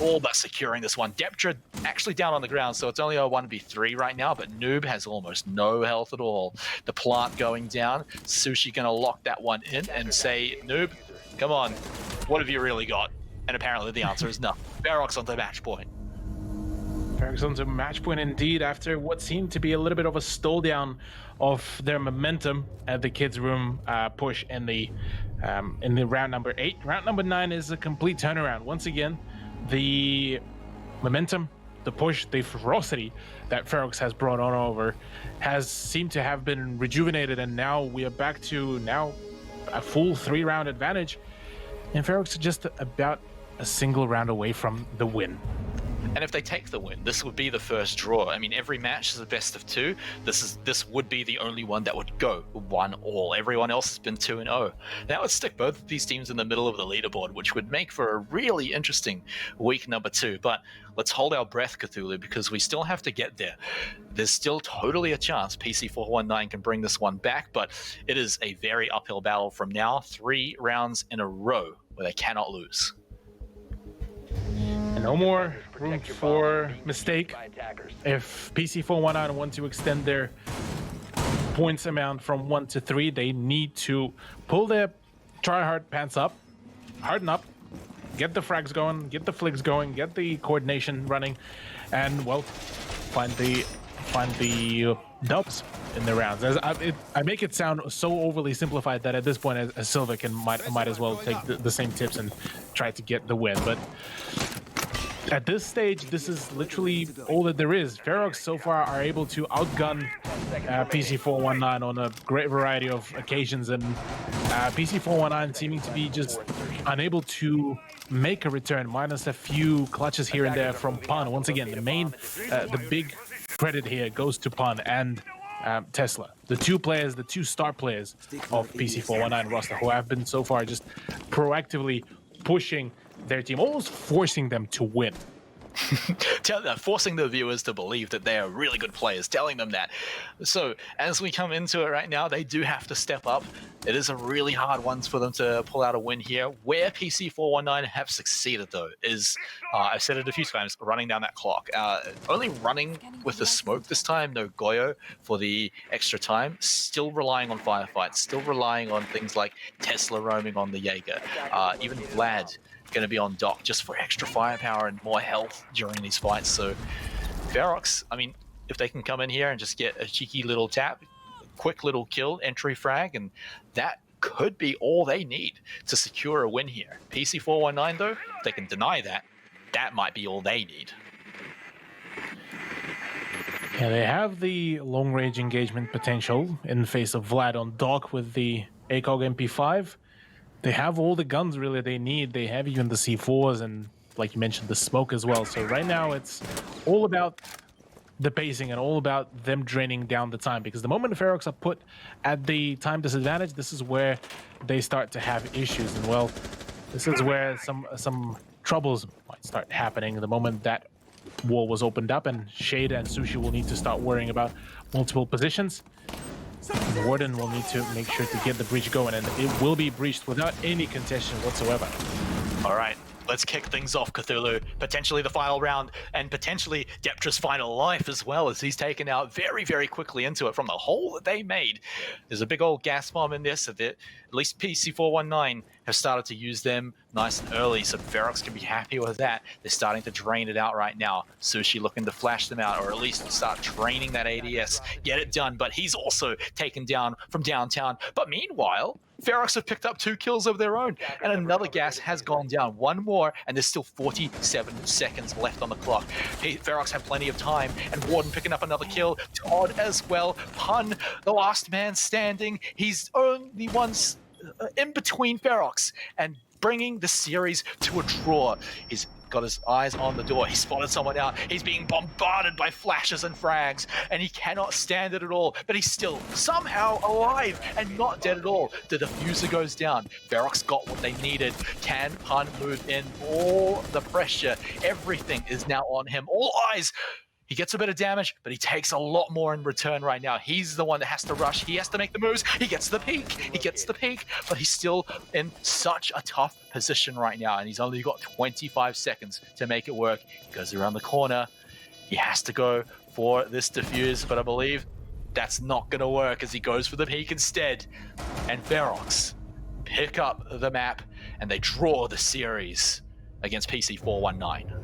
all but securing this one. Deptra actually down on the ground, so it's only a 1v3 right now, but Noob has almost no health at all. The plant going down. Sushi going to lock that one in and say, Noob, come on, what have you really got? And apparently the answer is nothing. Ferox on the match point. Ferox on the match point indeed, after what seemed to be a little bit of a stall down of their momentum at the kids' room push in the round number 8. Round number 9 is a complete turnaround. Once again, the momentum, the push, the ferocity that Ferox has brought on over has seemed to have been rejuvenated, and now we are back to now a full 3-round advantage, and Ferox is just about a single round away from the win. And if they take the win, this would be the first draw. I mean, every match is a best of 2. This would be the only one that would go 1-1. Everyone else has been 2-0. That would stick both of these teams in the middle of the leaderboard, which would make for a really interesting week number 2. But let's hold our breath, Cthulhu, because we still have to get there. There's still totally a chance PC419 can bring this one back, but it is a very uphill battle from now. 3 rounds in a row where they cannot lose. No more room for mistake. If PC419 want to extend their points amount from 1 to 3, they need to pull their try-hard pants up, harden up, get the frags going, get the flicks going, get the coordination running, and, well, find the dubs in the rounds. I make it sound so overly simplified that at this point, as Silva might as well take the same tips and try to get the win. But at this stage, this is literally all that there is. Ferox so far are able to outgun PC419 on a great variety of occasions, and PC419 seeming to be just unable to make a return, minus a few clutches here and there from Pan. Once again, the big credit here goes to Pan and Tesla, the two star players of PC419 roster, who have been so far just proactively pushing their team, almost forcing them to win. Forcing the viewers to believe that they are really good players, telling them that. So as we come into it right now, they do have to step up. It is a really hard one for them to pull out a win here. Where PC419 have succeeded, though, is, I've said it a few times, running down that clock. Only running with the smoke this time, no Goyo for the extra time. Still relying on firefights, still relying on things like Tesla roaming on the Jaeger. Even Vlad going to be on dock just for extra firepower and more health during these fights. So Ferox, I mean, if they can come in here and just get a cheeky little tap, quick little kill, entry frag, and that could be all they need to secure a win here. PC419, though, if they can deny that, that might be all they need. Yeah, they have the long-range engagement potential in the face of Vlad on dock with the ACOG MP5. They have all the guns really they need. They have even the C4s and, like you mentioned, the smoke as well. So right now it's all about the pacing and all about them draining down the time, because the moment the Ferox are put at the time disadvantage, this is where they start to have issues. And, well, this is where some troubles might start happening the moment that wall was opened up, and Shade and Sushi will need to start worrying about multiple positions. And Warden will need to make sure to get the breach going, and it will be breached without any contention whatsoever. All right, let's kick things off, Cthulhu. Potentially the final round, and potentially Deptra's final life as well, as he's taken out very, very quickly into it from the hole that they made. There's a big old gas bomb in this, so that at least PC419 have started to use them nice and early, so Ferox can be happy with that. They're starting to drain it out right now. Sushi looking to flash them out, or at least start draining that ADS, get it done, but he's also taken down from downtown. But meanwhile, Ferox have picked up 2 kills of their own, and another gas has gone down. One more, and there's still 47 seconds left on the clock. Ferox have plenty of time, and Warden picking up another kill. Todd as well. Pun, the last man standing. He's only once in between Ferox and bringing the series to a draw. He's got his eyes on the door. He spotted someone out. He's being bombarded by flashes and frags, and he cannot stand it at all, but he's still somehow alive and not dead at all. The diffuser goes down. Ferox got what they needed. Can Pun move in? All the pressure, everything is now on him. All eyes He gets a bit of damage, but he takes a lot more in return right now. He's the one that has to rush. He has to make the moves. He gets the peak. He gets the peak, but he's still in such a tough position right now, and he's only got 25 seconds to make it work. He goes around the corner. He has to go for this defuse, but I believe that's not going to work as he goes for the peak instead. And Ferox pick up the map, and they draw the series against PC419.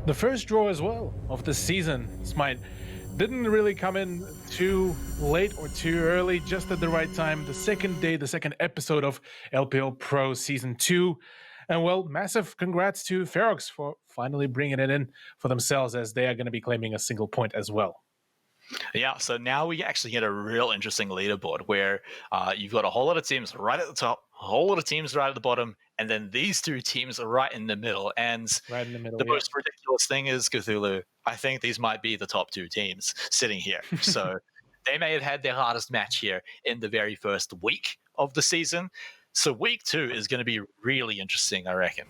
The first draw as well of the season, Smite, didn't really come in too late or too early, just at the right time. The second day, the second episode of LPL Pro Season 2. And well, massive congrats to Ferox for finally bringing it in for themselves, as they are going to be claiming a single point as well. Yeah, so now we actually get a real interesting leaderboard where you've got a whole lot of teams right at the top, a whole lot of teams right at the bottom, and then these two teams are right in the middle. And Right in the middle, the most ridiculous thing is, Cthulhu, I think these might be the top two teams sitting here. So they may have had their hardest match here in the very first week of the season. So week 2 is going to be really interesting, I reckon.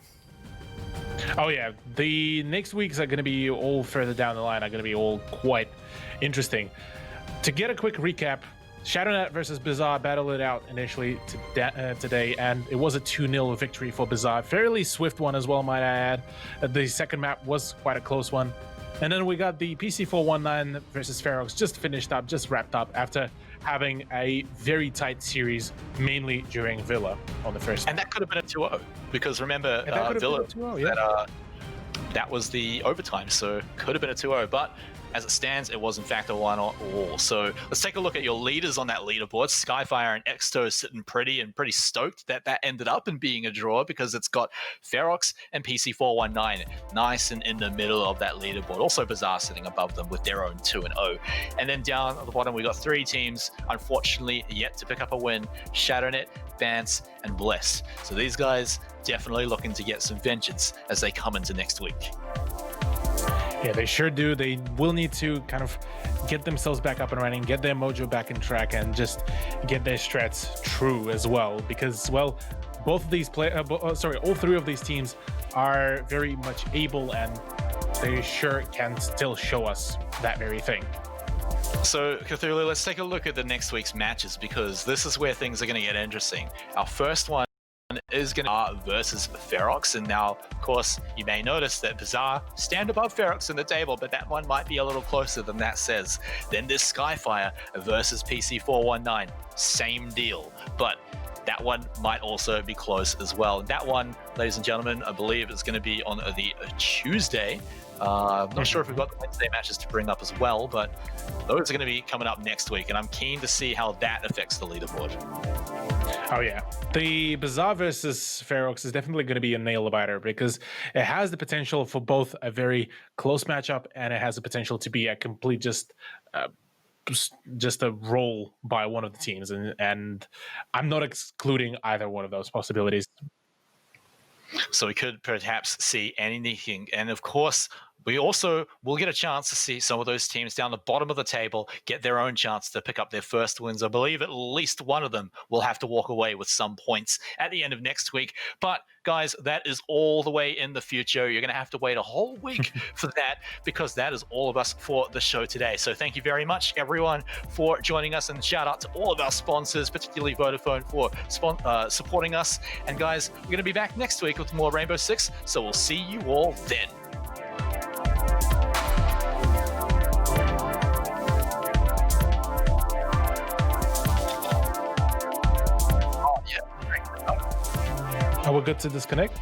Oh yeah, the next weeks are going to be all further down the line, are going to be all quite interesting. To get a quick recap, ShadowNet versus Bizarre battled it out initially today, and it was a 2-0 victory for Bizarre. Fairly swift one as well, might I add. The second map was quite a close one. And then we got the PC419 versus Ferox just finished up, just wrapped up after having a very tight series, mainly during Villa on the first. And that could have been a 2-0, because remember, Villa, that was the overtime, so could have been a 2-0, but as it stands, it was in fact a 1-all. So let's take a look at your leaders on that leaderboard. Skyfire and Exsto sitting pretty stoked that ended up in being a draw, because it's got Ferox and PC419 nice and in the middle of that leaderboard. Also Bizarre sitting above them with their own 2-0. And then down at the bottom, we got 3 teams, unfortunately, yet to pick up a win. ShadowNet, Bantz, and Bless. So these guys definitely looking to get some vengeance as they come into next week. Yeah, they sure do. They will need to kind of get themselves back up and running, get their mojo back in track, and just get their strats true as well. Because, well, both of these all 3 of these teams are very much able, and they sure can still show us that very thing. So, Cthulhu, let's take a look at the next week's matches, because this is where things are going to get interesting. Our first one is going to be versus Ferox, and now, of course, you may notice that Bizarre stand above Ferox in the table, but that one might be a little closer than that says. Then there's Skyfire versus PC419, same deal, but that one might also be close as well. That one, ladies and gentlemen, I believe is going to be on the Tuesday. I'm not sure if we've got the Wednesday matches to bring up as well, but those are going to be coming up next week, and I'm keen to see how that affects the leaderboard. Oh yeah, the Bizarre versus Ferox is definitely going to be a nail-biter, because it has the potential for both a very close matchup, and it has the potential to be a complete just a roll by one of the teams, and I'm not excluding either one of those possibilities. So we could perhaps see anything, and of course, we also will get a chance to see some of those teams down the bottom of the table get their own chance to pick up their first wins. I believe at least one of them will have to walk away with some points at the end of next week. But guys, that is all the way in the future. You're going to have to wait a whole week for that, because that is all of us for the show today. So thank you very much, everyone, for joining us, and shout out to all of our sponsors, particularly Vodafone, for supporting us. And guys, we're going to be back next week with more Rainbow Six, so we'll see you all then. Are we good to disconnect?